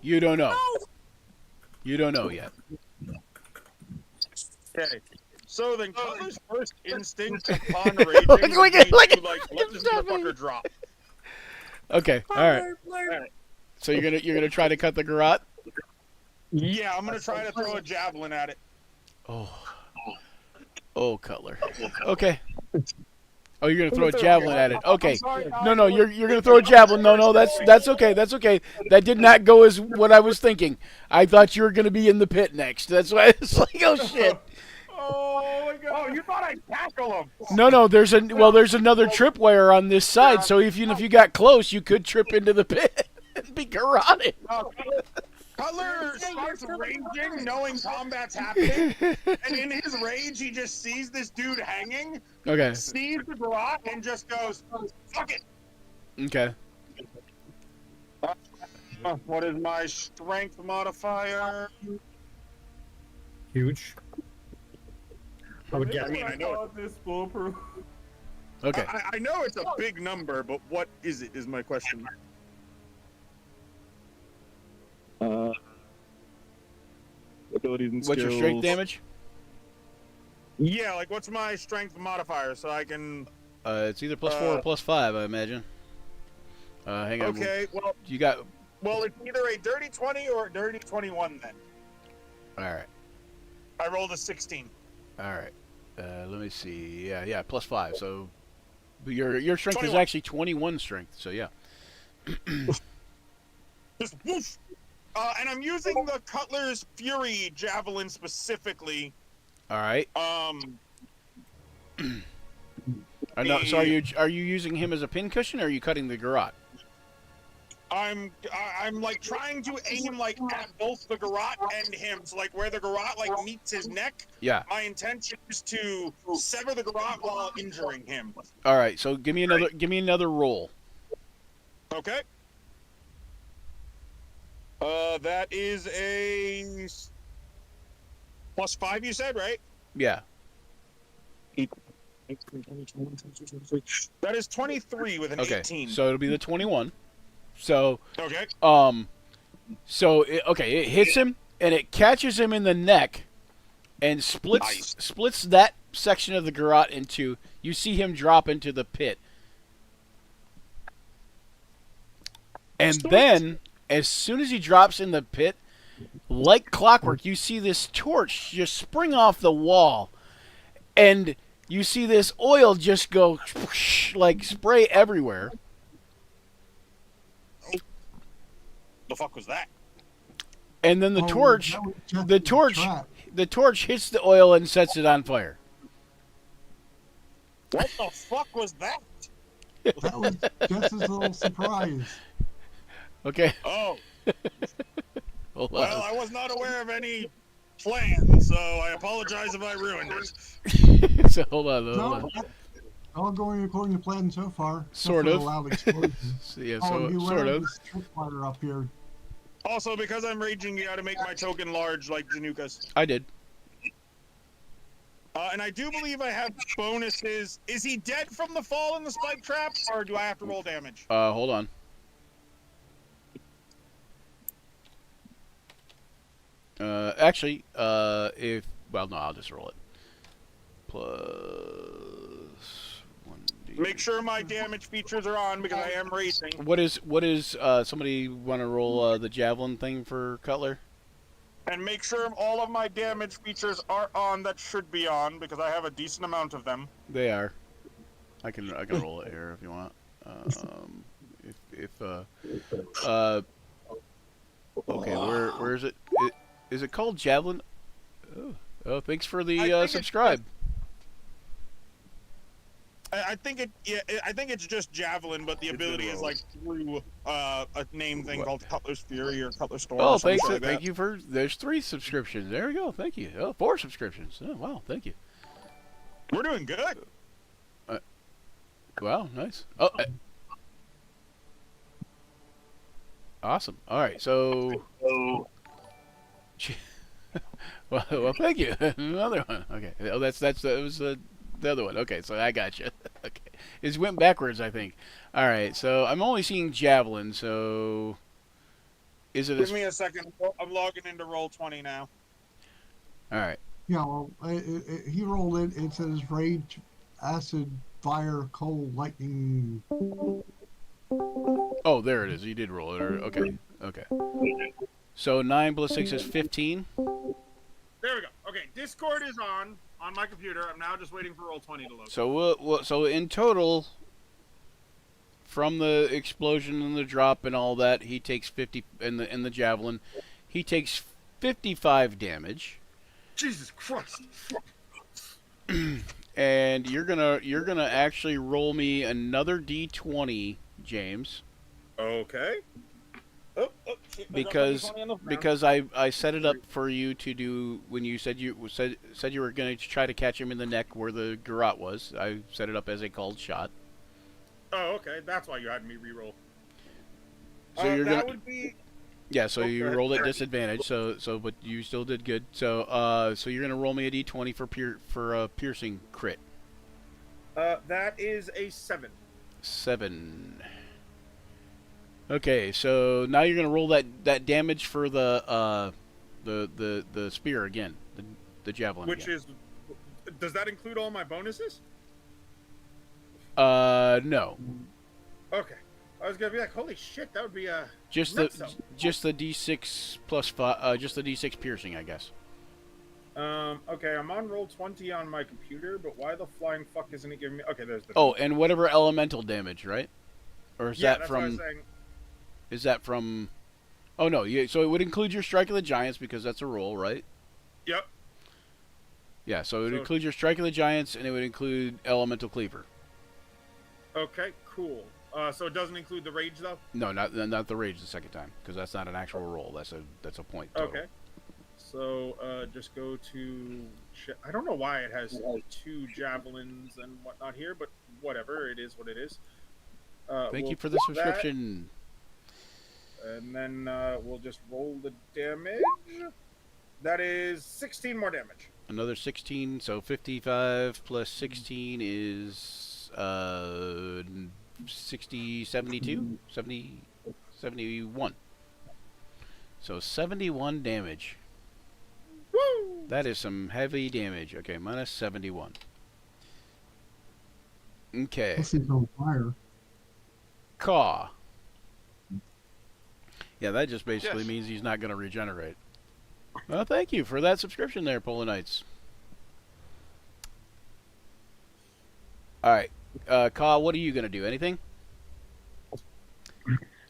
You don't know. No. You don't know yet. Okay. So then, Cutler's first instinct upon raging would be to, like, let this motherfucker drop. Okay. All right. So you're gonna try to cut the garrote? Yeah, I'm gonna try to throw a javelin at it. Oh, Cutler. Okay. Oh, you're gonna throw a javelin at it. Okay. No, you're gonna throw a javelin. No, that's okay. That's okay. That did not go as what I was thinking. I thought you were gonna be in the pit next. That's why it's like, oh shit. Oh my god! Oh, you thought I'd tackle him? No. There's another tripwire on this side. So even if you got close, you could trip into the pit and be garroted. Cutler starts raging, knowing combat's happening, and in his rage, he just sees this dude hanging, Okay. sees the garrote, and just goes, "Fuck it." Okay. What is my strength modifier? Huge. I know this foolproof. Okay. I know it's a big number, but what is it? Is my question. Abilities and What's your strength damage? Yeah, like what's my strength modifier so I can? It's either +4 or +5, I imagine. Hang on. Okay, well, You got. well, it's either a dirty 20 or a dirty 21 then. All right. I rolled a 16. All right. Let me see. Yeah, +5. So your strength is 21. actually 21 strength. So yeah. Just whoosh. And I'm using the Cutler's Fury javelin specifically. All right. No, so are you using him as a pincushion, or are you cutting the garrote? I'm like trying to aim like at both the garrote and him. So like where the garrote like meets his neck. Yeah. My intention is to sever the garrote while injuring him. All right. So give me another roll. Okay. That is a +5. You said, right? Yeah. That is 23 with an Okay. 18. So it'll be the 21. So Okay. it hits him and it catches him in the neck and Nice. splits that section of the garrote into. You see him drop into the pit. And then, as soon as he drops in the pit, like clockwork, you see this torch just spring off the wall. And you see this oil just go like spray everywhere. The fuck was that? And then the torch that was just the a torch trap. the torch hits the oil and sets it on fire. What the fuck was that? That was just his little surprise. Okay. Oh, Hold on. well, I was not aware of any plan, so I apologize if I ruined it. So hold on. No, all going according to plan so far. except Sort for the of. loud explosion. So, yeah, Oh, you sort ran of. this tripwire up here. Also, because I'm raging, you gotta make my token large like Januka's. I did. And I do believe I have bonuses. Is he dead from the fall in the spike trap, or do I have to roll damage? Hold on. Actually, no, I'll just roll it. +1d. Make sure my damage features are on because I am racing. What is somebody want to roll the javelin thing for Cutler? And make sure all of my damage features are on that should be on because I have a decent amount of them. They are. I can roll it here if you want. Okay, where is it? Is it called javelin? Oh, thanks for the subscribe. I think it's just javelin, but the ability is like through a name thing called Cutler's Fury or Cutler Storm. Oh, or something thanks. like Thank that. you for. There's 3 subscriptions. There we go. Thank you. Oh, 4 subscriptions. Oh, wow. Thank you. We're doing good. Wow, nice. Oh, awesome. All right, so. well, thank you. Another one. Okay. Oh, that was the other one. Okay, so I got you. Okay, it went backwards, I think. All right, so I'm only seeing javelin. So, is it? Give me a second. I'm logging into Roll20 now. All right. Yeah, well, he rolled it. It says rage, acid, fire, cold, lightning. Oh, there it is. You did roll it. Okay. Okay. So 9 plus 6 is 15. There we go. Okay, Discord is on my computer. I'm now just waiting for Roll20 to load. So so in total, from the explosion and the drop and all that, he takes 50 in the javelin. He takes 55 damage. Jesus Christ. And you're gonna actually roll me another d20, James. Okay. Oh, shit, because I set it up for you to do when you said you were going to try to catch him in the neck where the garrote was. I set it up as a called shot. Oh, okay. That's why you had me reroll. So you're that gonna would be. yeah. So you Okay. rolled at disadvantage. So but you still did good. So you're gonna roll me a d20 for a piercing crit. That is a 7. 7. Okay, so now you're gonna roll that damage for the spear again, the javelin. Which again. is. Does that include all my bonuses? No. Okay. I was gonna be like, holy shit, that would be a. Just the d6 plus 5. Just the d6 piercing, I guess. Okay, I'm on Roll20 on my computer, but why the flying fuck isn't it giving me? Okay, there's the. Oh, and whatever elemental damage, right? Or is that that's what I was from? saying. Is that from? Oh no, yeah. So it would include your strike of the giants because that's a roll, right? Yep. Yeah. So it would include your strike of the giants, and it would include elemental cleaver. Okay, cool. So it doesn't include the rage though. No, not the rage the second time because that's not an actual roll. That's a point. Total. Okay. So just go to. I don't know why it has 2 javelins and whatnot here, but whatever. It is what it is. Thank you for the subscription. And then we'll just roll the damage. That is 16 more damage. Another 16, so 55 plus 16 is 60, 72, 70, 71. So 71 damage. Woo! That is some heavy damage. Okay, minus 71. Okay. This is on fire. Caw. Yeah, that just basically Yes. means he's not going to regenerate. Well, thank you for that subscription there, Polar Knights. Alright. Caw, what are you going to do? Anything?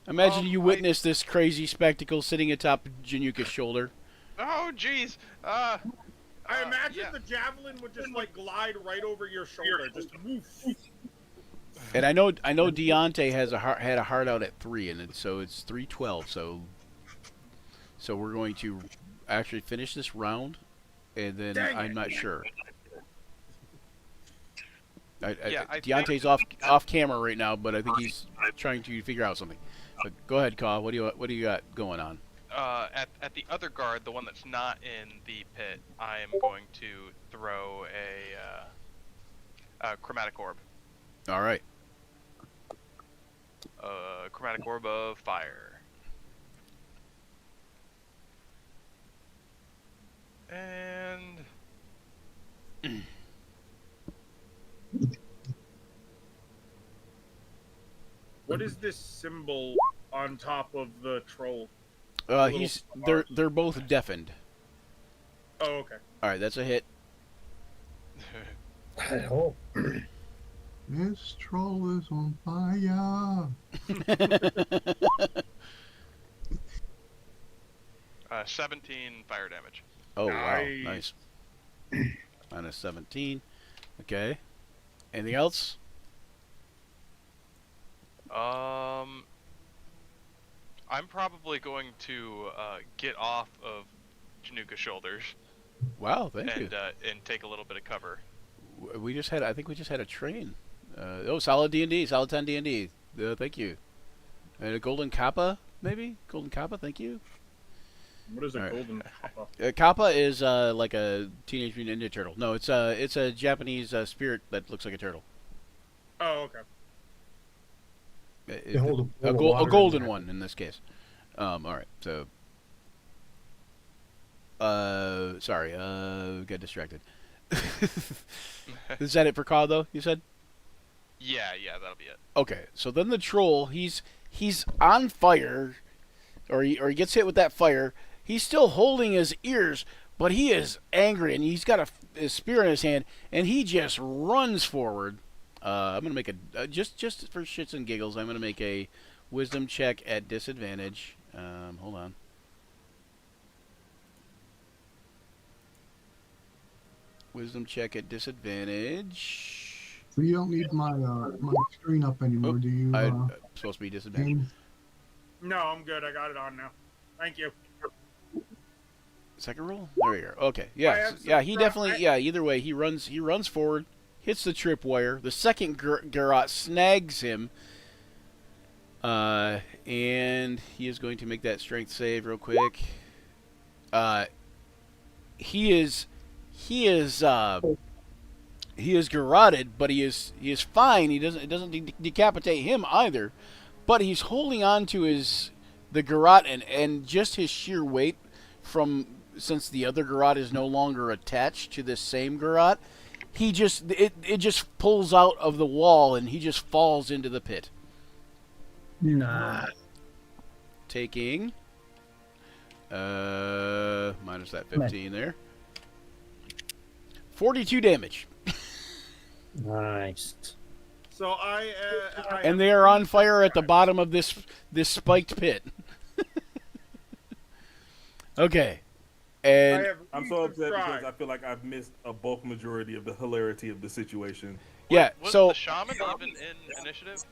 Imagine you witness this crazy spectacle sitting atop Januka's shoulder. Oh, jeez. I imagine yeah. the javelin would just like glide right over your shoulder, just woof. And I know Deontay had a heart out at 3, and so it's 312. So we're going to actually finish this round, and then I'm not sure. Deontay's off camera right now, but I think he's trying to figure out something. But go ahead, Caw. What do you got going on? At the other guard, the one that's not in the pit, I am going to throw a chromatic orb. All right. Chromatic orb of fire. And is this symbol on top of the troll? They're both deafened. Oh, okay. All right, that's a hit. I hope. This troll is on fire. 17 fire damage. Oh wow, Nice. nice. Minus 17. Okay. Anything else? I'm probably going to get off of Januka's shoulders Wow, thank you. and take a little bit of cover. We just had, I think we just had a train. Solid D&D, solid 10 D&D. Thank you. And a golden kappa, maybe? Golden kappa, thank you. What is a Alright. golden kappa? Kappa is like a Teenage Mutant Ninja Turtle. No, it's a Japanese spirit that looks like a turtle. Oh, okay. They hold A bowl of water in golden there. one in this case. All right, so. Sorry, got distracted. Is that it for Cod, though, you said? Yeah, that'll be it. Okay, so then the troll, he's on fire, or he gets hit with that fire. He's still holding his ears, but he is angry, and he's got his spear in his hand, and he just runs forward. I'm gonna make a just for shits and giggles. I'm gonna make a wisdom check at disadvantage. Hold on. Wisdom check at disadvantage. So you don't need my my screen up anymore, Oh, do you? I'm supposed to be disadvantaged. James? No, I'm good. I got it on now. Thank you. Second roll? There you go. Okay. I Yeah. have Yeah, some he dra- definitely either way, he runs forward, hits the tripwire. The second Garrot snags him. And he is going to make that strength save real quick. He is garroted, but he is fine. It doesn't decapitate him either. But he's holding on to the garrote and just his sheer weight since the other garrote is no longer attached to this same garrote, it just pulls out of the wall and he just falls into the pit. Nah. Taking minus that 15 there. 42 damage. Nice. So And they are on fire at the bottom of this spiked pit. Okay. And I'm so upset because I feel like I've missed a bulk majority of the hilarity of the situation. yeah, Was so the shaman even in initiative?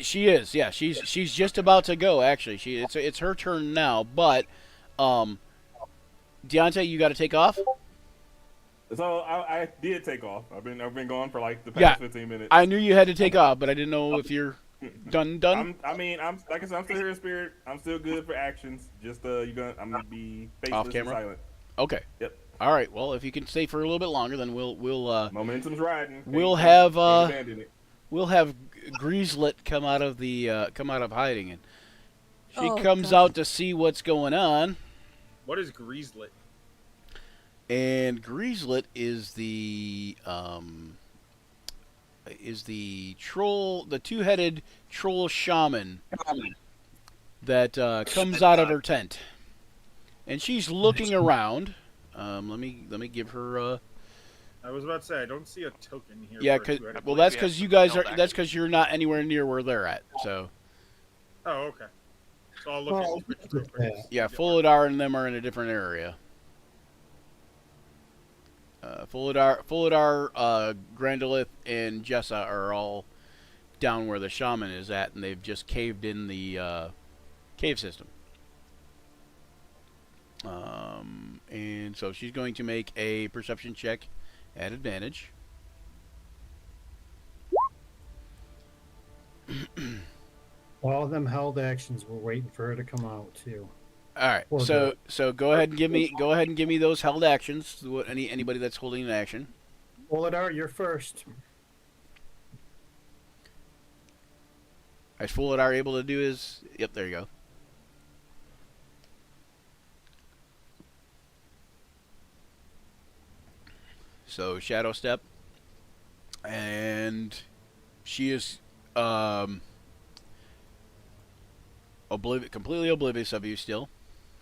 she is. Yeah, she's just about to go actually. It's her turn now, but Deontay, you got to take off? So I did take off. I've been gone for like the past 15 minutes. I knew you had to take off, but I didn't know if you're done. I'm like I said, I'm still here in spirit. I'm still good for actions. Just I'm gonna be faceless Off camera? and silent. Okay. Yep. All right. Well, if you can stay for a little bit longer, then we'll Momentum's riding. we'll Can't have abandon it. we'll have Griezlet come out of hiding, and she Oh, comes God. out to see what's going on. What is Griezlet? And Griezlet is the troll, the two-headed troll shaman that comes out of her tent, and she's looking around. Let me give her. I was about to say I don't see a token here. Yeah, for a cause two-headed- well, that's we because have you guys held are. That's action. because you're not anywhere near where they're at. So Oh, okay. So I'll look Well, at Twitch look real at quick. that. yeah, Fulidar and them are in a different area. Fulidar, Grandolith, and Jessa are all down where the shaman is at, and they've just caved in the cave system. And so she's going to make a perception check at advantage. All them held actions were waiting for her to come out too. All right, Or so go ahead and give me those held actions. Anybody that's holding an action. Oladar, you're first. Is Fulidar able to do his? Yep, there you go. So Shadow Step, and she is completely oblivious of you still.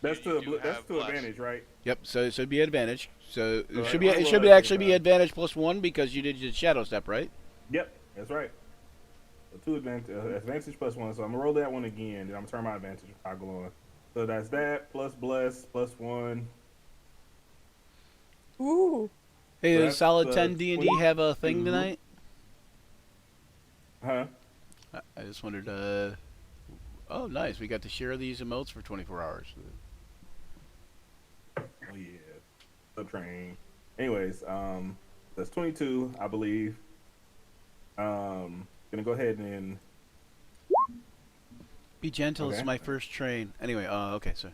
That's You to do that's have to bless. advantage, right? Yep. So it should be advantage. So So it should I it should roll be at actually be 25. advantage +1 because you did your shadow step, right? Yep, that's right. So two advantage plus one. So I'm gonna roll that one again. Then I'm gonna turn my advantage toggle on. So that's that plus bless +1. Ooh. Hey, So does that's, Solid 10 D&D 20 have a thing tonight? Huh? I just wondered. Oh, nice. We got to share these emotes for 24 hours. Oh yeah. Subtrain. Anyways, that's 22, I believe. Gonna go ahead and Be gentle. It's Okay. my first train. Anyway. Okay. So.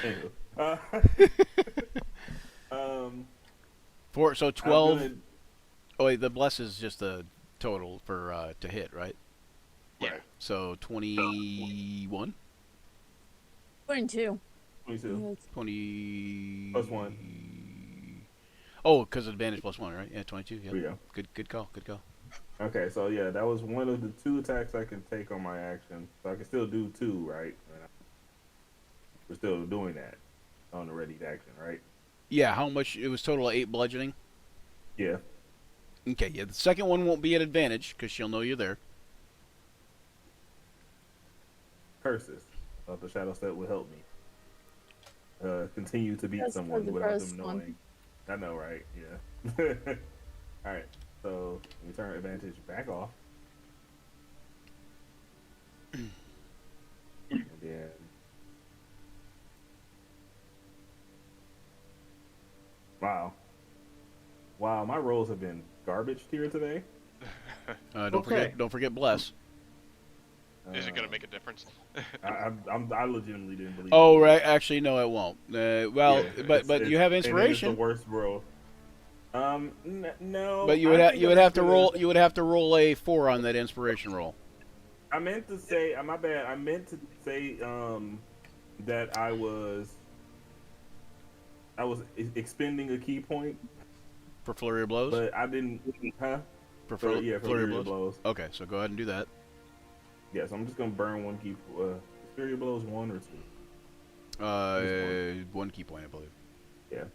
anyway. Um, So I'm 12. gonna- Oh wait, the bless is just the total for to hit, right? Yeah. Right. So 21, 22. 22. Yes. 20 Plus 1. Oh, because advantage +1, right? Yeah, 22. Yeah. Here we go. Good call. Good call. Okay, so yeah, that was one of the 2 attacks I can take on my action. So I can still do 2, right? We're still doing that on the ready action, right? Yeah. How much? It was total of 8 bludgeoning. Yeah. Okay. Yeah. The second one won't be at advantage because she'll know you're there. Curses of the shadow step will help me continue to beat That's for someone the without first them one. knowing. I know, right? Yeah. All right. So we turn advantage back off, and then wow, my rolls have been garbage here today. Don't forget bless. Is it gonna make a difference? I legitimately didn't believe. Oh it. right. Actually, no, it won't. Well, Yeah, but you have and it is inspiration. the worst roll. No. But you would have to roll a 4 on that inspiration roll. I meant to say, my bad. I meant to say that I was expending a key point, For flurry of blows? but I didn't. Huh? For For flurry of blows? blows. Okay, so go ahead and do that. Yeah, so I'm just gonna burn one key. Flurry of blows 1 or 2. 1 key point, I believe. Yeah.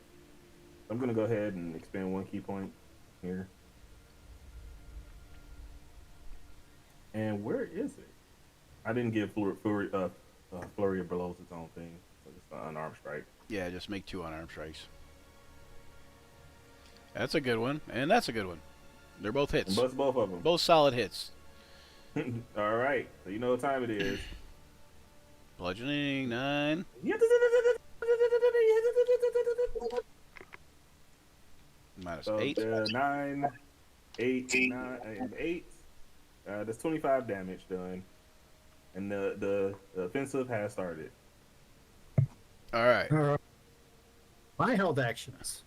I'm gonna go ahead and expend 1 key point here. And where is it? I didn't give flurry of blows its own thing. So it's an unarmed strike. Yeah, just make 2 unarmed strikes. That's a good one, and that's a good one. They're both hits. Bust both of them. Both solid hits. All right. So you know what time it is. Bludgeoning 9. Minus So 8. 9, 8, 9, and 8. That's 25 damage done, and the offensive has started. All right. My held actions.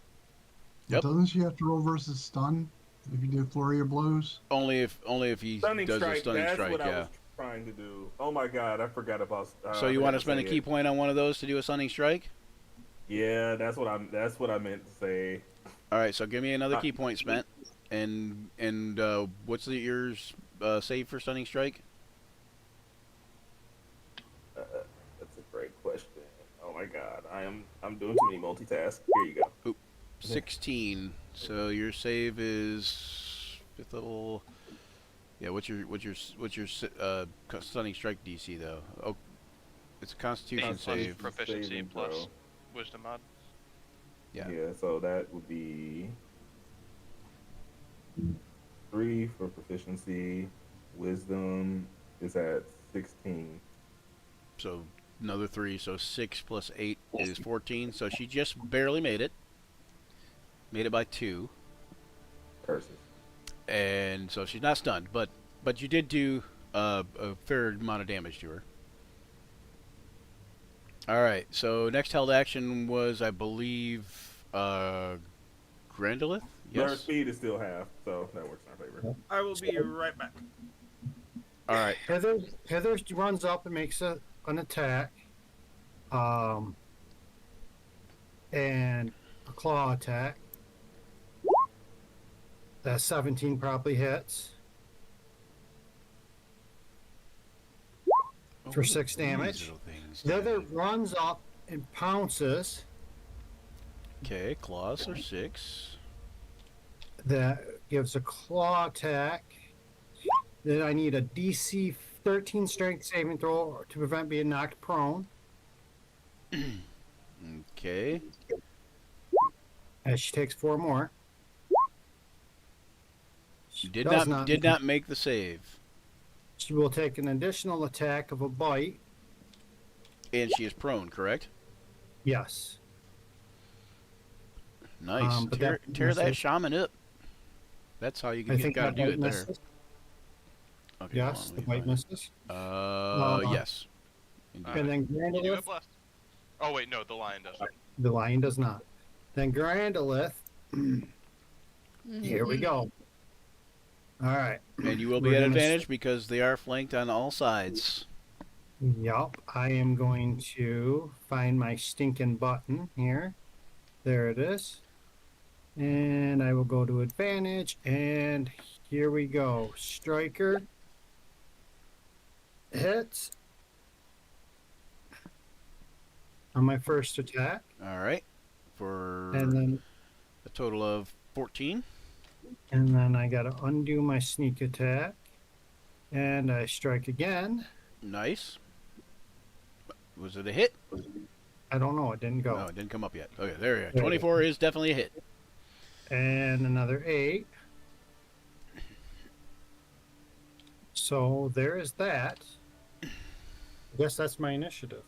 Yep. Doesn't she have to roll versus stun if you do flurry of blows? Only if he Stunning does strike. a stunning That's strike. what I Yeah. was trying to do. Oh my god, I forgot about. So you want to spend a key point on one of those to do a stunning strike? Yeah, that's what I meant to say. All right. So give me another key point spent, and what's yours save for stunning strike? That's a great question. Oh my god, I'm doing too many multitasks. Here you go. 16. So your save is 5th level. Yeah. What's your stunning strike DC though? Oh, it's a Constitution Constitution save. Proficiency saving plus throw. wisdom mod. Yeah. Yeah, so that would be 3 for proficiency. Wisdom is at 16. So another 3. So 6 plus 8 is 14. So she just barely made it. Made it by 2. Curses. And so she's not stunned, but you did do a fair amount of damage to her. All right. So next held action was, I believe, Grandolith. Their Yes. speed is still half, so that works in our favor. I will be right back. All right. Heather runs up and makes an attack. And a claw attack. That 17 probably hits. Oh, for what are 6 these damage. little things The other doing? runs up and pounces. Okay, claws are 6. That gives a claw attack. Then I need a DC 13 strength saving throw to prevent being knocked prone. Okay. As she takes 4 more. She Did does not make the save. She will take an additional attack of a bite. And she is prone, correct? Yes. Nice. But Tear that misses. shaman up. That's how you I think gotta that do bite it there. misses. Okay, Yes, hold on, the let me bite find it. misses. Yes. Indeed. And then You do it, Grandolith, blessed. Oh wait, no, the lion doesn't. the lion does not. Then Grandolith, here we go. All right. And you will We're be at gonna advantage because they are flanked on all sides. Yup, I am going to find my stinking button here. There it is. And I will go to advantage, and here we go. Striker hits on my first attack, All right. For and then a total of 14. I got to undo my sneak attack, and I strike again. Nice. Was it a hit? I don't know, it didn't go. No, it didn't come up yet. Okay, there you go. There 24 is definitely a hit. And another 8. So there is that. I guess that's my initiative.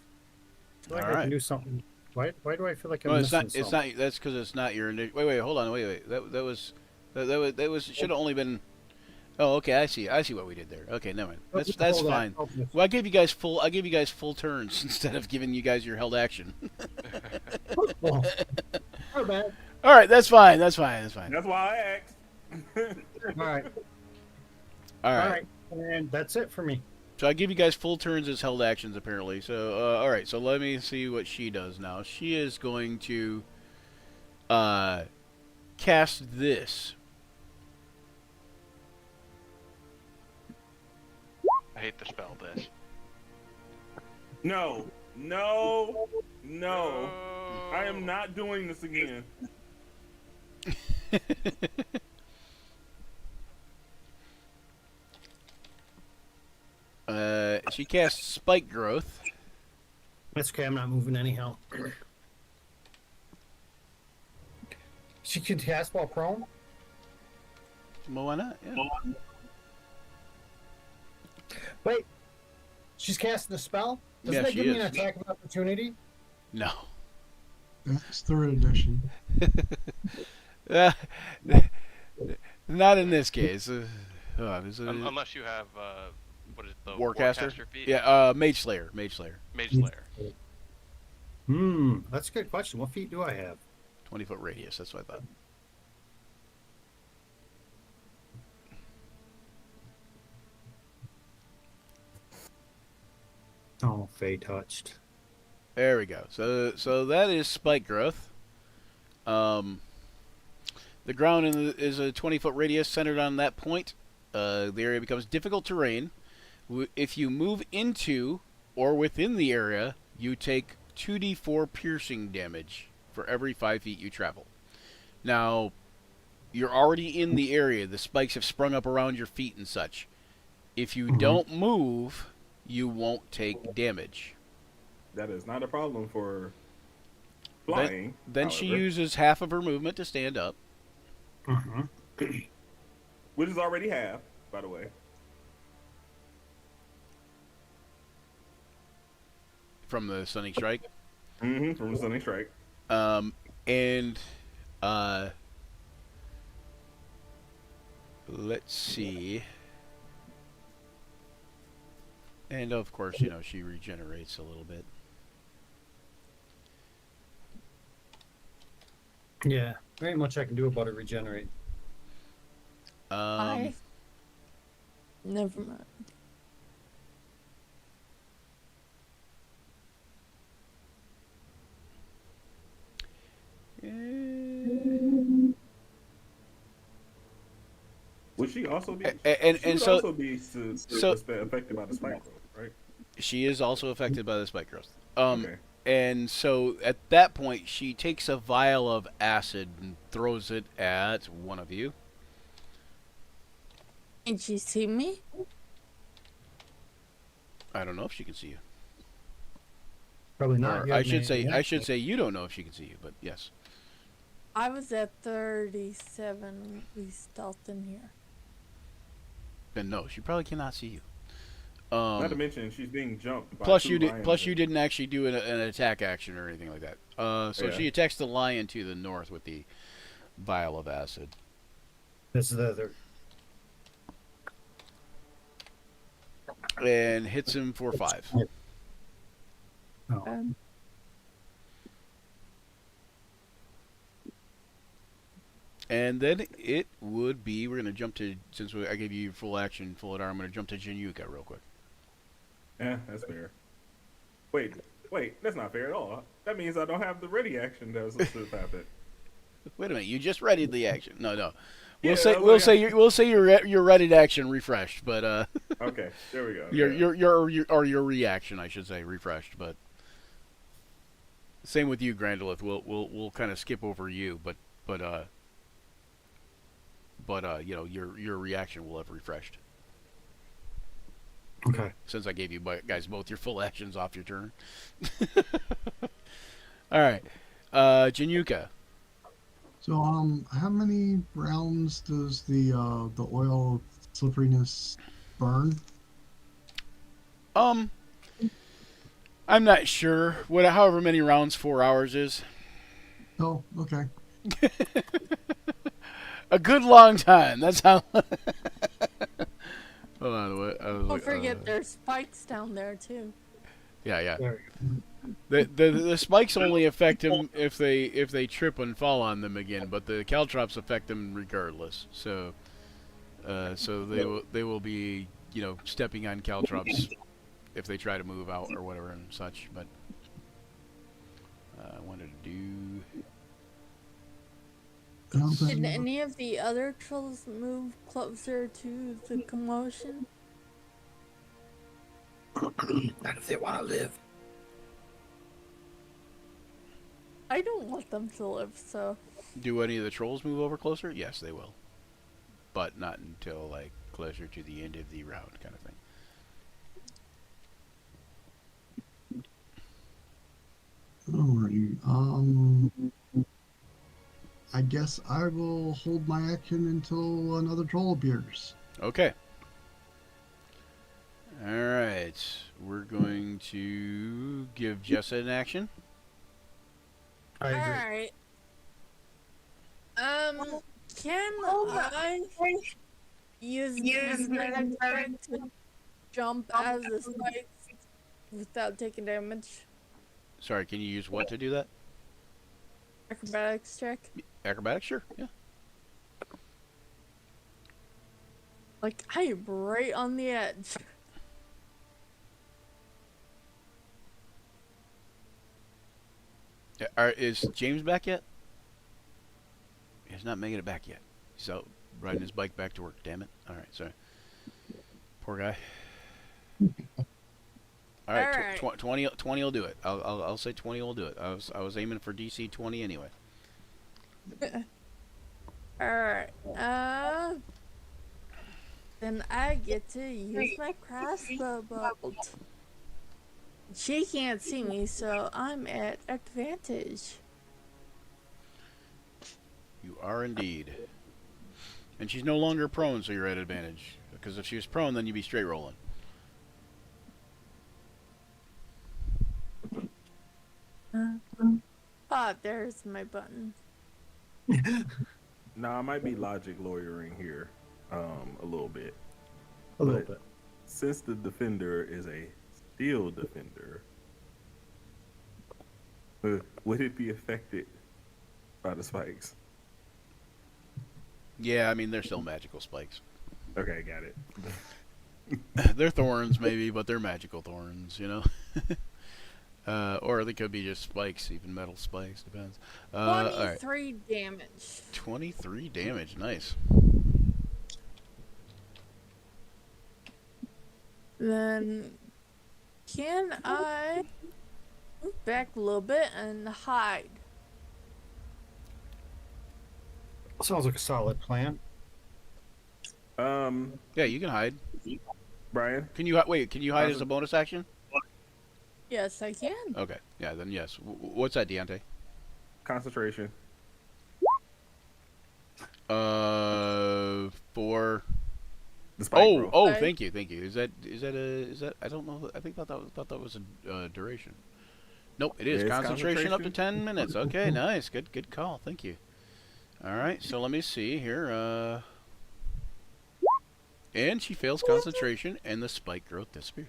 I feel like All I right. can do something. Why do I feel like I'm Well, missing it's not. something? That's because it's not your. Wait. Hold on. Wait. That was should have only been. Oh, okay. I see what we did there. Okay, never mind. That's Hold on. fine. Well, I gave you guys full turns instead of giving you guys your held action. Oh, my bad. All right, that's fine. That's fine. That's why I asked. All right. All All right. right. And that's it for me. So I give you guys full turns as held actions, apparently. So, all right. So let me see what she does now. She is going to cast this. I hate the spell this. No. I am not doing this again. She casts Spike Growth. That's okay. I'm not moving anyhow. She can cast while prone? Well, why not? Yeah. Wait. She's casting a spell? Doesn't Yeah, that she give me an is. attack of opportunity? No. That's 3rd edition. Not in this case. Unless you have what is it, the Warcaster? feat? Yeah, Mage Slayer. Mage Slayer. That's a good question. What feet do I have? 20-foot radius. That's what I thought. Oh, Fey touched. There we go. So that is Spike Growth. The ground is a 20-foot radius centered on that point. The area becomes difficult terrain. If you move into or within the area, you take 2d4 piercing damage for every 5 feet you travel. Now, you're already in the area. The spikes have sprung up around your feet and such. If you don't move, you won't take damage. That is not a problem for flying. Then she however, uses half of her movement to stand up. which is already half, by the way. From the Stunning Strike. From the Stunning Strike. And let's see. And of course, she regenerates a little bit. Yeah, very much I can do about it regenerate. Never mind. would she also be? And She would so also be so affected by the spike growth, right? she is also affected by the spike growth. Okay. And so at that point, she takes a vial of acid and throws it at one of you. Can she see me? I don't know if she can see you. Probably not. Or You I haven't should made it say, yet. you don't know if she can see you, but yes. I was at 37. We stealthed in here. Then no, she probably cannot see you. Not to mention she's being jumped. By Plus two you did. lions Plus and- you didn't actually do an attack action or anything like that. So Yeah. she attacks the lion to the north with the vial of acid. This is the other. And hits him for 5. Oh. And then it would be, we're going to jump to, since I gave you full action, full at arm, I'm going to jump to Jinyuka real quick. Yeah, that's fair. Wait, that's not fair at all. That means I don't have the ready action that was supposed to happen. Wait a minute, you just readied the action. No. We'll Yeah, say I was we'll like, say we'll say your readied action refreshed, but Okay, there we go. your reaction, I should say, refreshed, but same with you, Grandolith. We'll kind of skip over you, but you know, your reaction will have refreshed. Okay. Since I gave you guys both your full actions off your turn. All right. Jinyuka. So, how many rounds does the oil slipperiness burn? I'm not sure. However many rounds 4 hours is. Oh, okay. A good long time. That's how. Hold on. What? Don't forget there's spikes down there too. Yeah. There The spikes only affect them if they trip and fall on them again, but the caltrops affect them regardless. So they will be, you know, stepping on caltrops if they try to move out or whatever and such. But I wanted to do. Did any of the other trolls move closer to the commotion? Not if they want to live. I don't want them to live, so. Do any of the trolls move over closer? Yes, they will. But not until, like, closer to the end of the round kind of thing. Alrighty. I guess I will hold my action until another troll appears. Okay. Alright. We're going to give Jessa an action. I agree. Alright. Can I use magnetic strike to jump as the spikes without taking damage? Sorry, can you use what to do that? Acrobatics check? Acrobatics? Sure, yeah. Like, I am right on the edge. Is James back yet? He's not making it back yet. He's out riding his bike back to work, damn it. Alright, sorry. Poor guy. Alright, Alright. 20 will do it. I'll say 20 will do it. I was aiming for DC 20 anyway. Alright. Then I get to use my crossbow bolt. She can't see me, so I'm at advantage. You are indeed. And she's no longer prone, so you're at advantage. Because if she was prone, then you'd be straight rolling. There's my button. Now I might be logic lawyering here, a little bit. A little But bit. since the defender is a steel defender, would it be affected by the spikes? Yeah, I mean, they're still magical spikes. Okay, got it. They're thorns, maybe, but they're magical thorns, you know? Or they could be just spikes, even metal spikes, depends. Alright. 23 damage. 23 damage, nice. Then can I move back a little bit and hide? Sounds like a solid plan. Yeah, you can hide. Brian, Can you wait? Can you hide as a bonus action? Yes, I can. Okay. Yeah. Then yes. What's that, Deontay? concentration. For. The spike roll. Oh, Right. thank you. Is that I don't know. I think thought that was a duration. Nope, it is It's concentration up to concentration. 10 minutes. Okay, nice. Good call. Thank you. All right, so let me see here. And she fails concentration, and the spike growth disappears.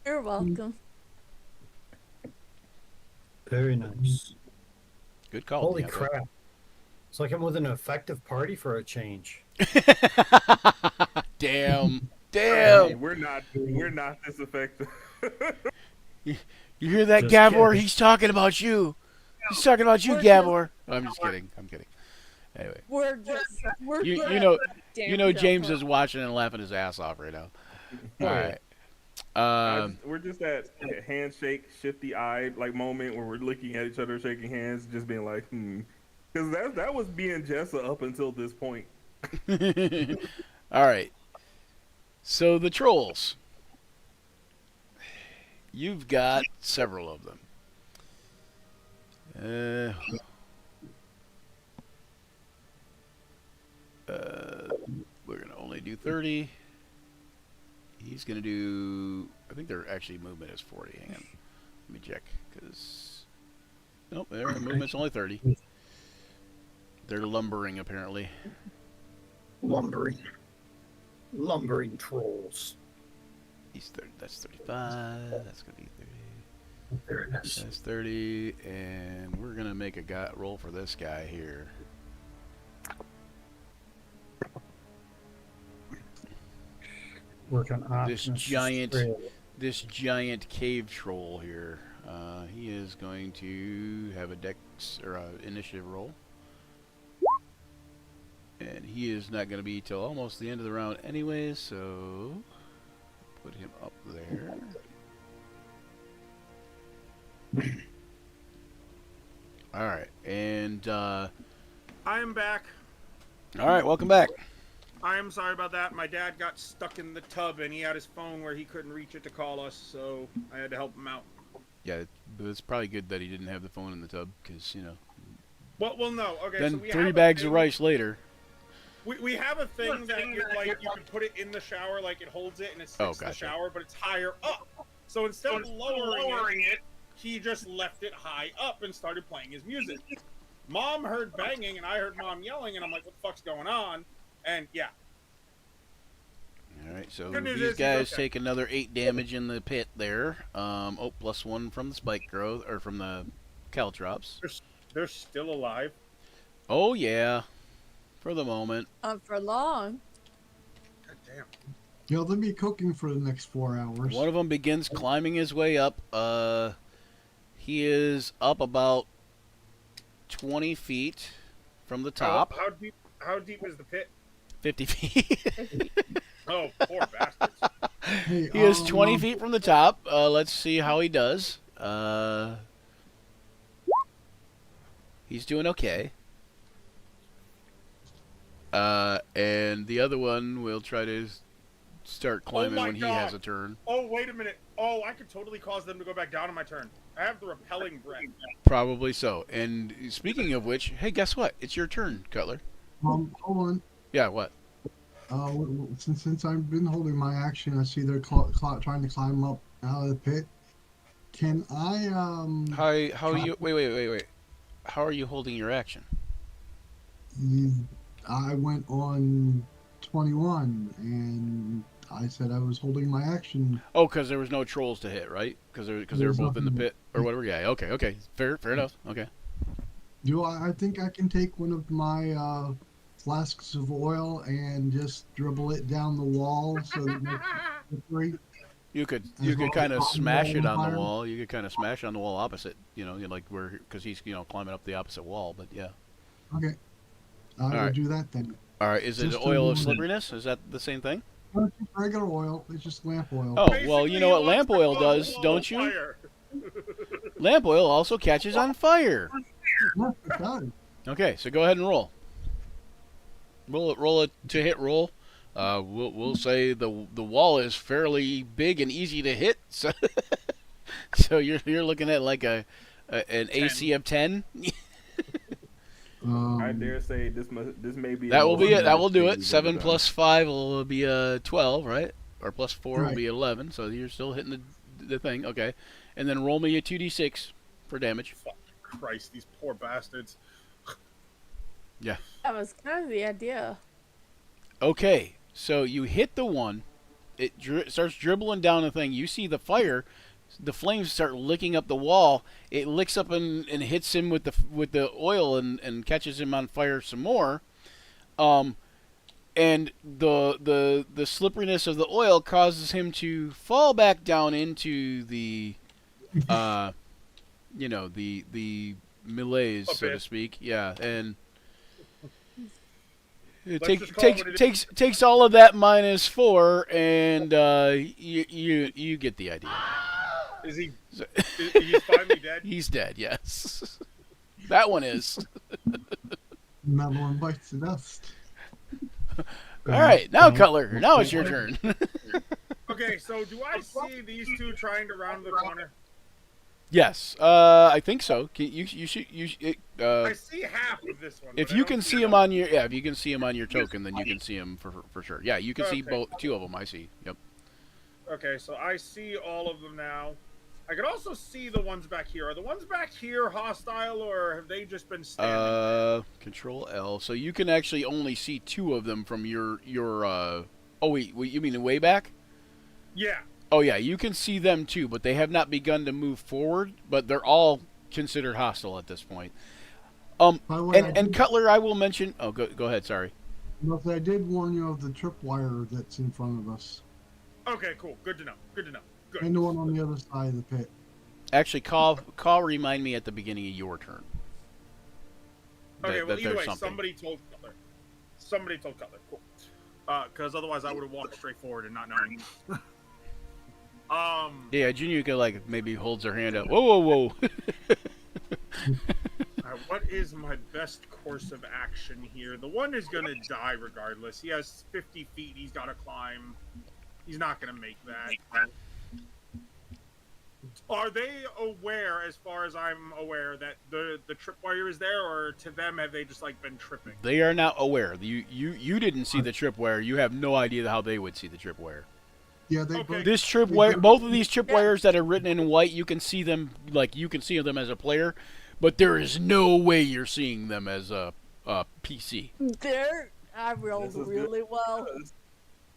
You're welcome. Very nice. Good call. Holy Deontay. crap. It's like I'm with an effective party for a change. Damn. Hey, we're not this effective. You hear that, Just Gabor? kidding. He's talking about you. He's talking about you, We're Gabor. I'm just kidding. I'm kidding. Anyway, We're you just know damn James dumb. is watching and laughing his ass off right now. All Right. right. We're just that handshake, shifty-eyed like moment where we're looking at each other, shaking hands, just being like, because that was being Jessa up until this point. All right. So the trolls. You've got several of them. We're going to only do 30. He's going to do... I think their actually movement is 40. Hang on. Let me check. Because... Nope, their movement's only 30. They're lumbering, apparently. Lumbering. Lumbering trolls. That's 35. That's going to be 30. There it is. That's 30. And we're going to make a roll for this guy here. Work on options. This giant cave troll here. He is going to have a dex or initiative roll, and he is not going to be till almost the end of the round anyways. So put him up there. All right, and I am back. all right, welcome back. I am sorry about that. My dad got stuck in the tub and he had his phone where he couldn't reach it to call us, so I had to help him out. Yeah, but it's probably good that he didn't have the phone in the tub, because Well, no. Okay. then so we 3 have a bags of thing- rice later. We have a thing that you can put it in the shower, like it holds it and it sticks to the gotcha. shower, but it's higher up. So instead of lowering it, he just left it high up and started playing his music. Mom heard banging and I heard Mom yelling, and I'm like, "What the fuck's going on?" And yeah, All right, so Good news these is he's guys okay. take another 8 damage in the pit there. +1 from the spike growth, or from the caltrops. they're still alive. Oh yeah, for the moment. For long. God damn. Yeah, they'll be cooking for the next 4 hours. One of them begins climbing his way up. He is up about 20 feet from the top. How deep is the pit? 50 feet. Oh, poor bastards. Hey, He is 20 feet from the top. Let's see how he does. He's doing okay. And the other one will try to start climbing my when he God. has a turn. Oh, wait a minute. Oh, I could totally cause them to go back down on my turn. I have the repelling breath. Probably so. And speaking of which, hey, guess what? It's your turn, Cutler. Hold on. Yeah, what? Since I've been holding my action, I see they're trying to climb up out of the pit. Can I How you? Wait. How are you holding your action? I went on 21 and I said I was holding my action. Oh, because there was no trolls to hit, right? Because they were There's both in the nothing. pit or whatever. Yeah. Okay. Fair enough. Okay. Do I think I can take one of my flasks of oil and just dribble it down the wall so that it makes it slippery? You could As long kind of as it's smash it on fire? the wall. You could kind of smash on the wall opposite. Like because he's climbing up the opposite wall. But yeah. Okay. I will right. do that then. All right. Is it Just oil of a moment. slipperiness? Is that the same thing? It's just regular oil. It's just lamp oil. Oh, well, you know what Basically, lamp he wants oil to cause does, a don't you? fire. Lamp oil also catches on fire. Yes, it does. Okay, so go ahead and roll. Roll it to hit roll. We'll say the wall is fairly big and easy to hit. So, so you're looking at like an AC of 10. I dare say this may be. That will be it. That will do it. Things 7 ever plus 5 will be 12, right? Or plus 4 will Right. be 11. So you're still hitting the thing. Okay, and then roll me a 2d6 for damage. Fuck Christ, these poor bastards. That was kind of the idea. Okay, so you hit the one. It starts dribbling down the thing. You see the fire. The flames start licking up the wall. It licks up and hits him with the oil and catches him on fire some more. And the slipperiness of the oil causes him to fall back down into the the malaise, so to Abyss. speak. Yeah, and it Let's just call it what it takes all of that minus 4, and you get the idea. Is he? He's finally dead. He's dead. Yes, that one is. Another one bites the dust. All right, now Cutler. Now it's your turn. Okay, so do I see these two trying to round the corner? Yes, I think so. You should I see half of this one. if but I you don't can see the him other. on your if you can see him on your token, then you can see him for sure. Yeah, you can see Okay. both 2 of them. I see. Yep. Okay, so I see all of them now. I can also see the ones back here. Are the ones back here hostile, or have they just been standing? Control L. So you can actually only see 2 of them from your. Oh wait, you mean the way back? Yeah. Oh yeah, you can see them too, but they have not begun to move forward. But they're all considered hostile at this point. By the way, And Cutler, I will mention. Oh, go ahead. Sorry. I did warn you of the tripwire that's in front of us, Okay, cool. Good to know. Good to know. Good. and the one on the other side of the pit. Actually, call remind me at the beginning of your turn. Okay, well, either there's way, something. somebody told Cutler. Somebody told Cutler. Cool. Because otherwise I would have walked straight forward and not knowing. Yeah, Junior could like maybe holds her hand up. Whoa, whoa, whoa. What is my best course of action here? The one is going to die regardless. He has 50 feet he's got to climb. He's not going to make that. Are they aware, as far as I'm aware, that the tripwire is there, or to them have they just like been tripping? They are not aware. You didn't see the tripwire. You have no idea how they would see the tripwire. Yeah, they Okay. This tripwire, both of these tripwires that are written in white, you can see them like you can see them as a player, but there is no way you're seeing them as a PC. There, I rolled This is really well.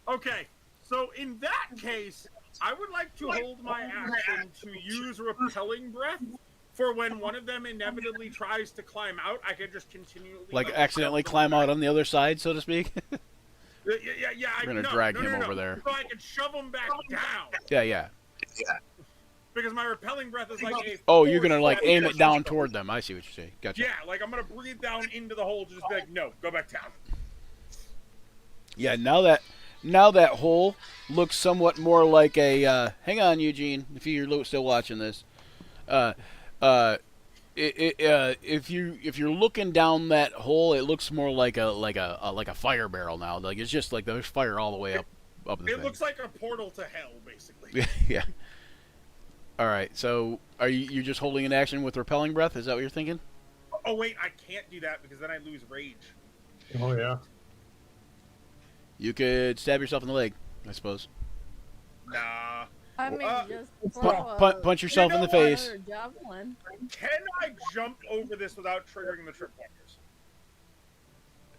Okay, so in that case, I would like to hold my action to use repelling breath for when one of them inevitably tries to climb out. I can just continually Like accidentally climb out on the other side, so to speak. Yeah. We're gonna drag him over there. So I can shove him back down Yeah. because my repelling breath is like a. Oh, you're gonna force like that aim it pushes down them. toward them. I see what you're saying. Gotcha. Yeah, like I'm gonna breathe down into the hole to just be like, no, go back down. Yeah, now that hole looks somewhat more like a. Hang on, Eugene, if you're still watching this. If you're looking down that hole, it looks more like a fire barrel now. Like it's just like there's fire all the way up the It thing. looks like a portal to hell, basically. Yeah. All right. So are you're just holding an action with repelling breath? Is that what you're thinking? Oh wait, I can't do that because then I lose rage. Oh yeah. You could stab yourself in the leg, I suppose. Nah. I mean, Uh, just throw Punch yourself in the face. another javelin. Can I jump over this without triggering the tripwires?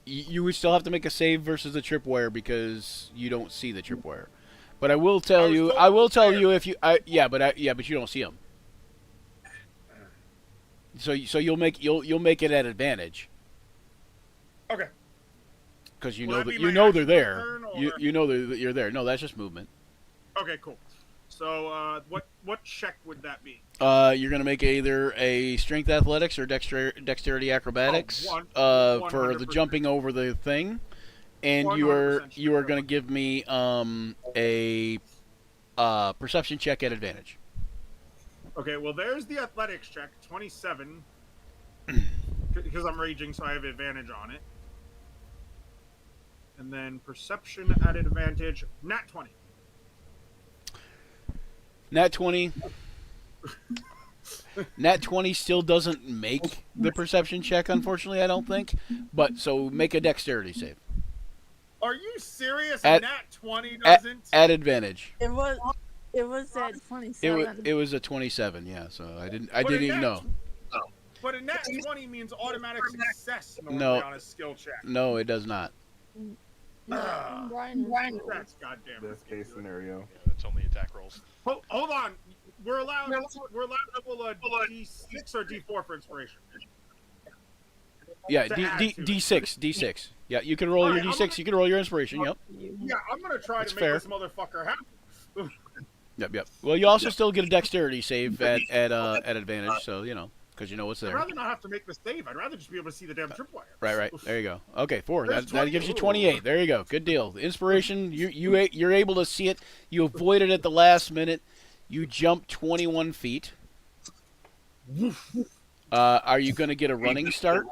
You would still have to make a save versus the tripwire because you don't see the tripwire. But I will tell you. I will tell you if you. But you don't see them. So you'll make it at advantage Okay. because you Will know that that be you my know they're action there. turn, You or- you know that you're there. No, that's just movement. Okay, cool. So, what check would that be? You're gonna make either a strength athletics or dexterity acrobatics Oh, for the 100%. jumping over the thing, and 100% you are sure. going to give me a perception check at advantage. Okay, well, there's the athletics check, 27. Because I'm raging, so I have advantage on it. And then perception at advantage, nat 20. Nat 20. Nat 20 still doesn't make the perception check, unfortunately, I don't think. But, so make a dexterity save. Are you serious? At- Nat 20 At, doesn't? at advantage. It was at 27. It was a 27, yeah, so I didn't But a even nat- know. But a nat 20 means automatic success normally No. on a skill check. No, it does not. Ah. Brian, That's goddamn Best case scenario. Yeah, that's only attack rolls. Hold on. We're allowed to roll a D6 or D4 for inspiration. Yeah, To add to it. D6. Yeah, you can roll your Alright, D6, you can roll your inspiration, yep. Yeah, I'm gonna try That's to make fair. this motherfucker happen. Yep. Well, you also still get a dexterity save at advantage, so, you know, because you know what's I'd there. rather not have to make the save. I'd rather just be able to see the damn tripwire. Right. There you go. Okay, 4. There's That gives you 20. 28. There you go. Good deal. The inspiration, you're able to see it. You avoid it at the last minute. You jump 21 feet. Are you going to get a running start?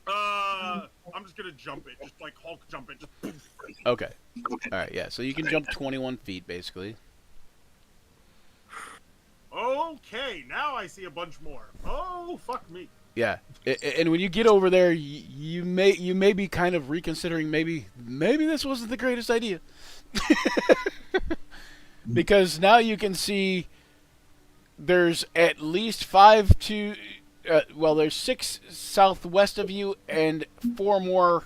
I'm just gonna jump it, just like Hulk jump it. Just Okay. All right, yeah. So you can jump 21 feet, basically. Okay, now I see a bunch more. Oh, fuck me. Yeah. And when you get over there, you may be kind of reconsidering maybe this wasn't the greatest idea. Because now you can see there's at least 5 to there's 6 southwest of you and 4 more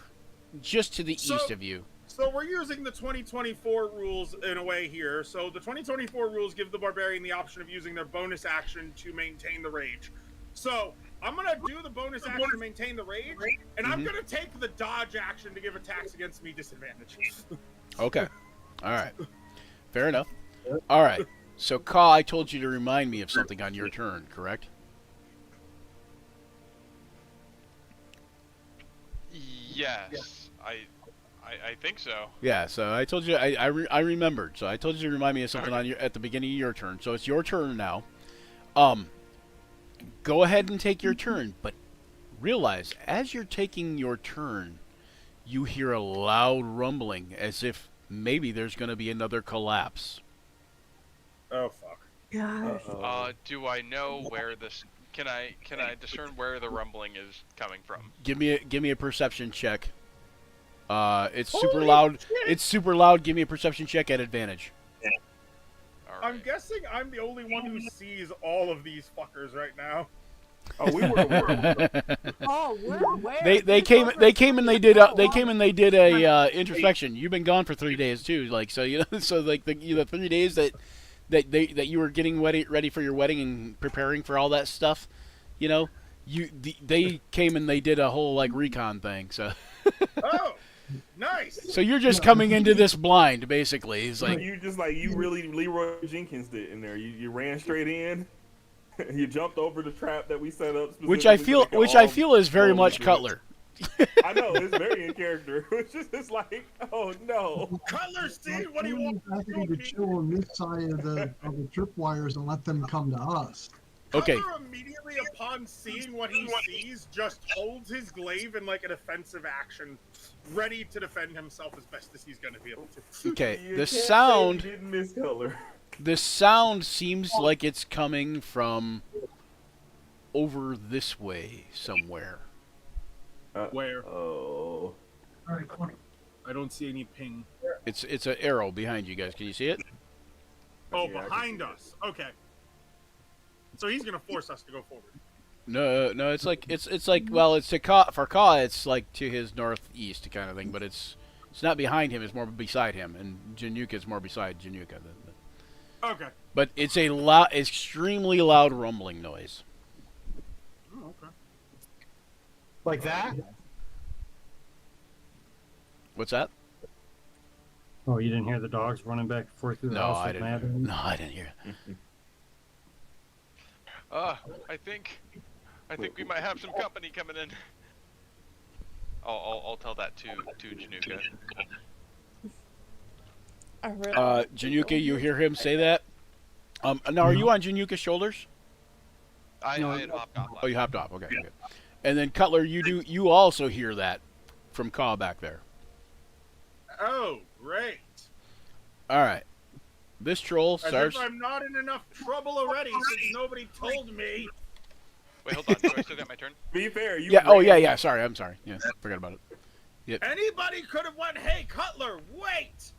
just to the east of you. So we're using the 2024 rules in a way here. So the 2024 rules give the barbarian the option of using their bonus action to maintain the rage. So I'm gonna do the bonus action to maintain the rage, and I'm gonna take the dodge action to give attacks against me disadvantage. Okay. All right. Fair enough. All right. So, Ka, I told you to remind me of something on your turn, correct? Yes, I think so. Yeah. So I told you I remembered. So I told you to remind me of something on your at the beginning of your turn. So it's your turn now. Go ahead and take your turn, but realize as you're taking your turn, you hear a loud rumbling as if maybe there's going to be another collapse. Oh fuck. Gosh. Do I know where this? Can I discern where the rumbling is coming from? Give me a perception check. It's super Holy loud. shit! It's super loud. Give me a perception check at advantage. All I'm right. guessing I'm the only one who sees all of these fuckers right now. Oh, we were aware. Oh, where? They came and they did a introspection. You've been gone for 3 days too. Like so you know so like the 3 days that you were getting ready for your wedding and preparing for all that stuff, you know, they came and they did a whole like recon thing. So Oh, nice. so you're just coming into this blind basically. It's like you really Leroy Jenkins did in there. You ran straight in. You jumped over the trap that we set up. which I feel is very much go Cutler. I know, it's very in character. It's like, oh no. Cutler, see what he wants Actually, to chill on this side of the tripwires and let them come to us. Okay. Cutler immediately upon seeing what he sees just holds his glaive in like a defensive action, ready to defend himself as best as he's gonna be able to. Okay. You The can't say you sound didn't miss color. The sound seems like it's coming from over this way somewhere. Where? Oh. I don't see any ping. It's an arrow behind you guys. Can you see it? Oh, Yeah, I can behind see us. Okay. So he's gonna force us to go forward. No. It's like well, it's for Ka. It's like to his northeast kind of thing, but it's not behind him. It's more beside him, and Januka is more beside Januka. Okay. But it's a extremely loud rumbling noise. Oh, okay. Like that? What's that? Oh, you didn't hear the dogs running back and forth through the No, house? I like mad? didn't. No, I didn't hear. I think we might have some company coming in. I'll tell that to Januka. Januka, you hear him say that? Now, are you on Januka's shoulders? I had hopped off. Oh, you hopped off. Okay. Okay. And then Cutler, you also hear that from Caw back there. Oh, great. All right. This troll As starts. if I'm not in enough trouble already since nobody told me. Wait, hold on. Do I still got my turn? Be fair, you. Yeah. Oh, yeah. Sorry. I'm sorry. Yeah. Forgot about it. Yep. Anybody could have went, hey, Cutler, wait!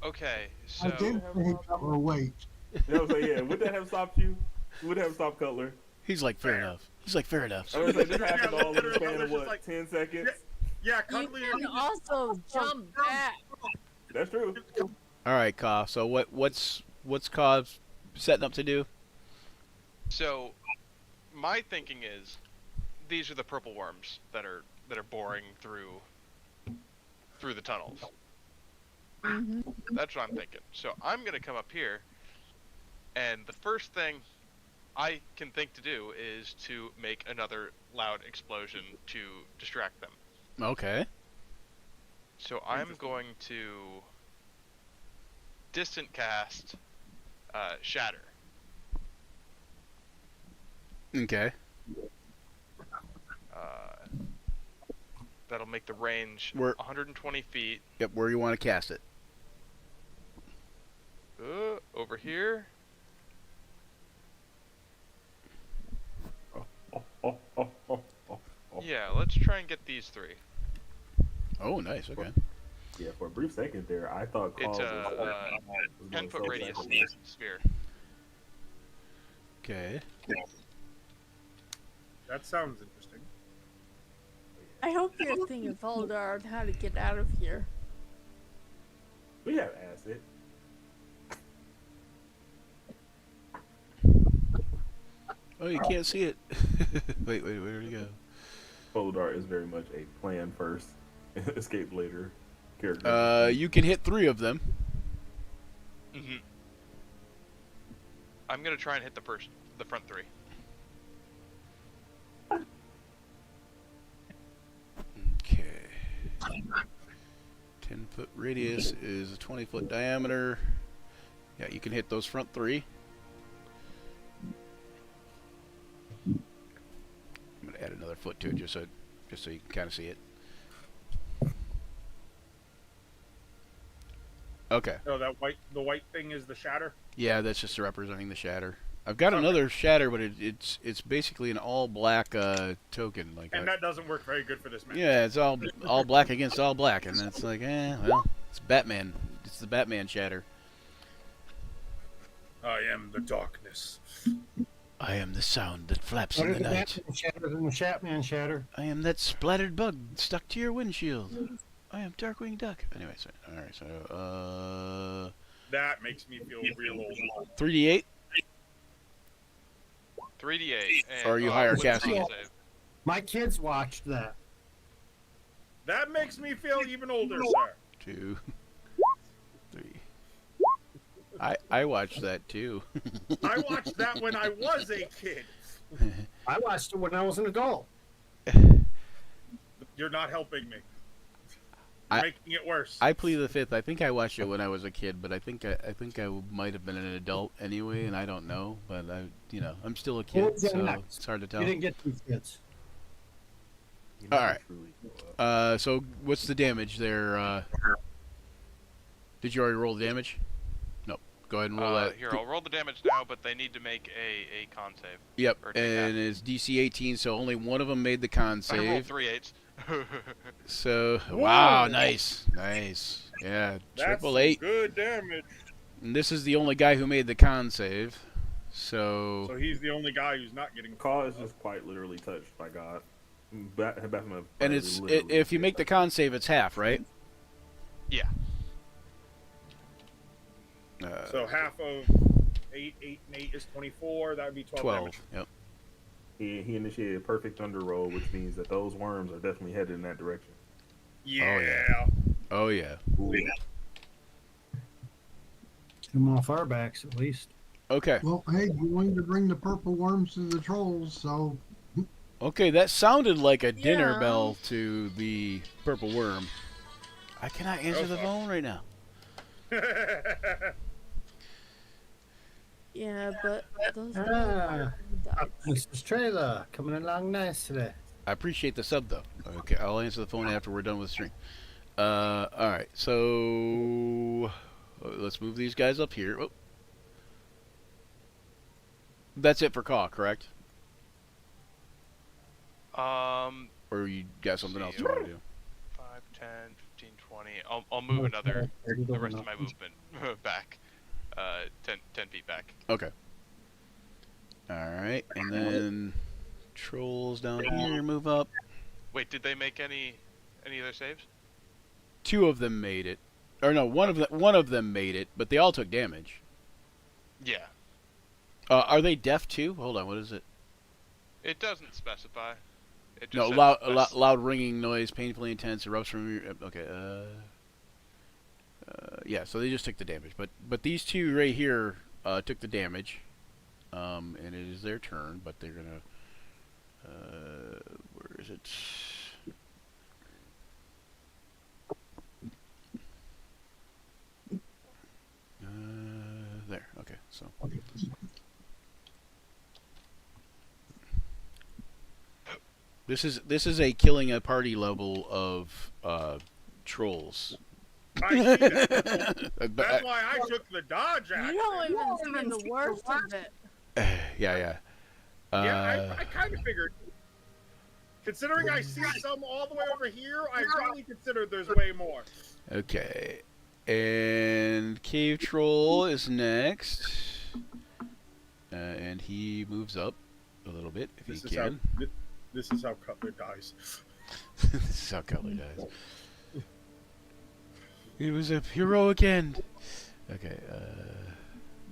Okay, I so did say Cutler wait. Yeah. Would that have stopped you? Would that have stopped Cutler? He's like, fair enough. He's like, fair enough. I was like, this happened all in the literally, span of just what, like- 10 seconds? Yeah, You Cutler, can also jump back. That's true. All right, Caw. So what's Caw setting up to do? so my thinking is these are the purple worms that are boring through the tunnels. Hmm. That's what I'm thinking. So I'm gonna come up here, and the first thing I can think to do is to make another loud explosion to distract them. Okay. So I'm going to distant cast Shatter. Okay. That'll make the range Where- 120 feet. Yep. Where you want to cast it? Over here. Yeah, let's try and get these three. Oh, nice. Okay. Yeah, for a brief second there, I thought It's Carl a was going 10-foot radius self-sacrifice. sphere. Okay. that sounds interesting. I hope you're thinking Voldar on how to get out of here. We have acid. Oh, you can't see it. wait, where did he go? Foldar is very much a plan first, escape later character. You can hit 3 of them. Mm-hmm. I'm gonna try and hit the front 3. Okay. 10-foot radius is a 20-foot diameter. Yeah, you can hit those front 3. I'm gonna add another foot to it just so you can kind of see it. Okay. Oh, the white thing is the shatter? Yeah, that's just representing the shatter. I've got another shatter, but it's basically an all black token. Like And that doesn't work very good for this man. yeah, it's all black against all black, and it's like, well, it's Batman. It's the Batman shatter. I am the darkness. I am the sound that flaps What in are the the night. Batman shatter than the Shatman shatter? I am that splattered bug stuck to your windshield. I am Darkwing Duck. Anyway, so alright, so That makes me feel real old. 3d8 3d8. And, Or are you higher what's the casting con it? save? My kids watched that. That makes me feel even older, sir. 2 3 I watched that too. I watched that when I was a kid. I watched it when I was an adult. You're not helping me. You're making it worse. I plead the fifth. I think I watched it when I was a kid, but I think I might have been an adult anyway, and I don't know. But I'm still a kid, Well, yeah, so it's hard to tell. You didn't get 2 kids. You never all right. truly grow up. So what's the damage there? Did you already roll the damage? No. Go ahead and roll that. Here, I'll roll the damage now, but they need to make a con save. Yep, or take and that. it's DC 18, so only one of them made the con I rolled save. 3 8s. So wow, Whoa. nice. Yeah, That's triple some 8. good damage. And this is the only guy who made the con save. So he's the only guy who's not getting. Carl is just quite literally touched by God. Batman and it's if you make the con save, it's half, right? Yeah. So half of 8, 8, and 8 is 24. That would be 12. 12. Damage. Yep. He initiated a perfect underroll, which means that those worms are definitely headed in that direction. Yeah. Oh yeah. Come off our backs at least. Okay. Well, hey, you wanted to bring the purple worms to the trolls, so Okay, that sounded like a dinner Yeah. bell to the purple worm. I cannot answer the fuck. phone right now. Yeah, but those Ah, died. Mrs. Trailer, coming along nicely. I appreciate the sub, though. Okay, I'll answer the phone after we're done with the stream. Alright, so... let's move these guys up here. Oh. That's it for Caw, correct? Or you got something else you want to do? 5, 10, 15, 20. I'll move another, the rest of my movement back. 10 feet back. Okay. Alright, and then... Trolls down here, move up. Wait, did they make any other saves? 2 of them made it. Or no, one of them made it, but they all took damage. Yeah. Are they deaf too? Hold on, what is it? It doesn't specify. It just No, says loud ringing noise, painfully intense, erupts from your... Okay, yeah, so they just took the damage. But these 2 right here took the damage. And it is their turn, but they're gonna... where is it? There, okay, so... This is a killing a party level of trolls. I see that. That's why I took the dodge You action. don't even see the worst of it. Yeah. Yeah, I kind of figured. Considering I see some all the way over here, I really consider there's way more. Okay. And Cave Troll is next. And he moves up a little bit if he can. This is how Cutler dies. This is how Cutler dies. It was a heroic end. Okay,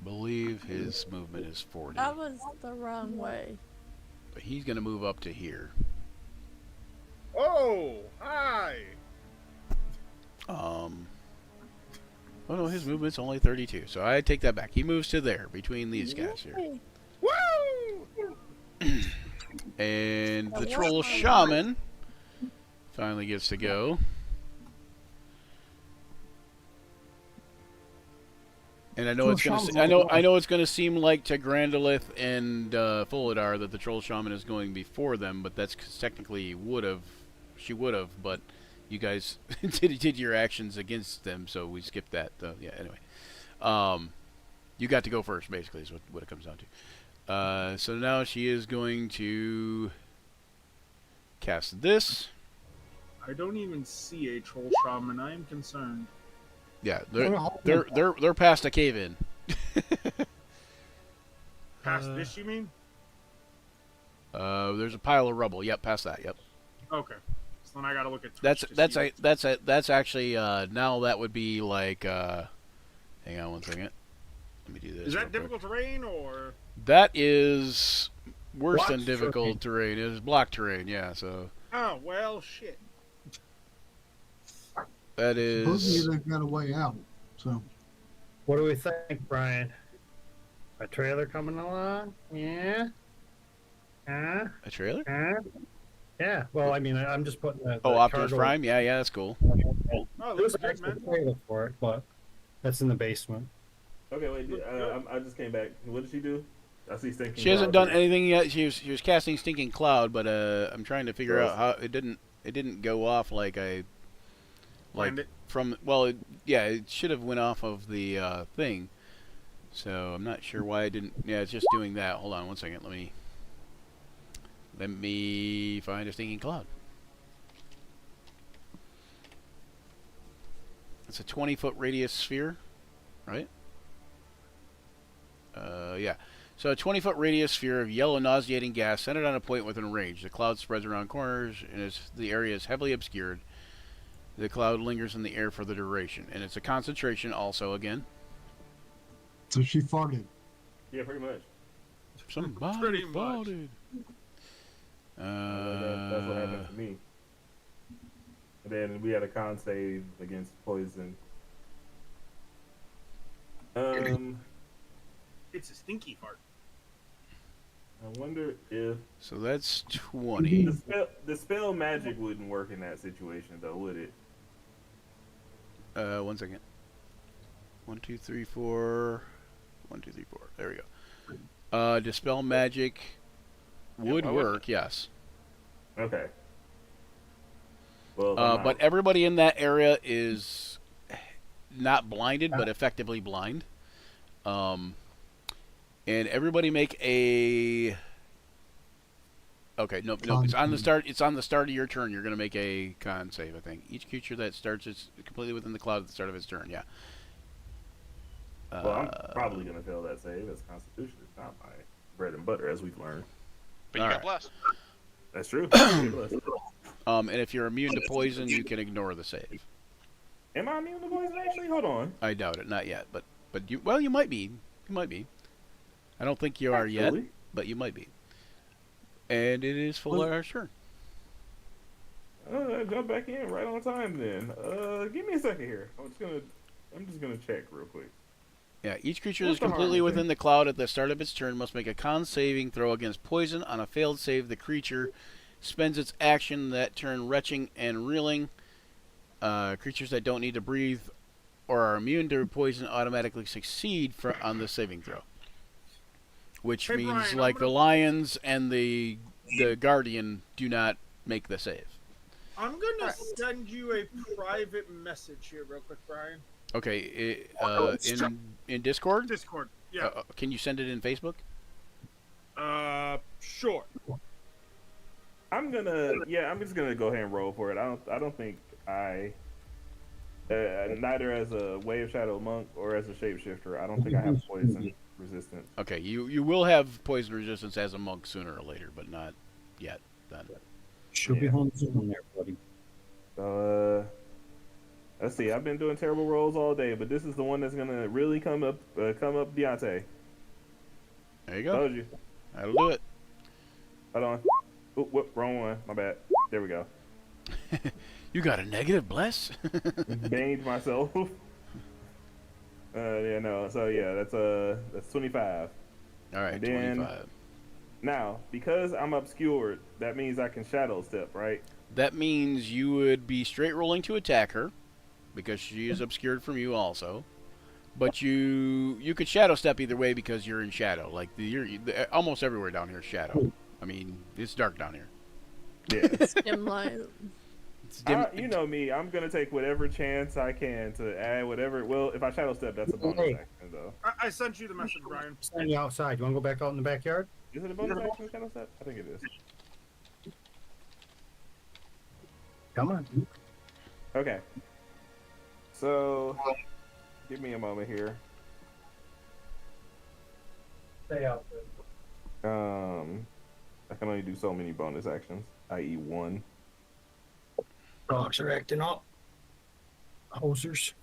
believe his movement is 40. That was the wrong way. But he's gonna move up to here. Oh, hi. Oh no, his movement's only 32, so I take that back. He moves to there, between these guys here. Yay. Woo! And the Troll Shaman finally gets to go. And I know it's gonna. I know it's gonna seem like to Grandolith and Folidar that the Troll Shaman is going before them, but that's 'cause technically she would have, but you guys did your actions against them, so we skipped that. Yeah. Anyway, you got to go first, basically, is what it comes down to. So now she is going to cast this. I don't even see a troll shaman. I am concerned. Yeah, they're past a cave in. Past this, you mean? There's a pile of rubble. Yep, past that. Yep. Okay. So then I gotta look at That's Twitch to see. that's actually now that would be like hang on one second. Let me do this. Is real that quick. difficult terrain or? That is worse Blocked than difficult terrain. It is block terrain. Yeah, so Oh well, shit. that Supposedly is. they've got a way out. So What do we think, Brian? A trailer coming along? Yeah? Huh? A trailer? Huh? Yeah, well, I mean, I'm just putting the Optimus cargo- Prime. Yeah, that's cool. Oh, There's looks an good, extra man. trailer for it, but that's in the basement. Okay, wait. I just came back. What did she do? I see stinking. She hasn't cloud done there. anything yet. She was casting Stinking Cloud, but I'm trying to figure out how it didn't go off like Planned it. from it should have went off of the thing. So I'm not sure why it didn't. Yeah, it's just doing that. Hold on one second. Let me find a Stinking Cloud. It's a 20-foot radius sphere, right? Yeah. So a 20-foot radius sphere of yellow nauseating gas centered on a point within range. The cloud spreads around corners, and the area is heavily obscured. The cloud lingers in the air for the duration, and it's a concentration also again. so she farted. Yeah, pretty much. Somebody Pretty much. farted. That's what happened to me. And then we had a con save against poison. It's a stinky fart. I wonder if So that's 20. the spell magic wouldn't work in that situation, though, would it? 1 second. 1, 2, 3, 4. 1, 2, 3, 4. There we go. Dispel magic would why wouldn't work, yes. Okay. Well, I'm But out. everybody in that area is not blinded, but effectively blind. And everybody make a. Okay, nope. It's on the start. It's on the start of your turn. You're gonna make a con save, I think. Each creature that starts is completely within the cloud at the start of its turn. Yeah. Well, I'm probably gonna fail that save, as Constitution is not my bread and butter, as we've learned. But you All got right. blessed. That's true. And if you're immune to poison, you can ignore the save. Am I immune to poison? Actually, hold on. I doubt it. Not yet, but you. Well, you might be. You might be. I don't think you are yet, Actually. but you might be. And it is Fular's turn. Jump back in right on time then. Give me a second here. I'm just gonna check real quick. Yeah, each creature What's that is the completely hardest within the cloud at the start of its turn must make a con saving throw against poison. On a failed save, the creature spends its action that turn retching and reeling. Creatures that don't need to breathe or are immune to poison automatically succeed on the saving throw. Which Hey, means, Brian, like, the lions and the guardian do not make the save. I'm gonna send you a private message here, real quick, Brian. Okay, in Discord? Discord. Yeah. Can you send it in Facebook? Sure. I'm just gonna go ahead and roll for it. I don't think neither as a Wave Shadow Monk or as a shapeshifter, I don't think I have poison resistance. Okay, you will have poison resistance as a monk sooner or later, but not yet. Then. She'll be home soon there, buddy. Let's see. I've been doing terrible rolls all day, but this is the one that's gonna really come up, Deontay. There you go. Told you. That'll do it. Hold on. Oop, whoop, wrong one. My bad. There we go. You got a negative, bless. Banged myself. Yeah, no. So yeah, that's 25. All right, And then- 25. Now, because I'm obscured, that means I can shadow step, right? That means you would be straight rolling to attack her, because she is obscured from you also. But you could shadow step either way because you're in shadow. Like almost everywhere down here is shadow. I mean, it's dark down here. Yeah. Dim light. It's dim. You know me. I'm gonna take whatever chance I can to add whatever. Well, if I shadow step, that's a bonus Hey. action, though. I sent you the message, Brian. Standing outside. You want to go back out in the backyard? Is it a bonus action to shadow step? I think it is. Come on. Okay. So, give me a moment here. Stay out. I can only do so many bonus actions, i.e., one. Dogs are acting up. Hosers.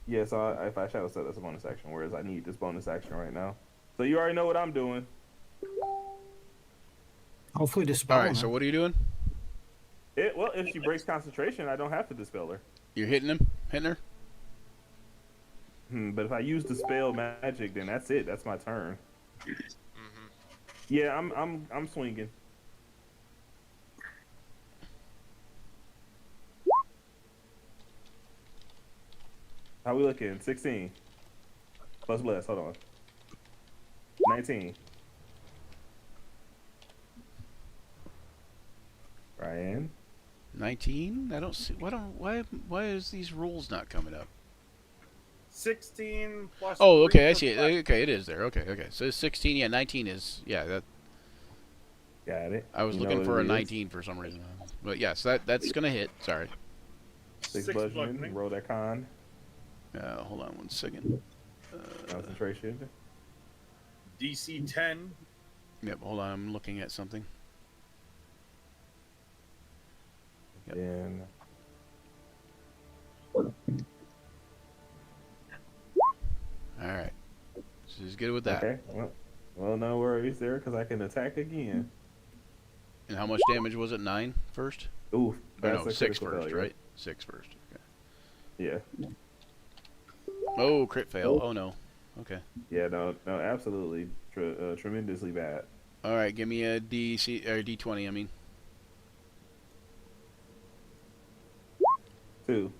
Yeah, so if I shadow step, that's a bonus action. Whereas I need this bonus action right now. So you already know what I'm doing. Hopefully dispel. All right, so what are you doing? Well, if she breaks concentration, I don't have to dispel her. You're hitting her. But if I use dispel magic, then that's it. That's my turn. Mm-hmm. Yeah, I'm swinging. How we looking? 16. Plus bless. Hold on. 19. Ryan. 19. I don't see. Why is these rules not coming up? 16 plus. Oh, okay, 3 I for see it. flesh. Okay, it is there. Okay. So 16. Yeah, 19 is. Yeah, that. Got it. I was You know looking what for a it is? 19 for some reason. But yes, that's gonna hit. Sorry. 6 Six bludgeoning. bludgeoning. Roll that con. Hold on 1 second. Concentration. DC 10. Yep. Hold on. I'm looking at something. Yep. Then All right. She's good with that. okay. Well, no worries there, because I can attack again. And how much damage was it? 9 first? Oof. Or That's no, a 6 critical first, failure. right? 6 first. Okay. Yeah. Oh, crit fail. Oh no. Okay. Yeah, no, absolutely, tremendously bad. All right, give me a DC or D20. I mean, 2.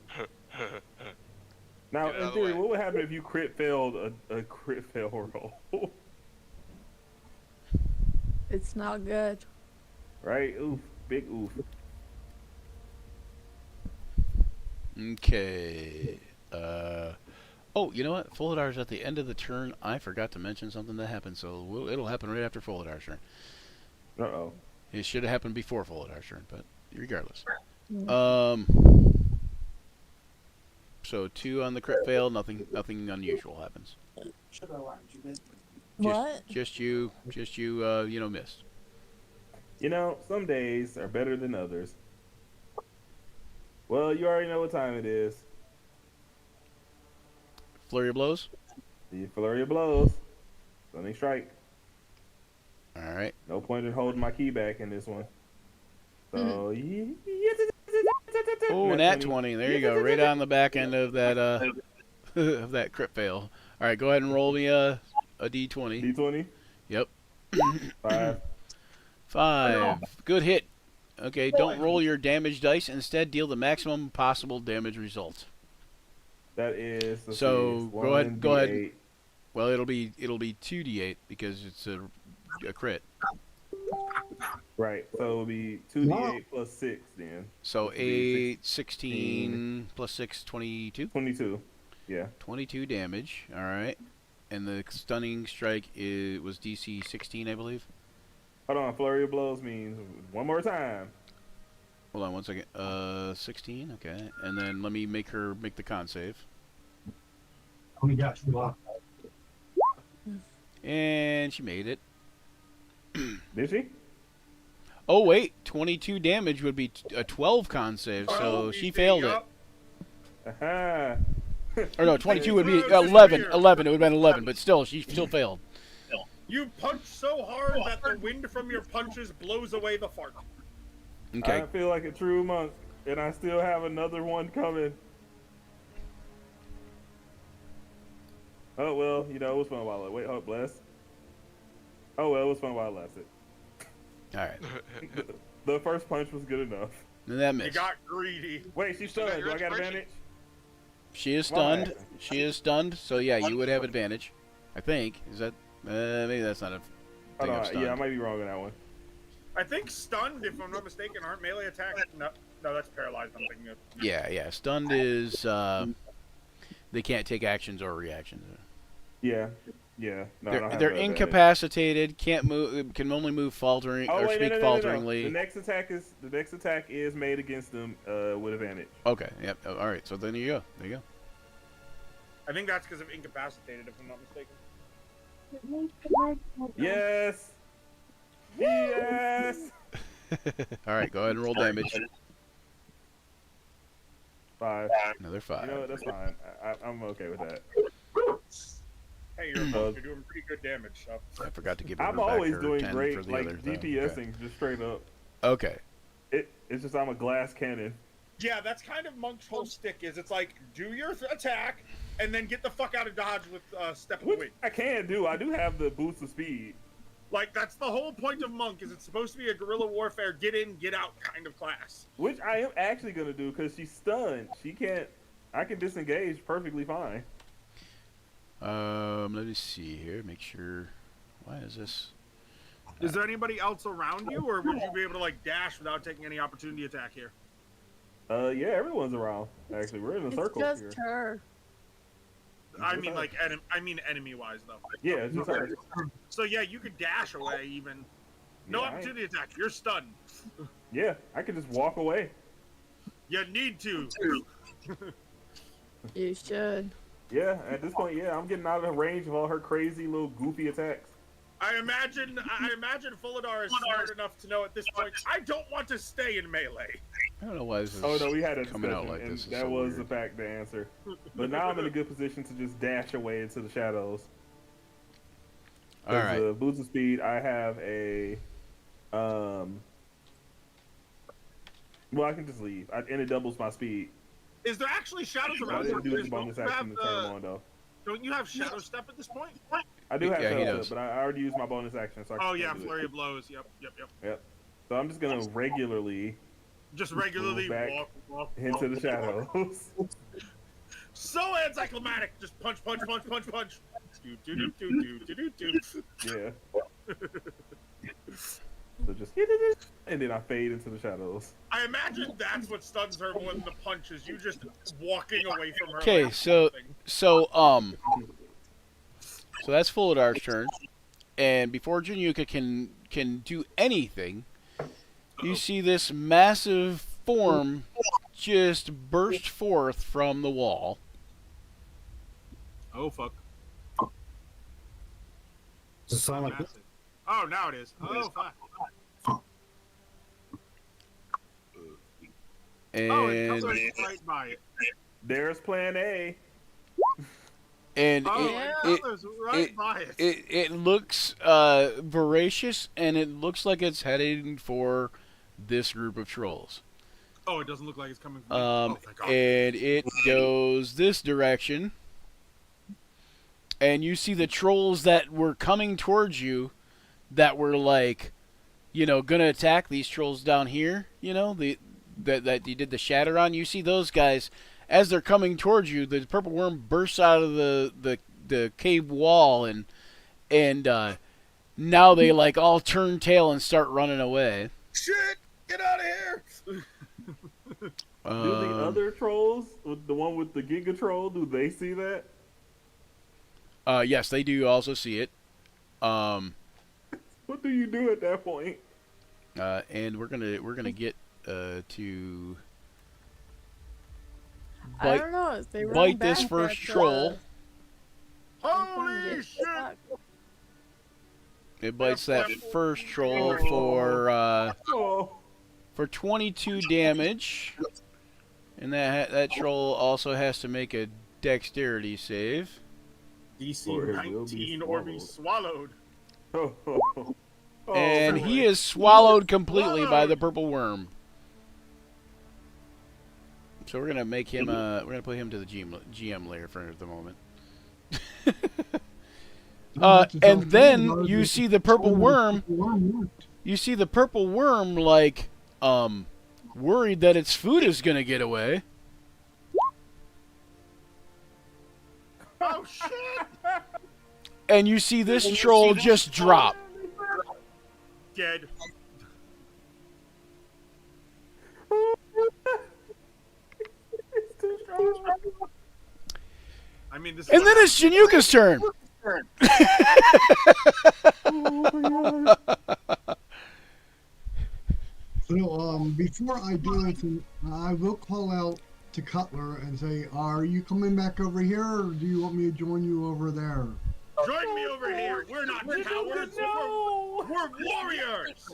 Now, Get out in of the theory, way. what would happen if you crit failed a crit fail roll? It's not good. Right? Oof. Big oof. okay. Oh, you know what? Folidar's at the end of the turn. I forgot to mention something that happened, so it'll happen right after Folidar's turn. Uh-oh. It should have happened before Folidar's turn, but regardless. So 2 on the crit fail. Nothing unusual happens. What? Just you. Missed. You know, some days are better than others. Well, you already know what time it is. Flurry of blows. The flurry of blows. Stunning strike. All right. No point in holding my key back in this one. So, Oh, nat 20. There you go. Right on the back end of that of that crit fail. All right, go ahead and roll me a D20. D20? Yep. 5. 5. Good hit. Okay, don't roll your damage dice. Instead, deal the maximum possible damage result. That is. So go ahead. D8. Well, it'll be 2d8 because it's a crit. Right. So it'll be 2d8 plus 6 then. So Which would be 8, 16 plus 6, 22. 22. Yeah. 22 damage. All right. And the stunning strike was DC 16, I believe. Hold on. Flurry of blows means one more time. Hold on one second. 16. Okay. And then let me make her make the con save. Oh my gosh, wow. And she made it. Did she? Oh wait, 22 damage would be a 12 con save, so she failed it. Aha. Or no, 22 would be 11. 11. It would have been 11, but still, she still failed. You punch so hard that the wind from your punches blows away the fart. Okay. I feel like a true monk, and I still have another one coming. Oh, well, you know, it was fun while it... Wait, oh, bless. Oh, well, it was fun while it lasted. All right. The first punch was good enough. And that You missed. got greedy. Wait, she's Still got stunned. your Do I got inspiration. advantage? She is Why? stunned. She is stunned, so yeah, you would have advantage. I think. Is that... maybe that's not a Hold thing of on. stunned. Yeah, I might be wrong on that one. I think stunned, if I'm not mistaken, aren't melee attacks? No, that's paralyzed. I'm thinking of. Yeah. Stunned is... they can't take actions or reactions. Yeah. No, I don't have They're the advantage. incapacitated, can't move, can only move faltering Oh, or wait, speak no. falteringly. The next attack is made against them with advantage. Okay, yep. All right, so then you go. There you I think that's because of incapacitated, if I'm not mistaken. Yes. Yes. go. All right, go ahead and roll damage. 5. Another 5. You know what? That's fine. I'm okay with that. Hey, you're doing pretty good damage. So. I forgot to give her I'm back always her doing 10 great, for the like other thing. DPSing, just straight up. Okay. It's just I'm a glass cannon. Yeah, that's kind of Monk's whole stick. Is it's like do your attack and then get the fuck out of dodge with step of the Which wind. I can do. I do have the boost of speed. Like that's the whole point of Monk. Is it's supposed to be a guerrilla warfare, get in, get out kind of class. Which I am actually gonna do because she's stunned. She can't. I can disengage perfectly fine. Let me see here. Make sure. Why is this? Is there anybody else around you, or would you be able to like dash without taking any opportunity attack here? Yeah, everyone's around. Actually, we're in a It's circle just here. her. I mean, like enemy wise though. Yeah, it's just her. So yeah, you could dash away even. No Yeah, opportunity attack. You're stunned. Yeah, I could just walk away. You need to. You should. Yeah, at this point, yeah, I'm getting out of the range of all her crazy little goofy attacks. I imagine Fulidar is smart enough to know at this point. I don't want to stay in melee. I don't know why this is Oh no, we had a coming discussion, out like and this. that so was weird. the fact, the answer. But now I'm in a good position to just dash away into the shadows. All right. The boost of speed, I have a, well, I can just leave, and it doubles my speed. Is there actually shadows I around didn't do you? the bonus action to turn them on though. Don't you have Shadow Step at this point? I do have Yeah, he Shadow does. Step, but I already used my bonus action, so I Oh can yeah, do Flurry it. of Blows. Yep. Yep. So I'm just gonna regularly Just regularly move back walk. into the shadows. So anticlimactic. Just punch. Do. Yeah. So just and then I fade into the shadows. I imagine that's what stuns her more than the punch is you just walking away from her. Okay, like so nothing. so that's Full Dark's turn, and before Junyuka can do anything, you see this massive form just burst forth from the wall. Oh fuck. Does it sound like Massive. Oh, now it is. Oh fuck. And Oh, it comes right by it. There's Plan A. and Oh, it, it comes right by it. it looks voracious, and it looks like it's heading for this group of trolls. Oh, it doesn't look like it's coming from me. Oh, thank God. And it goes this direction, and you see the trolls that were coming towards you, that were like, gonna attack these trolls down here. That you did the shatter on. You see those guys as they're coming towards you. The purple worm bursts out of the cave wall, and now they like all turn tail and start running away. Shit! Get out of here! Do the other trolls, the one with the Giga Troll, do they see that? Yes, they do also see it. What do you do at that point? And we're gonna get to I don't know. If they run bite this back first at troll. Holy shit! It bites that first troll for 22 damage, and that troll also has to make a dexterity save. DC Or it will 19 be or be swallowed. And he is swallowed completely by the purple worm. So we're gonna make him. We're gonna put him to the GM layer for the moment. And then you see the purple worm. You see the purple worm like worried that its food is gonna get away. Oh shit! And you see this troll just drop. Dead. I mean, this. And then it's Januka's turn. So, before I do anything, I will call out to Cutler and say, "Are you coming back over here, or do you want me to join you over there?" Join me over here. We're not cowards. We're warriors.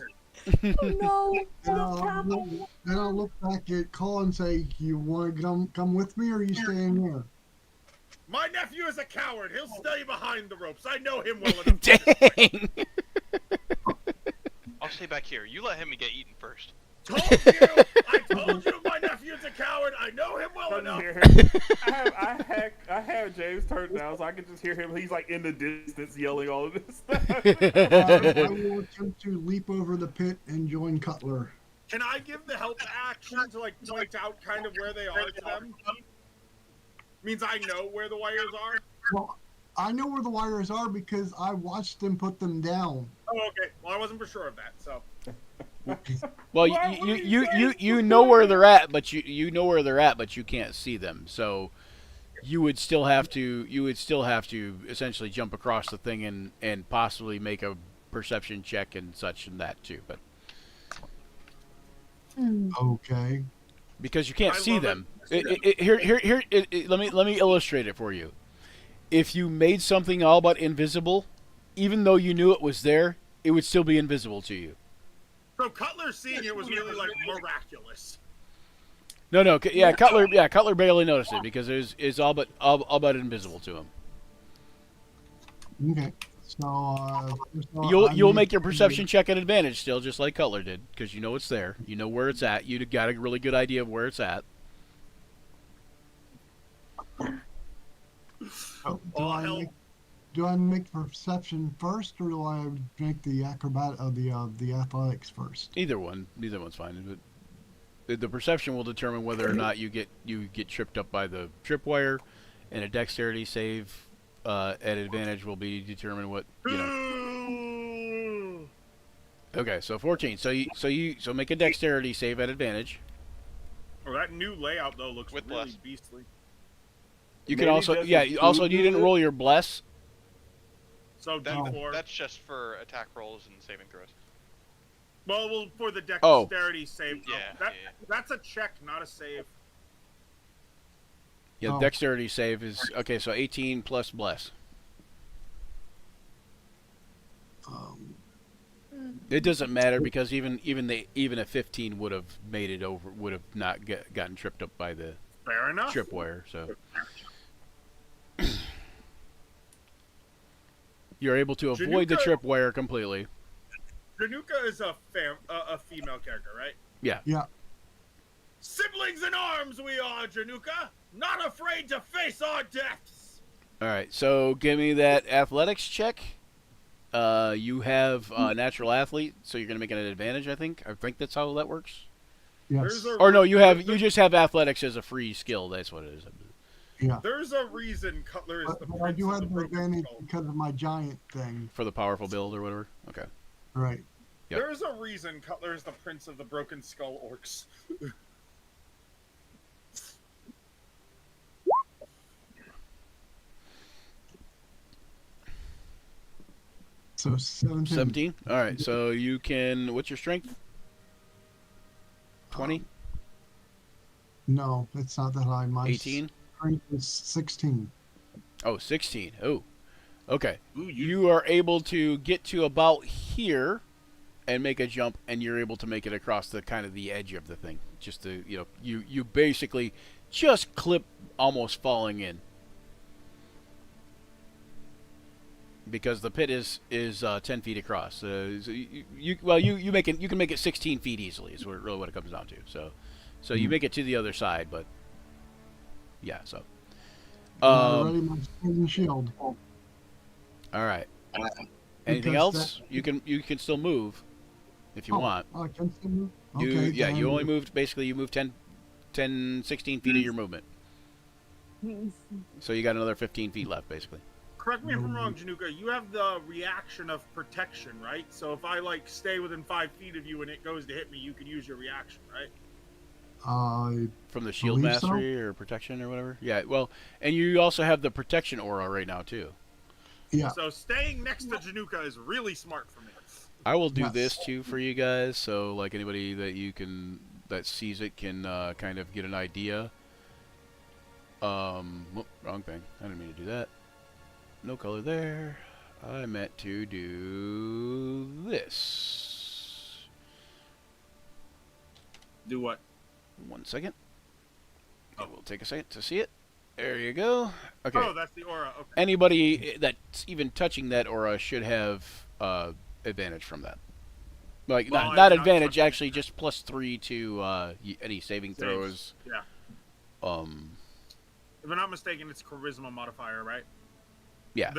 No, Then I'll look back at Call and say, "You want to come with me, or are you staying here?" My nephew is a coward. He'll stay behind the ropes. I know him well enough. Dang. I'll stay back here. You let him get eaten first. Told you. I told you my nephew's a coward. I know him well enough. I have James turned down so I can just hear him. He's like in the distance yelling all of this stuff. I will attempt to leap over the pit and join Cutler. Can I give the help action to like point out kind of where they are to them? Means I know where the wires are. Well, I know where the wires are because I watched them put them down. Oh, okay. Well, I wasn't for sure of that. So. Well, you know where they're at, but you know where they're at, but you can't see them. So you would still have to essentially jump across the thing and possibly make a perception check and such and that too. But Okay. because you can't I see love them. it. Here. Let me illustrate it for you. If you made something all but invisible, even though you knew it was there, it would still be invisible to you. So Cutler seeing it was really like miraculous. No, yeah, Cutler barely noticed it because it's all but invisible to him. Okay. So, You'll make your perception check at advantage still, just like Cutler did, because you know it's there. You know where it's at. You got a really good idea of where it's at. Do hell. Do I make perception first, or do I make the the athletics first? Either one. Either one's fine. But the perception will determine whether or not you get tripped up by the tripwire, and a dexterity save at advantage will be determined what you know. Okay, so 14. So make a dexterity save at advantage. Oh, that new layout though looks With really bless. beastly. You can Maybe also just also you include didn't it? roll your bless. So That, D4. that's just for attack rolls and saving throws. Well, for the Oh. dexterity save. Yeah, That, yeah. That's a check, not a save. Yeah, Oh. dexterity save is okay. So 18 plus bless. It doesn't matter because even a 15 would have made it over, would have not gotten tripped up by the Fair enough. tripwire. So you're able to avoid the Januka- tripwire completely. Januka is a female character, right? Yeah. Yeah. Siblings in arms we are, Januka! Not afraid to face our deaths! All right. So give me that athletics check. You have natural athlete, so you're gonna make it an advantage. I think that's how that works. Yes. There's a- Or no, you just have athletics as a free skill. That's what it is. Yeah. There's a reason Cutler is the But I prince do of have the the broken advantage skull. because of my giant thing. For the powerful build or whatever. Okay. Right. Yep. There's a reason Cutler is the prince of the broken skull orcs. So 17. 17. All right. So you can. What's your strength? 20. No, it's not that high. My 18. strength is 16. Oh, 16. Oh. Okay. Ooh, You are able to get to about here and make a jump, and you're able to make it across the kind of the edge of the thing. Just to, you basically just clip almost falling in. Because the pit is 10 feet across. So you can make it 16 feet easily is really what it comes down to. So you make it to the other side, but yeah. So Ready my sword and shield. all right. Anything Because else? You can still move if you want. Oh, I can still move? You Okay, yeah. then You I'm- only moved basically. You moved 10, 16 feet of your movement. So you got another 15 feet left basically. Correct me if I'm wrong, Januka. You have the reaction of protection, right? So if I stay within 5 feet of you and it goes to hit me, you can use your reaction, right? From the shield Believe so. mastery or protection or whatever. Yeah. Well, and you also have the protection aura right now too. Yeah. So staying next to Januka is really smart for me. I will do Yes. this too for you guys, so like anybody that sees it can kind of get an idea. Wrong thing. I didn't mean to do that. No color there. I meant to do this. Do what? 1 second. It will take a second to see it. There you go. Okay. Oh, that's the aura. Okay. Anybody that's even touching that aura should have advantage from that. Like Well, not I'm not advantage, touching actually just +3 to any saving Saves. throws. Yeah. If I'm not mistaken, it's charisma modifier, right? Yeah.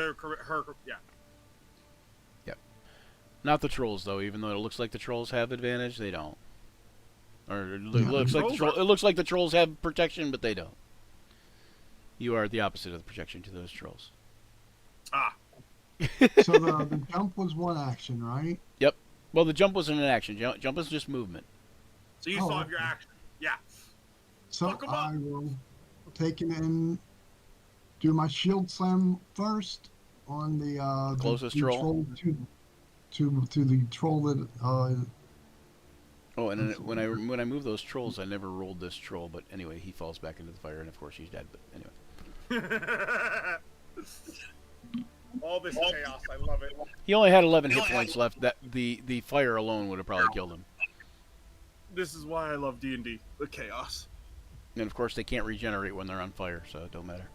Yeah. Not the trolls though. Even though it looks like the trolls have advantage, they don't. Or it Yeah. looks like Trolls it looks like the trolls have protection, but they don't. You are the opposite of the protection to those trolls. Ah. So the jump was one action, right? Yep. Well, the jump wasn't an action. Jump is just movement. So you Oh, still have your okay. action. Yeah. So Fuck 'em up. I will take it and do my shield slam first on the Closest the troll? to the troll that Oh, and then when I move those trolls, I never rolled this troll. But anyway, he falls back into the fire, and of course he's dead. But anyway, All this chaos, I love it. he only had 11 hit points left. That the fire alone would have probably killed him. This is why I love D&D. The chaos. And of course, they can't regenerate when they're on fire, so it don't matter.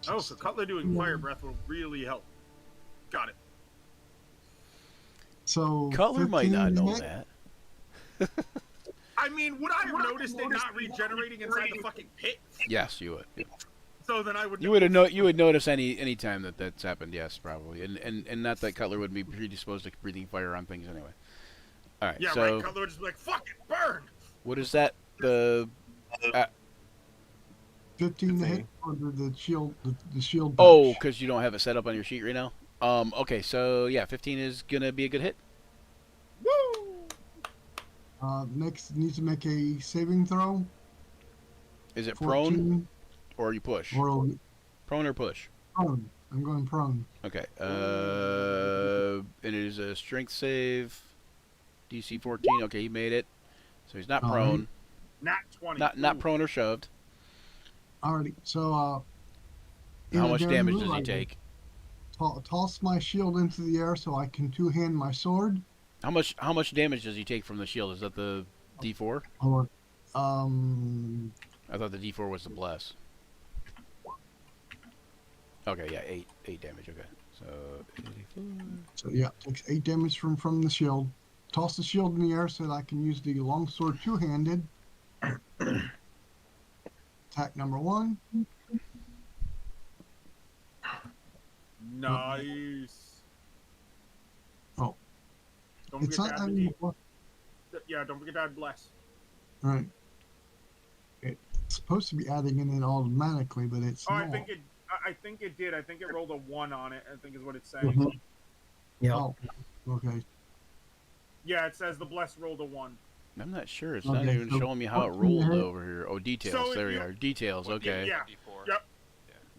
Oh, so Cutler doing fire breath will really help. Got it. so Cutler might 15 not know hit? that. I mean, would I have noticed it not regenerating inside the fucking pit? Yes, you would. Yeah. So then I would. You would notice any time that that's happened. Yes, probably, and not that Cutler would be predisposed to breathing fire on things anyway. All right. Yeah, so right. Cutler would just be like, "Fuck it, burn." what is that? The 15 to hit under the shield. The shield. oh, bash. because you don't have it set up on your sheet right now. Okay, so yeah, 15 is gonna be a good hit. Woo! Next needs to make a saving throw. Is it 14, prone or you push? Or Prone or push? prone. I'm going prone. Okay. And it is a strength save. DC 14. Okay, he made it. So he's not All prone. right. Nat 20. Not prone or shoved. Alrighty. So in How a much daring damage move, does he I take? Toss my shield into the air so I can two-hand my sword. How much damage does he take from the shield? Is that the D4? Or, I thought the D4 was the bless. Okay, yeah, 8 damage. Okay, so 84. So yeah, takes 8 damage from the shield. Toss the shield in the air so that I can use the longsword two-handed. Attack number 1. Nice. Oh. Don't It's forget not to add that the many. Yeah, don't forget to add bless. Right. It's supposed to be adding in it automatically, but it's Oh, not. I think it did. I think it rolled a 1 on it. I think is what it's saying. Mhm. Yeah. Oh, okay. Yeah, it says the bless rolled a 1. I'm not sure. It's not Okay, even so showing me how it 14 rolled hit. over here. Oh, details. So if There we you- are. Details. Okay. Yeah. 1d4. Yep.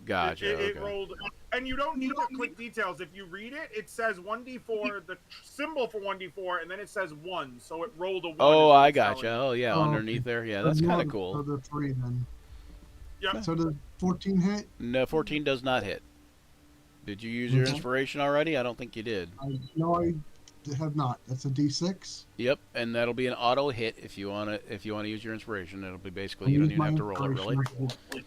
Gotcha. It Okay. rolled, and you don't need to click details. If you read it, it says 1d4, the symbol for 1d4, and then it says 1, so it rolled a 1. Oh, is what I it's telling gotcha. you. Oh, yeah, Oh, underneath okay. there. Yeah, So that's kind of So cool. the 3 then. Yep. So the 14 hit. No, 14 does not hit. Did you use your Mhm. inspiration already? I don't think you did. No, I have not. That's a D6. Yep, and that'll be an auto hit if you wanna use your inspiration. It'll be basically I'll you don't use even my have to roll it really. inspiration.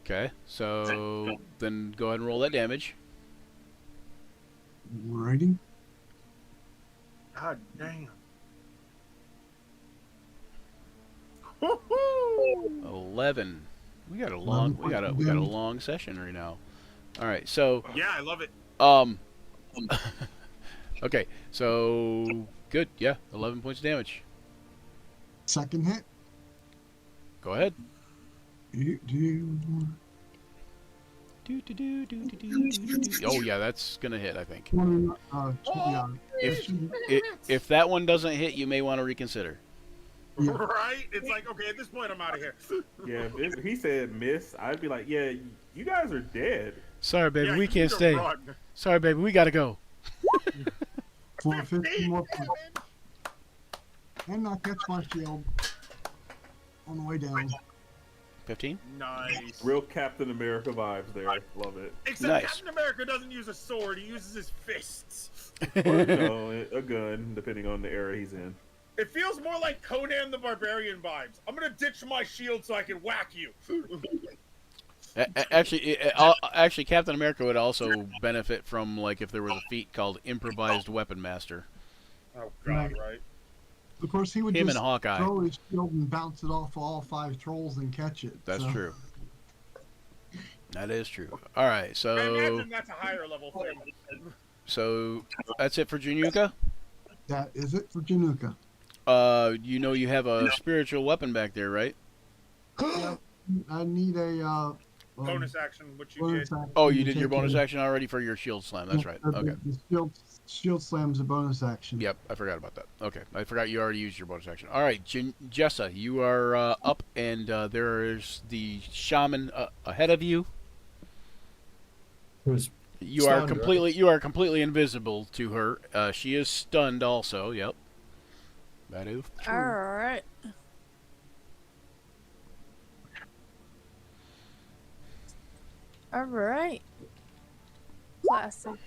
Okay, so then go ahead and roll that damage. Alrighty. God damn. Woohoo! 11. We got a 11 long long session right now. All right, so Yeah, I love it. okay, so good. Yeah, 11 points of damage. Second hit. Go ahead. Oh yeah, that's gonna hit. I think. If that one doesn't hit, you may want to reconsider. Yeah. Right? It's like, okay, at this point, I'm out of here. Yeah, if he said miss, I'd be like, yeah, you guys are dead. Sorry, baby, Yeah, we you can't need to stay. run. Sorry, baby, we gotta go. For 15 more points. And I'll catch my shield on the way down. 15. Nice. Real Captain America vibes there. Love it. Except Nice. Captain America doesn't use a sword; he uses his fists. Or, no, a gun, depending on the era he's in. It feels more like Conan the Barbarian vibes. I'm gonna ditch my shield so I can whack you. Actually, Captain America would also benefit from like if there was a feat called improvised weapon master. Oh God, right? Of course, he would Him just and Hawkeye. throw his shield and bounce it off all 5 trolls and catch it. That's so. true. That is true. All right, I so imagine that's a higher level thing. that's it for Junuka. That is it for Januka. You have a spiritual weapon back there, right? I need a Bonus action, which you bonus did. action Oh, you to did your take bonus a- action already for your shield slam. That's right. Okay. The shield slam's a bonus action. Yep, I forgot about that. Okay, I forgot you already used your bonus action. All right, Jessa, you are up, and there is the shaman ahead of you. Who's You are stunned, completely invisible to her. She is stunned also. Yep. That is true. Alright. Alright. Classic.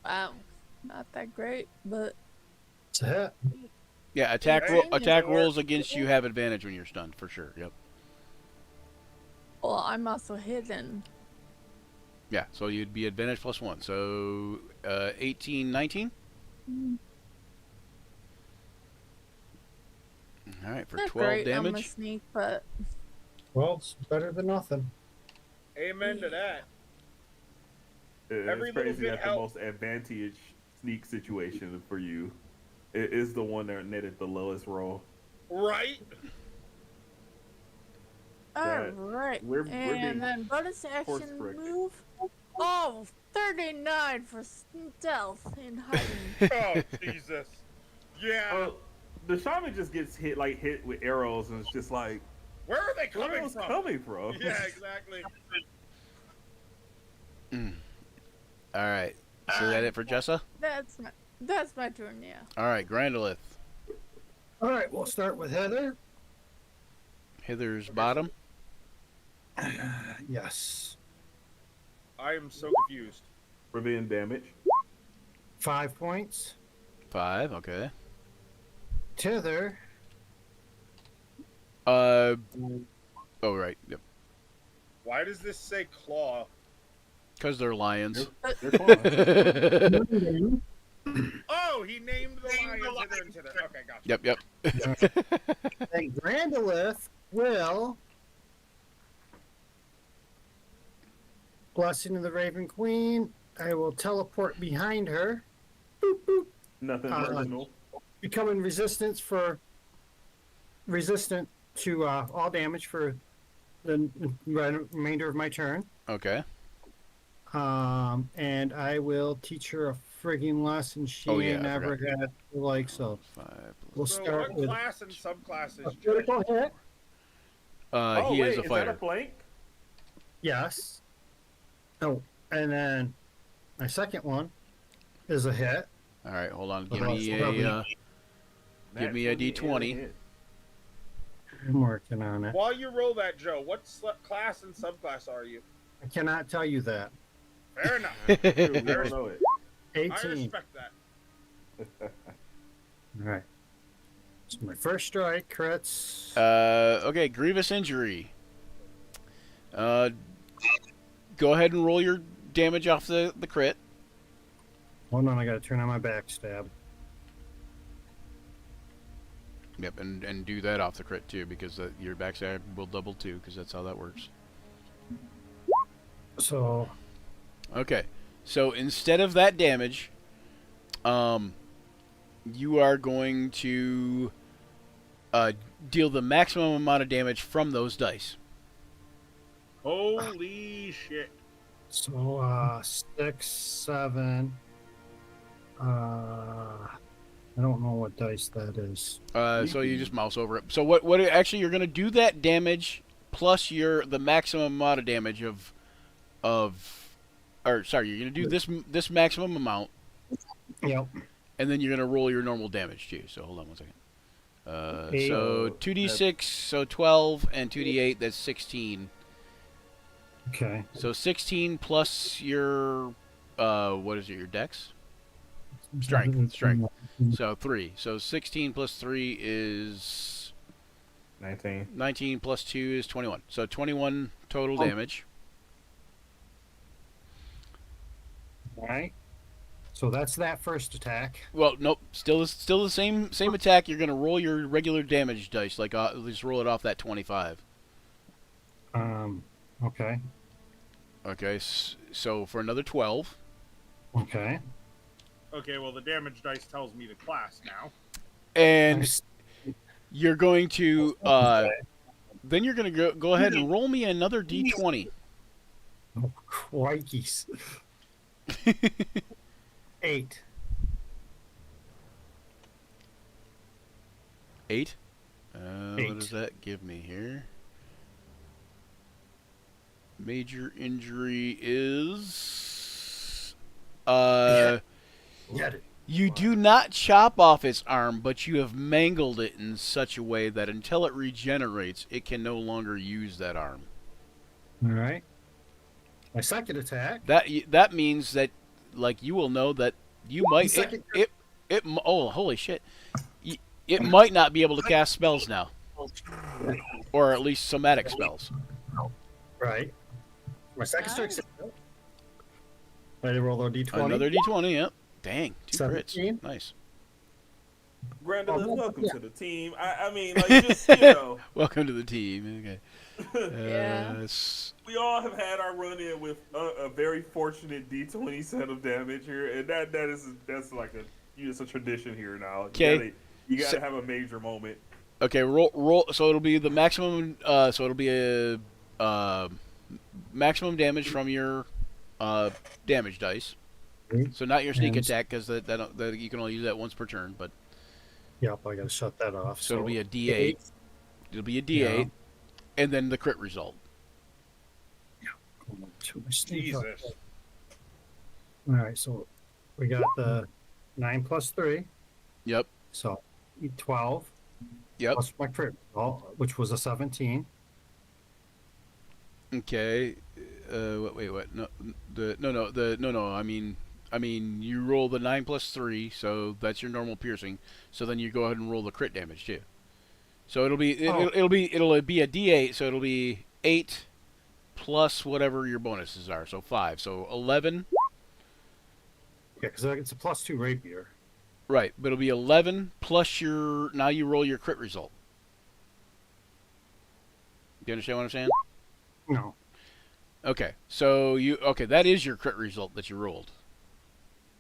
Wow. Not that great, but It's a hit. Yeah, attack rolls against you have advantage when you're stunned for sure. Yep. well, I'm also hidden. Yeah, so you'd be advantage +1. So 18, 19. All right, for Not 12 great on the damage. sneak, but Well, it's better than nothing. Amen to that. Every It's little crazy bit that the helps. most advantage sneak situation for you is the one that netted the lowest roll. Right? That- Alright. we're being And then bonus force action frick. move. Oh, 39 for stealth and hiding. Oh, Jesus. Yeah. The shaman just gets hit with arrows, and it's just like, Where are they where are coming those from? coming from? Yeah, exactly. All right. So that it for Jessa? That's my turn, yeah. All right, Grandolith. All right, we'll start with Heather. Heather's bottom. Yes. I am so confused. For being damaged. 5 points. 5, okay. Tither. Oh, right. Yep. Why does this say claw? Because they're lions. They're claws. Oh, he named the lions hither and thither. Okay, gotcha. Yep. And Grandolith will. Blessing of the Raven Queen. I will teleport behind her. Boop, boop. Nothing personal. Becoming resistant to all damage for the remainder of my turn. Okay. And I will teach her a frigging lesson she Oh, yeah, ain't I never had. Like so. 5 We'll So start what with class and subclass a is critical hit. Oh, he wait, is a that fighter. a flank? Yes. Oh, and then my second one is a hit. All right, hold on. Give Well, me it's probably- a give me a D20. hit. I'm working on it. While you roll that, Joe, what class and subclass are you? I cannot tell you that. Fair enough. Dude, we don't know it. I 18. respect that. All right. So my first strike crits. Okay, grievous injury. Go ahead and roll your damage off the crit. Hold on, I got to turn on my backstab. Yep, and do that off the crit too, because your backstab will double too, because that's how that works. So Okay, so instead of that damage, you are going to deal the maximum amount of damage from those dice. Holy shit. So 6, 7. I don't know what dice that is. So you just mouse over it. So what actually you're going to do that damage plus the maximum amount of damage or sorry, you're going to do this maximum amount. Yep. And then you're going to roll your normal damage too. So hold on one second. So 2d6, so 12, and 2d8, that's 16. Okay. So 16 plus your, what is it, your dex? Strength. So 3. So 16 plus 3 is 19. 19 plus 2 is 21. So 21 total damage. All right. So that's that first attack. Well, nope. Still the same attack. You're gonna roll your regular damage dice, like just roll it off that 25. Okay. Okay. So for another 12. Okay. Okay, well, the damage dice tells me the class now. And you're going to then you're gonna go ahead and roll me another d20. Oh, crikeys. 8. 8. What 8. does that give me here? Major injury is you do not chop off its arm, but you have mangled it in such a way that until it regenerates, it can no longer use that arm. All right. My second attack. That means that, like, you will know that you might oh, holy shit, it might not be able to cast spells now, or at least somatic spells. Right. My second strike. Ready to roll a d20. Another d20, yep. Dang, 2 17. crits. Nice. Grandolin, Oh, welcome yeah. to the team. I mean, like, just, you know, Welcome to the team. Okay. Yeah. we all have had our run in with a very fortunate D20 set of damage here, and that's like it's a tradition here now. Okay. You So, gotta have a major moment. okay. Roll. So it'll be the maximum. So it'll be a maximum damage from your damage dice. So not your sneak And- attack, because that you can only use that once per turn. But Yep, I gotta shut that off. so it'll be a D8. It'll be a D8, Yeah. and then the crit result. To my sneak up. Jesus. All right, so we got the 9 plus 3, Yep. so 12 Yep. plus my crit, which was a 17. Okay. Wait. What? No. I mean, you roll the 9 plus 3, so that's your normal piercing. So then you go ahead and roll the crit damage too. So it'll be it'll be a D8. So it'll be 8 plus whatever your bonuses are. So 5. So 11. Yeah, because it's a plus 2 rapier. Right, but it'll be 11 plus your. Now you roll your crit result. Do you understand what I'm saying? No, Okay, so that is your crit result that you rolled.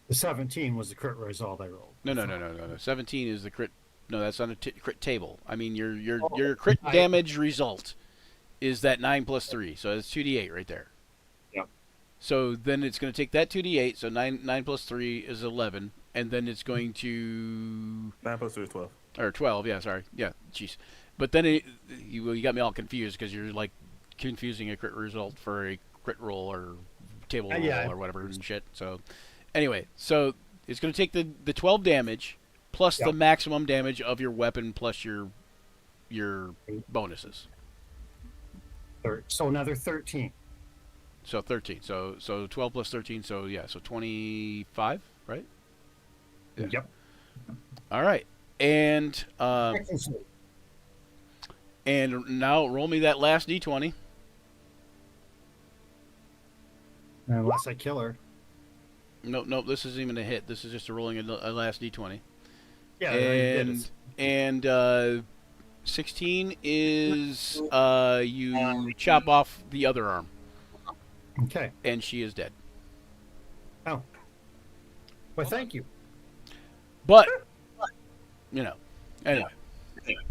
the 17 was the crit result I rolled. No. 17 is the crit. No, that's on a crit table. I mean, your crit damage result is that 9 plus 3, so it's 2d8 right there. Yep. So then it's going to take that 2d8, so 9 plus 3 is 11, and then it's going to 9 plus 2 is 12. or 12. Yeah, sorry. Yeah, jeez. But then you got me all confused because you're like confusing a crit result for a crit roll or table roll yeah. or whatever and shit. So anyway, so it's going to take the 12 damage plus the Yep. maximum damage of your weapon plus your bonuses. So another 13. So 13. So 12 plus 13. So yeah. So 25, right? Yeah. Yep. All right. And now roll me that last d20. Unless I kill her. Nope. This isn't even a hit. This is just a rolling a last d20. Yeah, I already did it. And 16 is you chop off the other arm, Okay. and she is dead. Oh. Well, thank you. But anyway,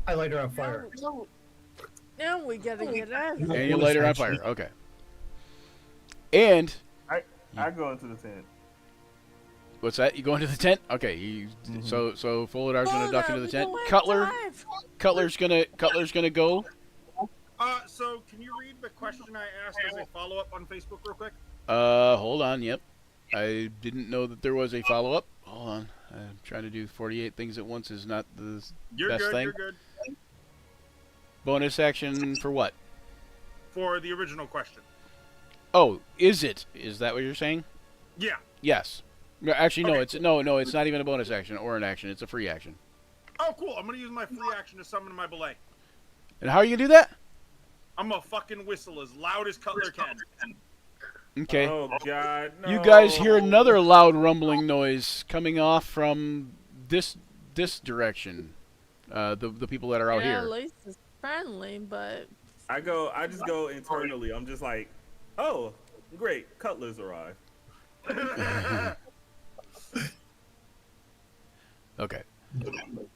I light her on fire. Now we gotta get out of and here. you light her on fire. Okay. And I go into the tent. what's that? You go into the tent? Okay. So Foladar's gonna duck into the tent. Cutler's gonna go. So can you read the question I asked as a follow-up on Facebook real quick? Hold on. Yep. I didn't know that there was a follow up. Hold on. I'm trying to do 48 things at once is not the You're best good. thing. You're good. Bonus action for what? For the original question. Oh, is it? Is that what you're saying? Yeah. Yes. No, actually, no. Okay. It's not even a bonus action or an action. It's a free action. Oh, cool. I'm gonna use my free action to summon my belay. And how are you gonna do that? I'm gonna fucking whistle as loud as Cutler can. Okay. Oh God! No. You guys hear another loud rumbling noise coming off from this direction. The people that are out Yeah, here. at least it's friendly, but I just go internally. I'm just like, oh, great, Cutler's arrived. Okay. I'm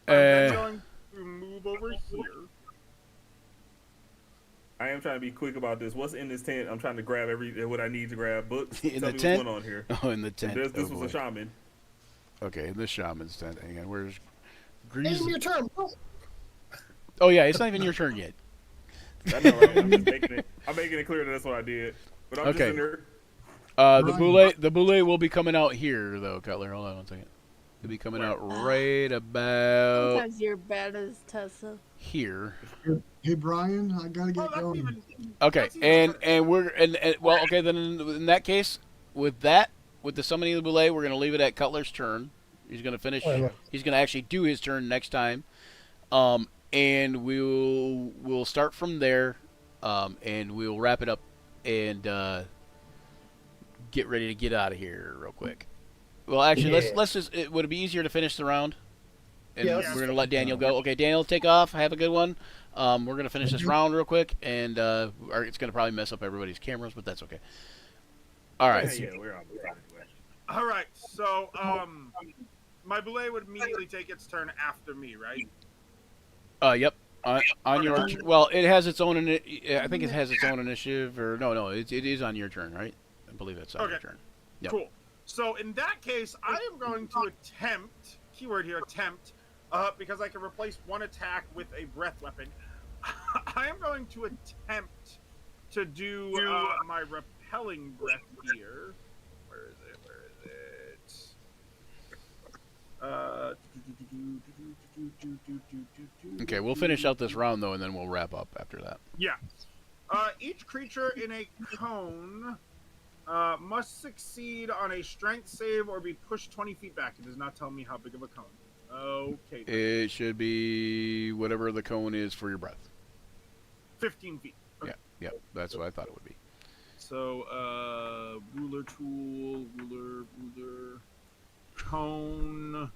going to move over here. I am trying to be quick about this. What's in this tent? I'm trying to grab what I need to grab. Books. In Tell the me tent? what's going on here. Oh, in the tent. This Oh, was a boy. shaman. Okay, in the shaman's tent. Hang on. Where's Name Grease? your turn. Oh yeah, it's not even your turn yet. I know, right? I'm making it clear that that's what I did. But I'm Okay. just in there. The boule will be coming out here though, Cutler. Hold on one second. It'll be coming out right about sometimes you're bad as Tessa. here. Hey Brian, I gotta Oh, get that's going. even. Okay, That's even and we're well, okay. Then in that case, with the summoning of the boule, we're gonna leave it at Cutler's turn. He's gonna finish. He's gonna actually do his turn next time. And we'll start from there, and we'll wrap it up and get ready to get out of here real quick. Well, actually, let's just. Would it be easier to finish the round? And Yeah, we're gonna let Daniel go. Okay, Daniel, take off. Have a good one. We're gonna finish this round real quick, and it's gonna probably mess up everybody's cameras, but that's okay. All right. Yeah, we're on the side anyway. All right. So, my boulet would immediately take its turn after me, right? Yep. On your well, it has its own. I think it has its own initiative, or no, it is on your turn, right? I believe it's on your turn. Yep. Cool. So in that case, I am going to attempt. Keyword here: attempt. Because I can replace one attack with a breath weapon. I am going to attempt to do my repelling breath here. Where is it? Okay, we'll finish out this round though, and then we'll wrap up after that. Yeah. Each creature in a cone must succeed on a strength save or be pushed 20 feet back. It does not tell me how big of a cone. Okay. It should be whatever the cone is for your breath. 15 feet. Okay. Yeah, that's what I thought it would be. So, ruler tool, ruler, cone,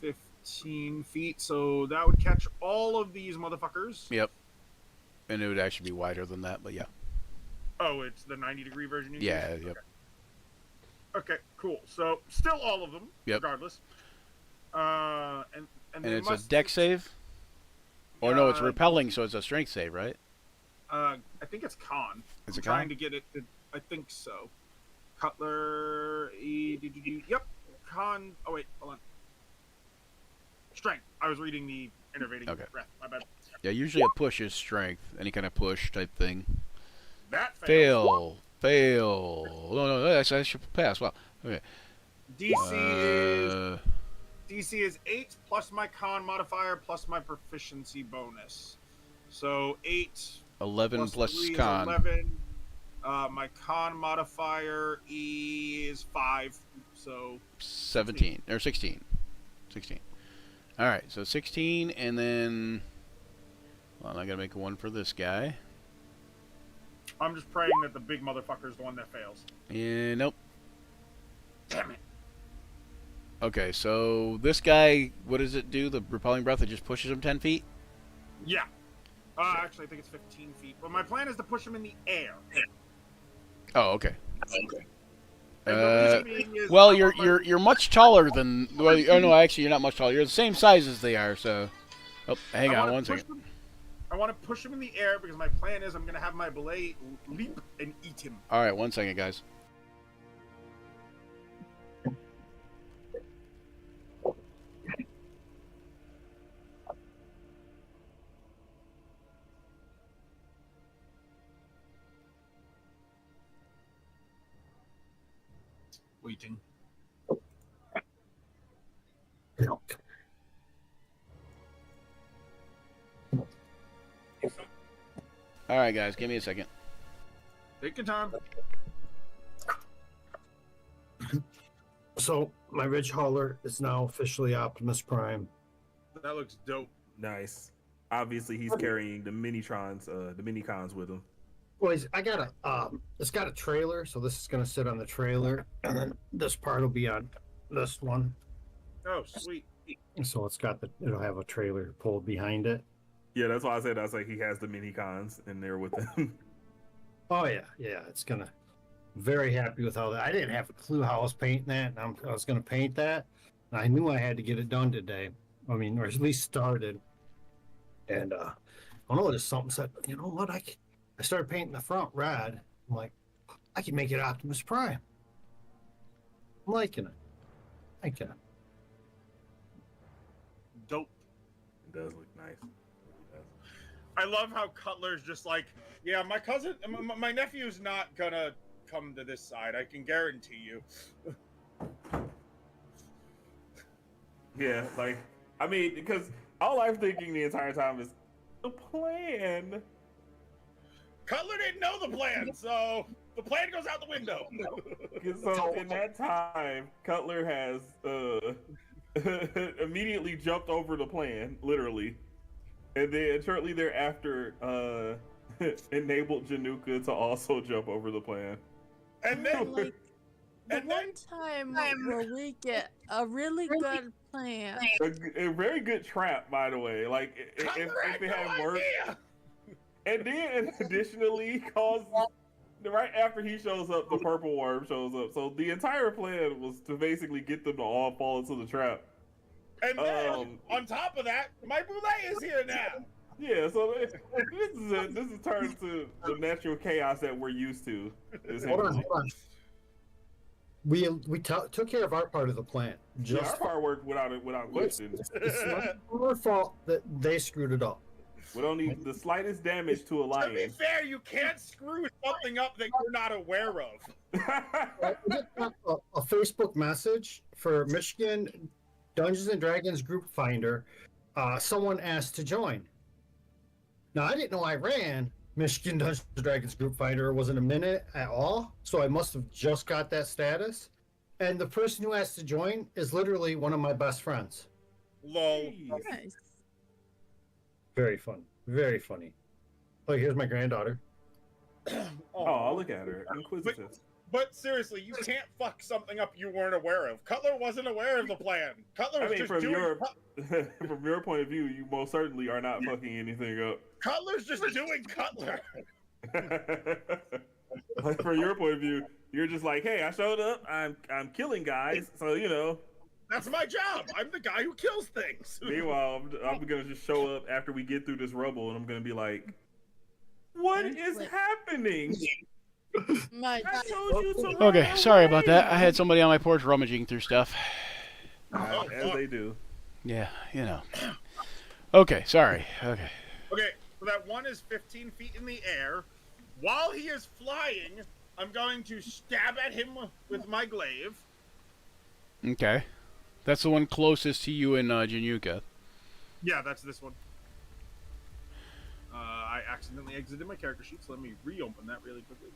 15 feet. So that would catch all of these motherfuckers. Yep. And it would actually be wider than that, but yeah. Oh, it's the 90-degree version you Yeah, use? yep. Okay, cool. So still all of them, regardless. And it's a deck save? Or no, it's repelling, so it's a strength save, right? I think it's con. Is it I'm trying con? to get it. I think so. Cutler. Yep. Con. Oh wait, hold on. Strength. I was reading the innervating breath. My bad. Yeah, usually a push is strength, any kind of push type thing. That fail. No, I should pass. Wow. Okay. DC is 8 plus my con modifier plus my proficiency bonus. So 8. 11 plus 3 con. Is 11. My con modifier is 5. So 17 or 16. 16. All right, so 16, and then. Well, I gotta make one for this guy. I'm just praying that the big motherfucker is the one that fails. Yeah, nope. Damn it. Okay, so this guy, what does it do? The repelling breath, it just pushes him 10 feet? Yeah. Actually, I think it's 15 feet. But my plan is to push him in the air. Oh, okay. Is well, you're much taller than. Well, oh no, actually, you're not much taller. You're the same size as they are. So, oh, hang on one second. I want to push him in the air because my plan is I'm going to have my belay leap and eat him. All right, 1 second, guys. Waiting. All right, guys, give me a second. Take your time. So my Ridge Hauler is now officially Optimus Prime. That looks dope. Nice. Obviously, he's carrying the Minitrons, the Minicons with him. Boys, I got it's got a trailer, so this is gonna sit on the trailer, and then this part will be on this one. Oh, sweet. So it'll have a trailer pulled behind it. Yeah, that's why I said he has the Minicons in there with him. Oh yeah, it's gonna. Very happy with how that. I didn't have a clue how I was painting that. And I was gonna paint that. And I knew I had to get it done today. I mean, or at least started. And I noticed something said, you know what? I started painting the front red. I'm like, I can make it Optimus Prime. I'm liking it. Dope. It does look nice. I love how Cutler's just like, yeah, my cousin, my nephew's not gonna come to this side. I can guarantee you. Yeah, I mean, because all I'm thinking the entire time is the plan. Cutler didn't know the plan, so the plan goes out the window. So in that time, Cutler has immediately jumped over the plan, literally, and then shortly thereafter enabled Januka to also jump over the plan. And then, The And one time where we get a really good plan. A very good trap, by the way. Like if it had worked, and then additionally causes right after he shows up, the purple worm shows up. So the entire plan was to basically get them to all fall into the trap. And then, on top of that, my boulet is here now. Yeah, so this is turned to the natural chaos that we're used to. Hold on. We took care of our part of the plan. Yeah, our part worked without question. It's not our fault that they screwed it up. We don't need the slightest damage to a lion. To be fair, you can't screw something up that you're not aware of. I got a Facebook message for Michigan Dungeons and Dragons Group Finder. Someone asked to join. Now, I didn't know I ran Michigan Dungeons and Dragons Group Finder. Wasn't a minute at all, so I must have just got that status. And the person who asked to join is literally one of my best friends. Lol. Nice. Very fun. Very funny. Oh, here's my granddaughter. Oh, look at her. Inquisitive. But seriously, you can't fuck something up you weren't aware of. Cutler wasn't aware of the plan. Cutler was just doing... from your point of view, you most certainly are not fucking anything up. Cutler's just doing Cutler. Like, from your point of view, you're just like, hey, I showed up. I'm killing guys, so you know. That's my job. I'm the guy who kills things. Meanwhile, I'm gonna just show up after we get through this rubble, and I'm gonna be like, "What is happening?" My I told you to Okay, run sorry away. about that. I had somebody on my porch rummaging through stuff. As they do. Yeah, you know. Okay, sorry. Okay. Okay, so that one is 15 feet in the air. While he is flying, I'm going to stab at him with my glaive. Okay. That's the one closest to you in Januka. Yeah, that's this one. I accidentally exited my character sheet, so let me reopen that really quickly.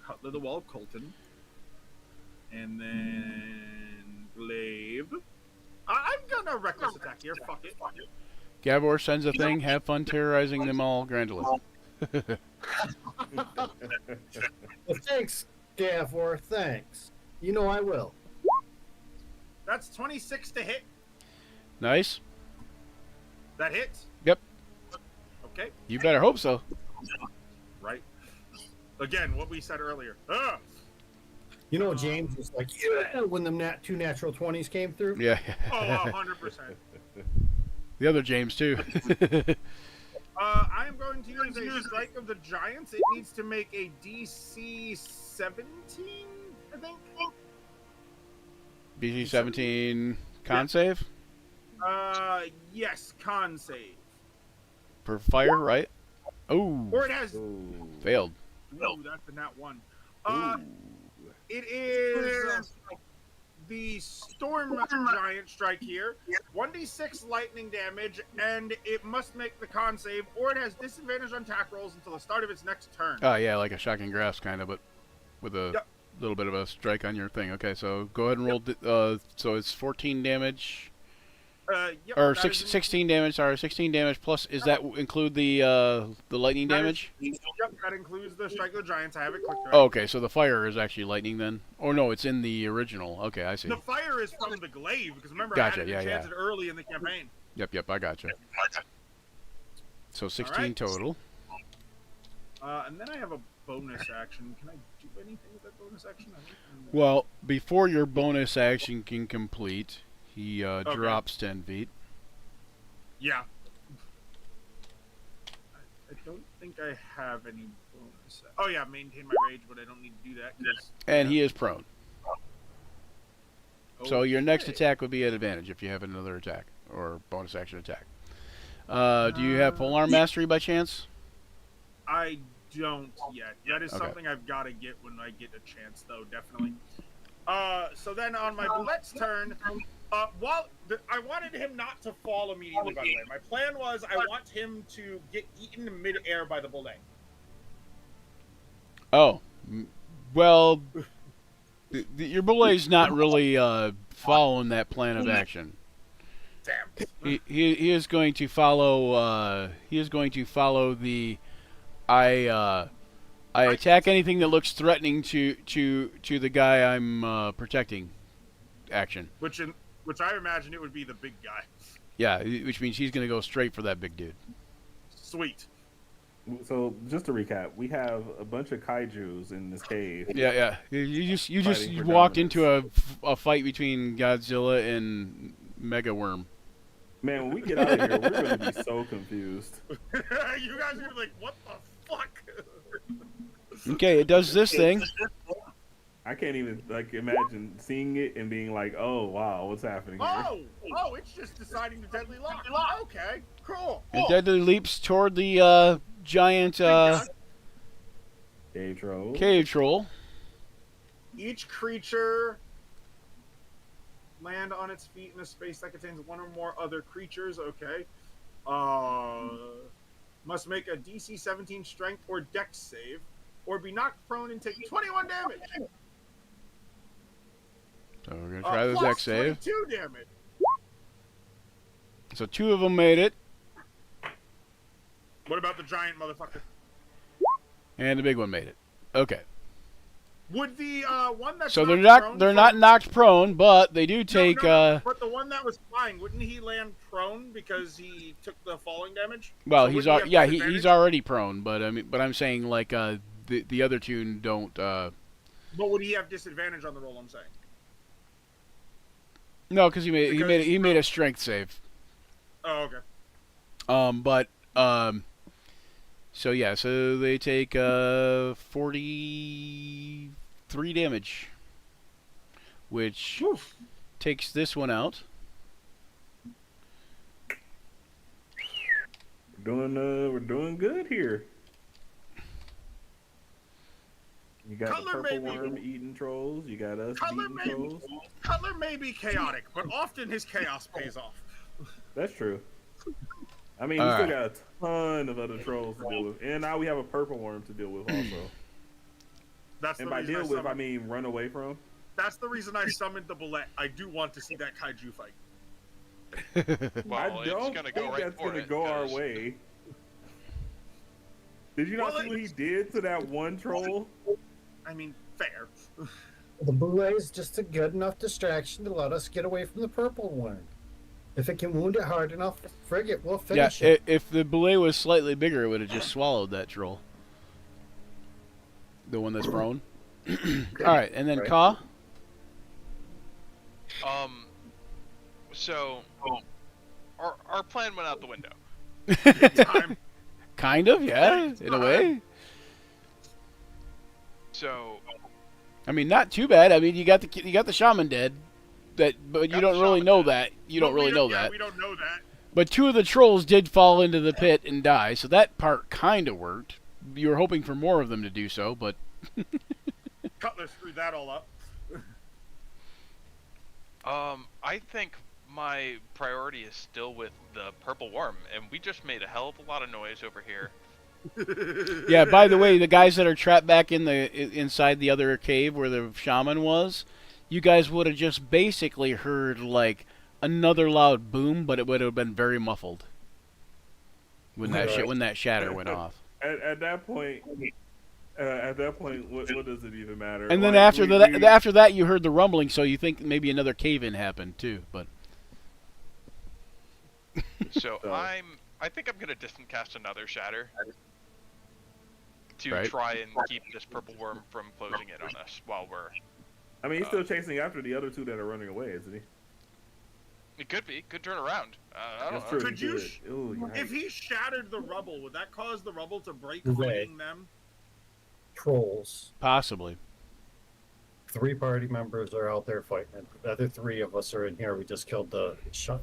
Cutler the Wall of Colton. And then glaive. I'm gonna reckless attack here. Fuck it. Gavor sends a thing. Have fun terrorizing them all, Grandulus. Well, thanks, Gavor. Thanks. You know I will. That's 26 to hit. Nice. That hits? Yep. Okay. You better hope so. Right. Again, what we said earlier. Ugh. You know, James was like, yeah, when the two natural 20s came through. Yeah. Oh, 100%. The other James, too. I am going to use a Strike of the Giants. It needs to make a DC 17, I think. BC 17 con save? Yes, con save. Per fire, right? Oh. Or it has... Failed. Ooh, that's a nat 1. It is the Storm Giant strike here. 1d6 lightning damage, and it must make the con save, or it has disadvantage on attack rolls until the start of its next turn. Oh, yeah, like a shocking grasp kind of, but with a little bit of a strike on your thing. Okay, so go ahead and roll. So it's 14 damage. Yep, Or 16 damage, sorry, 16 damage plus, is that include the lightning damage? Yep, that includes the Strike of the Giants. I have it clicked right. Oh, okay, so the fire is actually lightning then? Or no, it's in the original. Okay, I see. The fire is from the glaive, because remember, Gotcha, I had it yeah, enchanted early in the campaign. Yep, I gotcha. So 16 Alright. total. And then I have a bonus action. Can I do anything with that bonus action? Well, before your bonus action can complete, he drops 10 feet. Yeah. I don't think I have any bonus. Oh yeah, maintain my rage, but I don't need to do that. And he is prone. So your next Okay. attack would be at advantage if you have another attack or bonus action attack. Do you have Polearm Mastery by chance? I don't yet. That is Okay. something I've got to get when I get a chance, though, definitely. So then on my Bullet's turn, I wanted him not to fall immediately, by the way. My plan was I want him to get eaten mid-air by the Bullet. Oh, well, your Bullet's not really following that plan of action. Damn. He is going to follow. He is going to follow the I attack anything that looks threatening to the guy I'm protecting. Action. Which I imagine it would be the big guy. Yeah, which means he's gonna go straight for that big dude. Sweet. So just to recap, we have a bunch of kaijus in this cave. Yeah. You just Fighting for walked dominance. into a fight between Godzilla and Mega Worm. Man, when we get out of here, we're gonna be so confused. You guys are gonna be like, what the fuck? Okay, it does this thing. I can't even imagine seeing it and being like, "Oh wow, what's happening here?" Oh, it's just deciding to deadly lock. Okay, cool. It deadly leaps toward the giant Cave troll. cave troll. Each creature land on its feet in a space that contains one or more other creatures. Okay. Must make a DC 17 strength or dex save, or be knocked prone and take 21 damage. So we're gonna try the Plus dex save. 22 damage. So 2 of them made it, What about the giant motherfucker? and the big one made it. Okay. Would the one that's So they're knocked prone not knocked prone, but they do take No, but the one that was flying, wouldn't he land prone because he took the falling damage? well, So he's wouldn't he have he's disadvantage? already prone, but I'm saying like the other 2 don't But would he have disadvantage on the roll? I'm saying. no, because he made a strength save. Oh, okay. So yeah, so they take 43 damage, which takes this one out. We're doing good here. You got Cutler the purple maybe- worm eating trolls. You got us Cutler eating may, trolls. Cutler may be chaotic, but often his chaos pays off. That's true. I mean, All we still right. got a ton of other trolls to deal with, and now we have a purple worm to deal with also. That's And the by reason deal I with, summoned. I mean run away from. That's the reason I summoned the bullet. I do want to see that kaiju fight. Well, I it's don't gonna think go right that's for gonna it, go our 'cause- way. Did you not Well, see what he did to that one troll? I mean, fair. The boulet is just a good enough distraction to let us get away from the purple one. If it can wound it hard enough, frig it, we'll Yeah, finish it. if the belay was slightly bigger, it would have just swallowed that troll. The one that's prone. All right, and then Right. Ka. So our plan went out the window. Time. Kind of, yeah, in a way. So I mean, not too bad. I mean, you got the shaman dead, but you Got don't the really shaman know dead. that. You don't really know that. We don't know that. But 2 of the trolls did fall into the pit and die, so that part kind of worked. You were hoping for more of them to do so, but Cutler screwed that all up. I think my priority is still with the purple worm, and we just made a hell of a lot of noise over here. yeah. By the way, the guys that are trapped back inside the other cave where the shaman was, you guys would have just basically heard like another loud boom, but it would have been very muffled when that shatter went off. At that point, what does it even matter? And then Like, after that, you heard the rumbling, so you think maybe another cave-in happened too. But So So- I think I'm gonna distant cast another shatter to Right. try and keep this purple worm from closing in on us while we're. I mean, he's still chasing after the other 2 that are running away, isn't he? It could turn around. I don't That's know. true. Could you He did. Ooh, If yikes. he shattered the rubble, would that cause the rubble to break, Right. fighting them? Trolls. possibly. 3 party members are out there fighting it. The other 3 of us are in here. We just killed the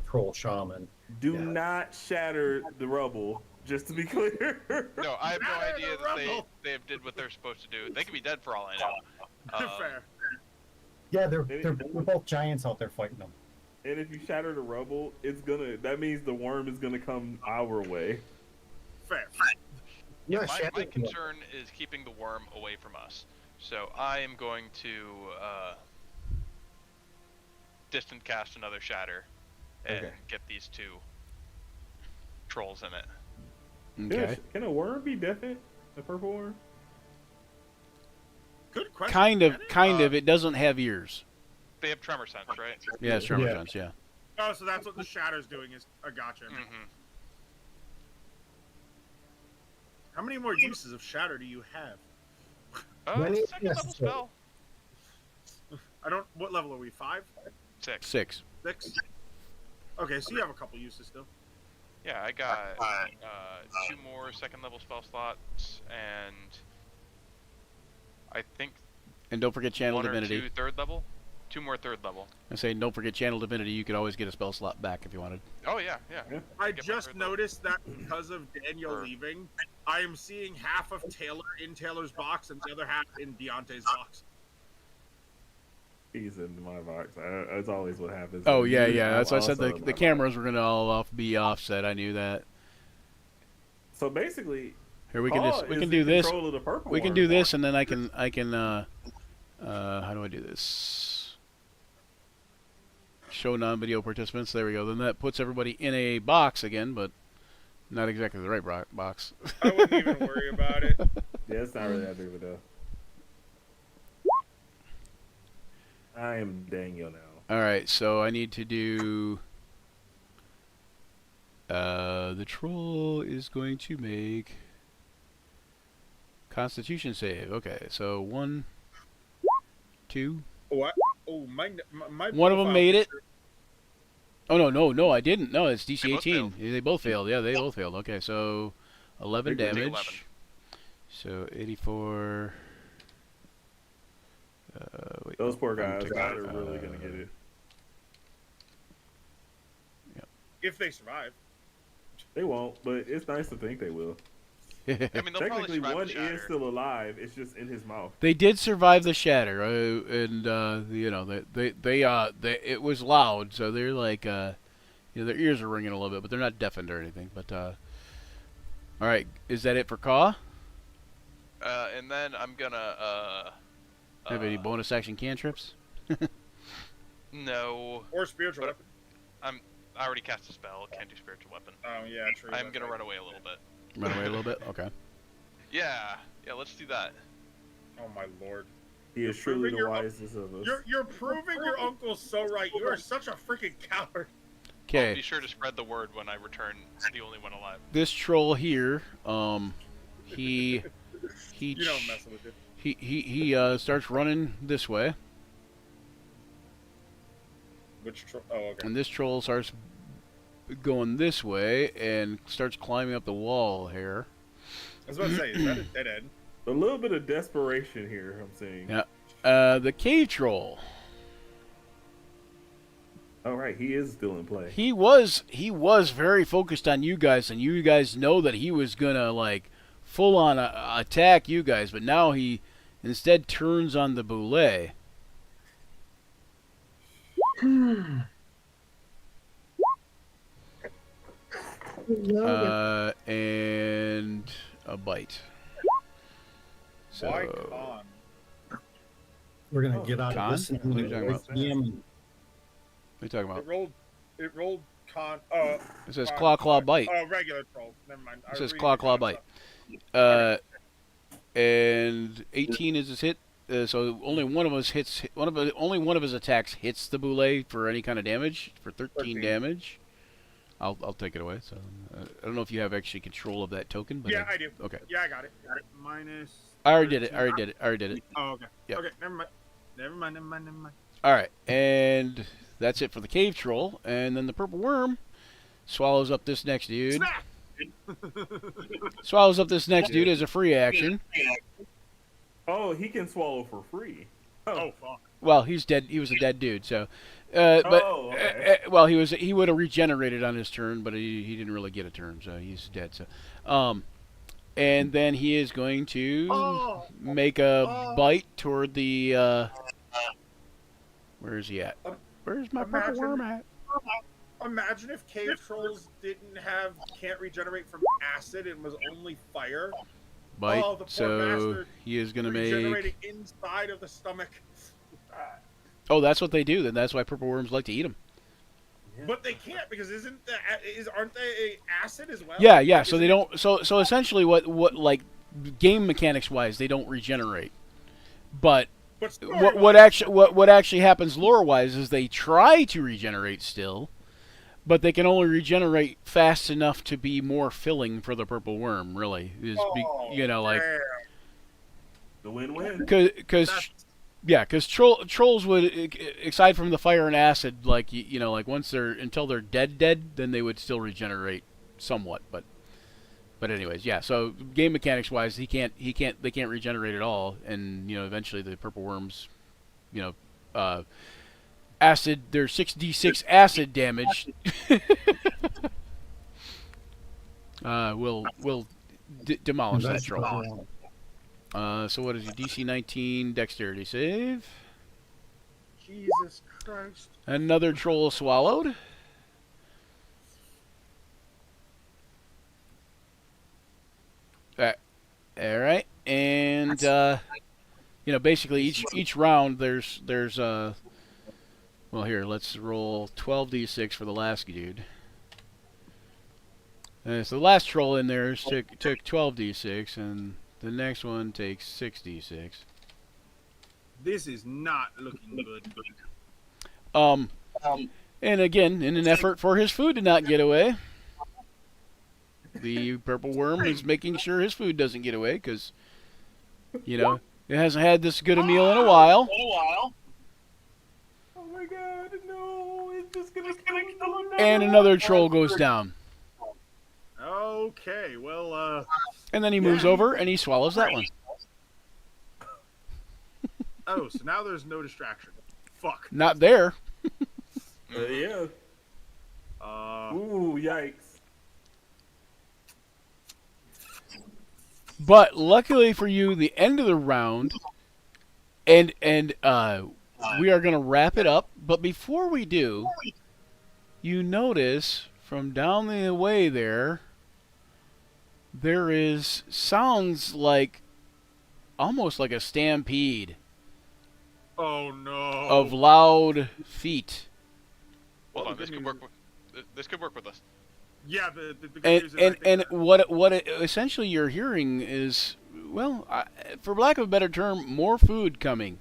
troll shaman. Do Yeah. not shatter the rubble. Just to be clear. No, I have no Shatter idea the that they rubble. did what they're supposed to do. They could be dead for all I know. Fair. Yeah, they're both giants out there fighting them. And if you shatter the rubble, that means the worm is gonna come our way. Fair. Yeah, my shatter them. concern is keeping the worm away from us. So I am going to distant cast another shatter and Okay. get these 2 trolls in it. Okay. Can a worm be deafened? A purple worm? question. Kind of, Can it? It doesn't have ears. They have tremor sense, right? Yeah, it's tremor Yeah. sense. Yeah. Oh, so that's what the Shatter's doing is. I gotcha. Mm-hmm. How many more uses of Shatter do you have? When It's it- a second yes, level sir. spell. I don't. What level are we? 5? 6. 6. 6? Okay, so you have a couple uses still. Yeah, I got 2 more second level spell slots, and I think And don't forget Channel 1 or Divinity. 2 third level. 2 more third level. I say don't forget Channel Divinity. You could always get a spell slot back if you wanted. Oh yeah, yeah. Yeah. I Get my just third level. noticed that because of Daniel Or- leaving, I am seeing half of Taylor in Taylor's box and the other half in Deontay's box. He's in my box. That's always what happens. Oh yeah, I'm yeah. That's why I said also the in my cameras were gonna all be offset. I knew that. box. So basically, Here we can Paul just we is can in do this. control of the purple We can worm do this, farm. and then I can how do I do this? Show non-video participants. There we go. Then that puts everybody in a box again, but not exactly the right box. I wouldn't even worry about it. Yeah, it's not really that big of a deal. I am Daniel now. All right, so I need to do. The troll is going to make Constitution save. Okay, so 1, 2. What? Oh, my One of them profile made it. picture- Oh no, I didn't. No, it's DC They both 18. failed. Yeah, they both failed. Yeah, they both failed. Okay, so 11 They did. damage. 11. So 84. Wait, Those poor I'm guys, taking- they're really gonna get it. If they survive. They won't, but it's nice to think they will. I mean, they'll probably Technically, survive one the is shatter. still alive. It's just in his mouth. They did survive the shatter, and you know they it was loud, so they're like you know, their ears are ringing a little bit, but they're not deafened or anything. But all right, is that it for Caw? And then I'm gonna Have any bonus action cantrips? No, Or spiritual But- weapon. I already cast a spell. Can't do spiritual weapon. Oh, yeah, true. I'm that's gonna right. run away a little bit. Run away a little bit. Okay. Yeah, let's do that. Oh, my lord. He is You're truly proving the your- wisest of us. You're proving your uncle's so right. You are such a freaking coward. Be Okay. sure to spread the word when I return, the only one alive. This troll here, he You don't mess with it. he starts running this way, Which oh, okay. and this troll starts going this way and starts climbing up the wall here. I was about to say, is that a dead end? A little bit of desperation here, I'm seeing. Yeah. The cave troll. All right, he is still in play. He was very focused on you guys, and you guys know that he was gonna like full on attack you guys, but now he instead turns on the boulet. And a bite. So Why con? We're gonna get out Con? of this. And What are you talking about? Yeah, what are you talking about? It rolled con. It says claw bite. Oh, regular troll. Never mind. It says claw bite. And 18 is his hit. So only one of us hits. Only one of his attacks hits the boulet for any kind of damage for 13 damage. I'll take it away. So I don't know if you have actually control of that token, but Yeah, I do. Okay. Yeah, I got it. Minus. I already did it. 13. Oh, okay. Yep. Okay, never mind. All right, and that's it for the cave troll. And then the purple worm swallows up this next dude. Snap! Swallows up this next dude as a free action. Oh, he can swallow for free. Oh, fuck. Well, he's dead. He was a dead dude. So, but Oh, okay. well, he would have regenerated on his turn, but he didn't really get a turn, so he's dead. So, and then he is going to make a bite toward the. Where is he at? Where's my purple worm at? Imagine if cave trolls can't regenerate from acid and was only fire. Bite. Oh, the poor So bastard. he is going to Regenerating make. inside of the stomach. Oh, that's what they do. Then that's why purple worms like to eat them. But they can't because aren't they acid as well? Yeah. So they don't. So essentially, what like game mechanics wise, they don't regenerate. But But what actually happens lore wise is they try to regenerate still, but they can only regenerate fast enough to be more filling for the purple worm. Really, you know, like damn. The win-win. because trolls would, aside from the fire and acid, like you know, like once they're until they're dead, then they would still regenerate somewhat. But anyways, yeah. So game mechanics wise, they can't regenerate at all, and you know, eventually the purple worms, you know, acid. There's 6d6 acid damage. will demolish that troll. So what is he? DC 19 dexterity save. Jesus Christ. Another troll swallowed. All right, and you know, basically each round there's well, here, let's roll 12d6 for the last dude. So the last troll in there took 12d6, and the next one takes 6d6. This is not looking good. And again, in an effort for his food to not get away, the purple worm is making sure his food doesn't get away, because, you know, it hasn't had this good a meal in a while. Oh my god, no! It's just gonna And another troll goes down. Okay, well, And then he moves over and he swallows that one. oh, so now there's no distraction. Fuck. Not there. yeah. Ooh, yikes. But luckily for you, the end of the round, and we are going to wrap it up. But before we do, you notice from down the way there sounds like almost like a stampede Oh no. of loud feet. Hold on, this could work with us. Yeah, the good news is I think And that- what essentially you're hearing is, well, for lack of a better term, more food coming.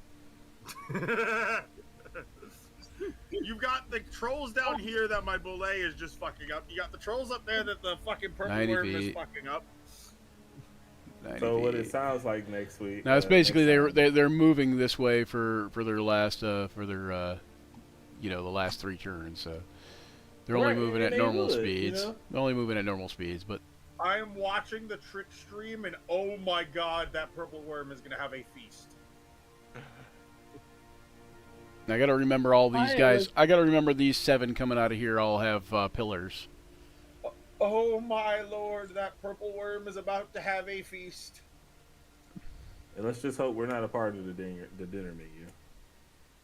You've got the trolls down here that my belay is just fucking up. You got the trolls up there that the fucking purple 90 worm is feet. fucking up. 90 So what it feet. sounds like next week. Now it's basically next time. they're moving this way for their last you know, the last 3 turns. So they're only Right, moving and at they normal would, speeds. you know? They're only moving at normal speeds, but I am watching the trick stream, and oh my god, that purple worm is gonna have a feast. I got to remember all these guys. I got to remember these 7 coming out of here all have pillars. Oh my lord, that purple worm is about to have a feast. And let's just hope we're not a part of the dinner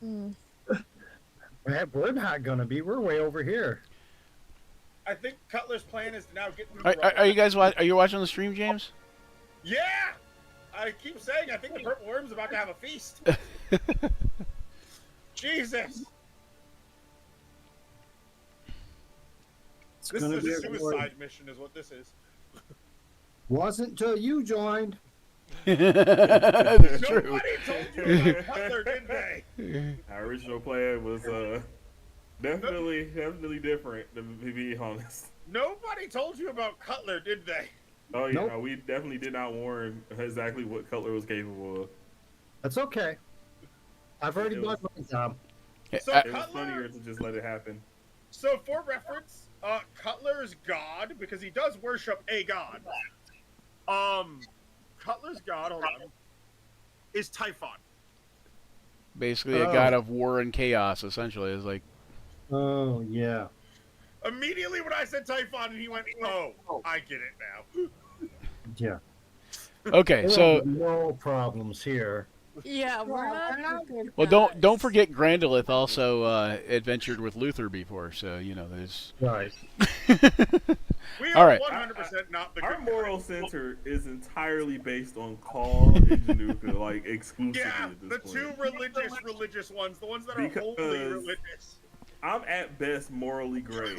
menu. We're not gonna be. We're way over here. I think Cutler's plan is to now get through. Are you guys are you watching the stream, James? Yeah, I keep saying I think the purple worm's about to have a feast. Jesus, It's this gonna is be a a suicide mission, is what this is. Wasn't till you joined. That's true. Nobody told you about Cutler, did they? Our original plan was definitely different, to be honest. Nobody told you about Cutler, did they? Oh yeah, Nope. no, we definitely did not warn exactly what Cutler was capable of. That's okay. I've already It was- done my job. So It was Cutler, funnier to just let it happen. so for reference, Cutler's god, because he does worship a god. Cutler's god, hold on, is Typhon. Basically, a Oh. god of war and chaos. Essentially, is like Oh yeah. Immediately when I said Typhon, and he went, "Oh, I get it now." Yeah. okay. We're So having no problems here. Yeah, we're not good well, don't guys. forget Grandolith also adventured with Luther before. So you know there's. Right. We All are right. 100% not the Our good moral guys. center is entirely based on Call and Januka, like exclusively Yeah, at this the point. two religious ones, the ones that are Because- wholly religious. I'm at best morally gray.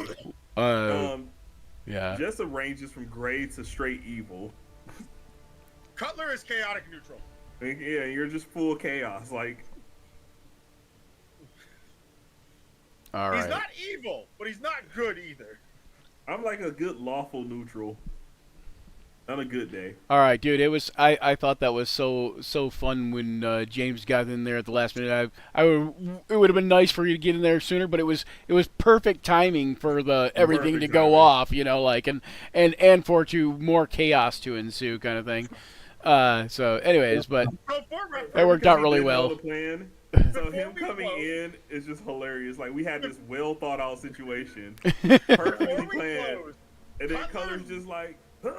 Yeah. Jessa ranges from gray to straight evil. Cutler is chaotic neutral. Like, yeah, you're just full chaos. Like, All He's right. not evil, but he's not good either. I'm like a good lawful neutral on a good day. All right, dude. It was. I thought that was so fun when James got in there at the last minute. It would have been nice for you to get in there sooner, but it was perfect timing for the everything Perfect to go timing. off. You know, like and for more chaos to ensue, kind of thing. So, anyways, but So for reference, that worked Because out he really didn't know well. the plan. So him Before we coming close- in is just hilarious. Like we had this well thought out situation, before perfectly we planned, close, and then Cutler- Color's just like, but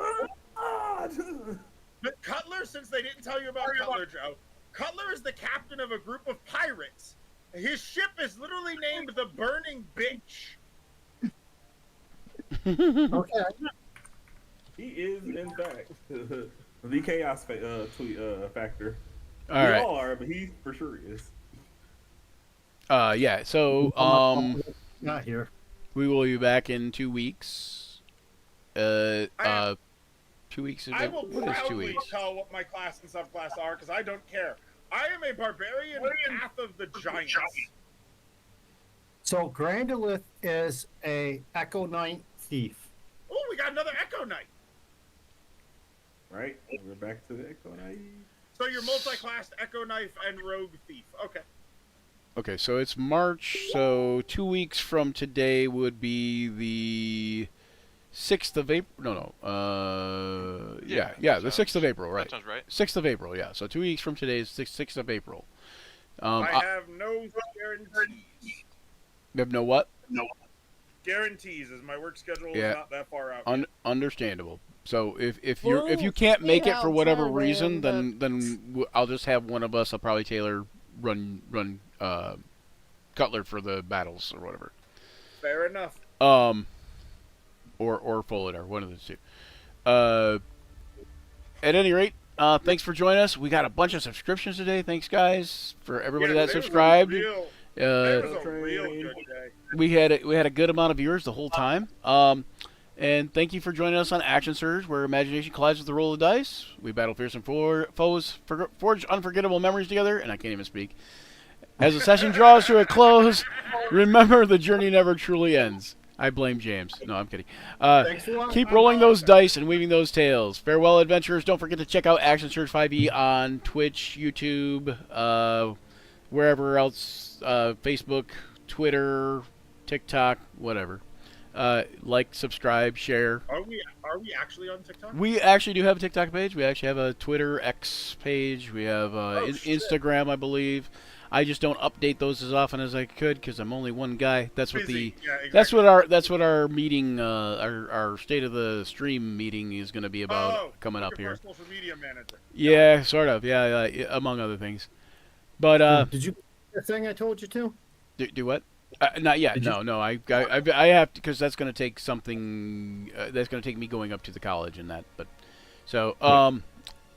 Cutler, since they didn't tell you about Cutler, Joe, Cutler is the captain of a group of pirates. His ship is literally named the Burning Bitch. Okay. he is in fact the chaos factor. All We right. all are, but he for sure is. Yeah. So, Not here. we will be back in 2 weeks. 2 weeks. I will What is 2 proudly weeks? tell what my class and subclass are because I don't care. I am a barbarian Path of the Giants. So Grandolith is a Echo Knight thief. Oh, we got another Echo Knight. Right? We're back to the Echo Knight. So you're multi-classed Echo Knife and Rogue Thief. Okay. Okay, so it's March. So 2 weeks from today would be the 6th of April. No. Yeah, the 6th of April, right? That sounds right. 6th of April, yeah. So 2 weeks from today is 6th of April. I have no guarantees. You have no what? Guarantees, as my work schedule Yeah. is not that far out. Understandable. So if you Well, can't make it for whatever outside reason, of then I'll just have one of us. I'll probably Taylor run Cutler for the battles or whatever. Fair enough. Or Folidar, one of the two. At any rate, thanks for joining us. We got a bunch of subscriptions today. Thanks, guys, for everybody Yeah, that today was a subscribed. Today was a real good day. We had a good amount of viewers the whole time. And thank you for joining us on Action Surge, where imagination collides with the roll of dice. We battle fearsome foes, forge unforgettable memories together, and I can't even speak. As the session draws to a close, remember the journey never truly ends. I blame James. No, I'm kidding. Thanks a lot. Keep rolling those dice and weaving those tales. Farewell, adventurers. Don't forget to check out Action Surge 5e on Twitch, YouTube, wherever else, Facebook, Twitter, TikTok, whatever. Like, subscribe, share. Are we actually on TikTok? We actually do have a TikTok page. We actually have a Twitter X page. We have shit. Instagram, I believe. I just don't update those as often as I could because I'm only one guy. That's what Busy. Yeah, exactly. that's what our meeting, our state of the stream meeting is going to be about coming up looking here. for a social media manager. Yeah, sort of. Yeah, among other things. But Did you the thing I told you to? do what? Not yet. Did you- No. I have to because that's going to take something. That's going to take me going up to the college and that. But so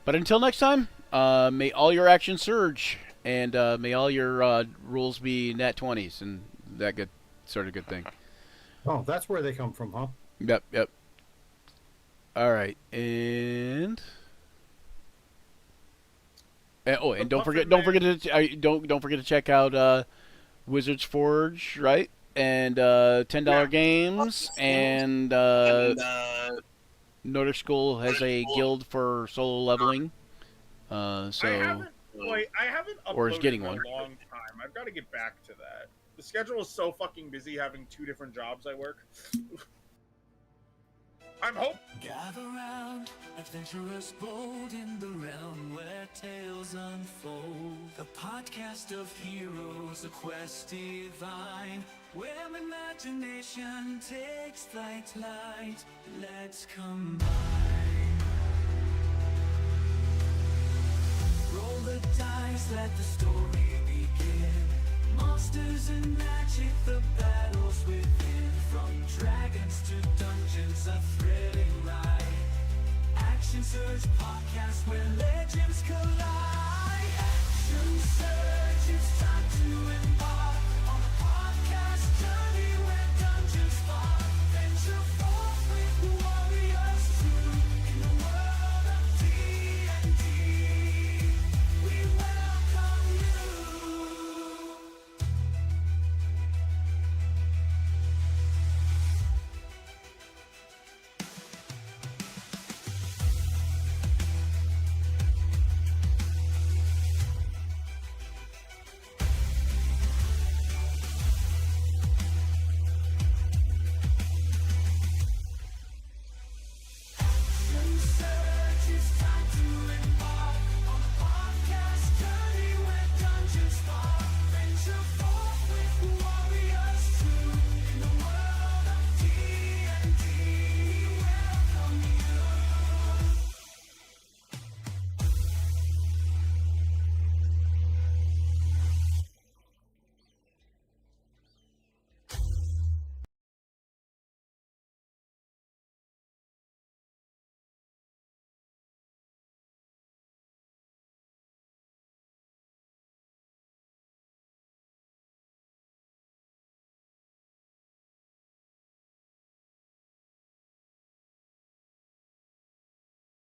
but until next time, may all your actions surge and may all your rules be nat 20s and that good sort of good thing. Oh, that's where they come from, huh? Yep. All right, and don't forget to check out Wizards Forge, right? And $10 games, and Nordic School has a guild for solo leveling. I So haven't uploaded or is getting in one. a long time. I've got to get back to that. The schedule is so fucking busy having 2 different jobs I work. I'm hoping. Gather round, adventurers bold in the realm where tales unfold. The podcast of heroes, a quest divine, where imagination takes flight. Let's combine. Roll the dice, let the story begin. Monsters and magic, the battles within. From dragons to dungeons, a thrilling ride. Action Surge podcast where legends collide. Action Surge.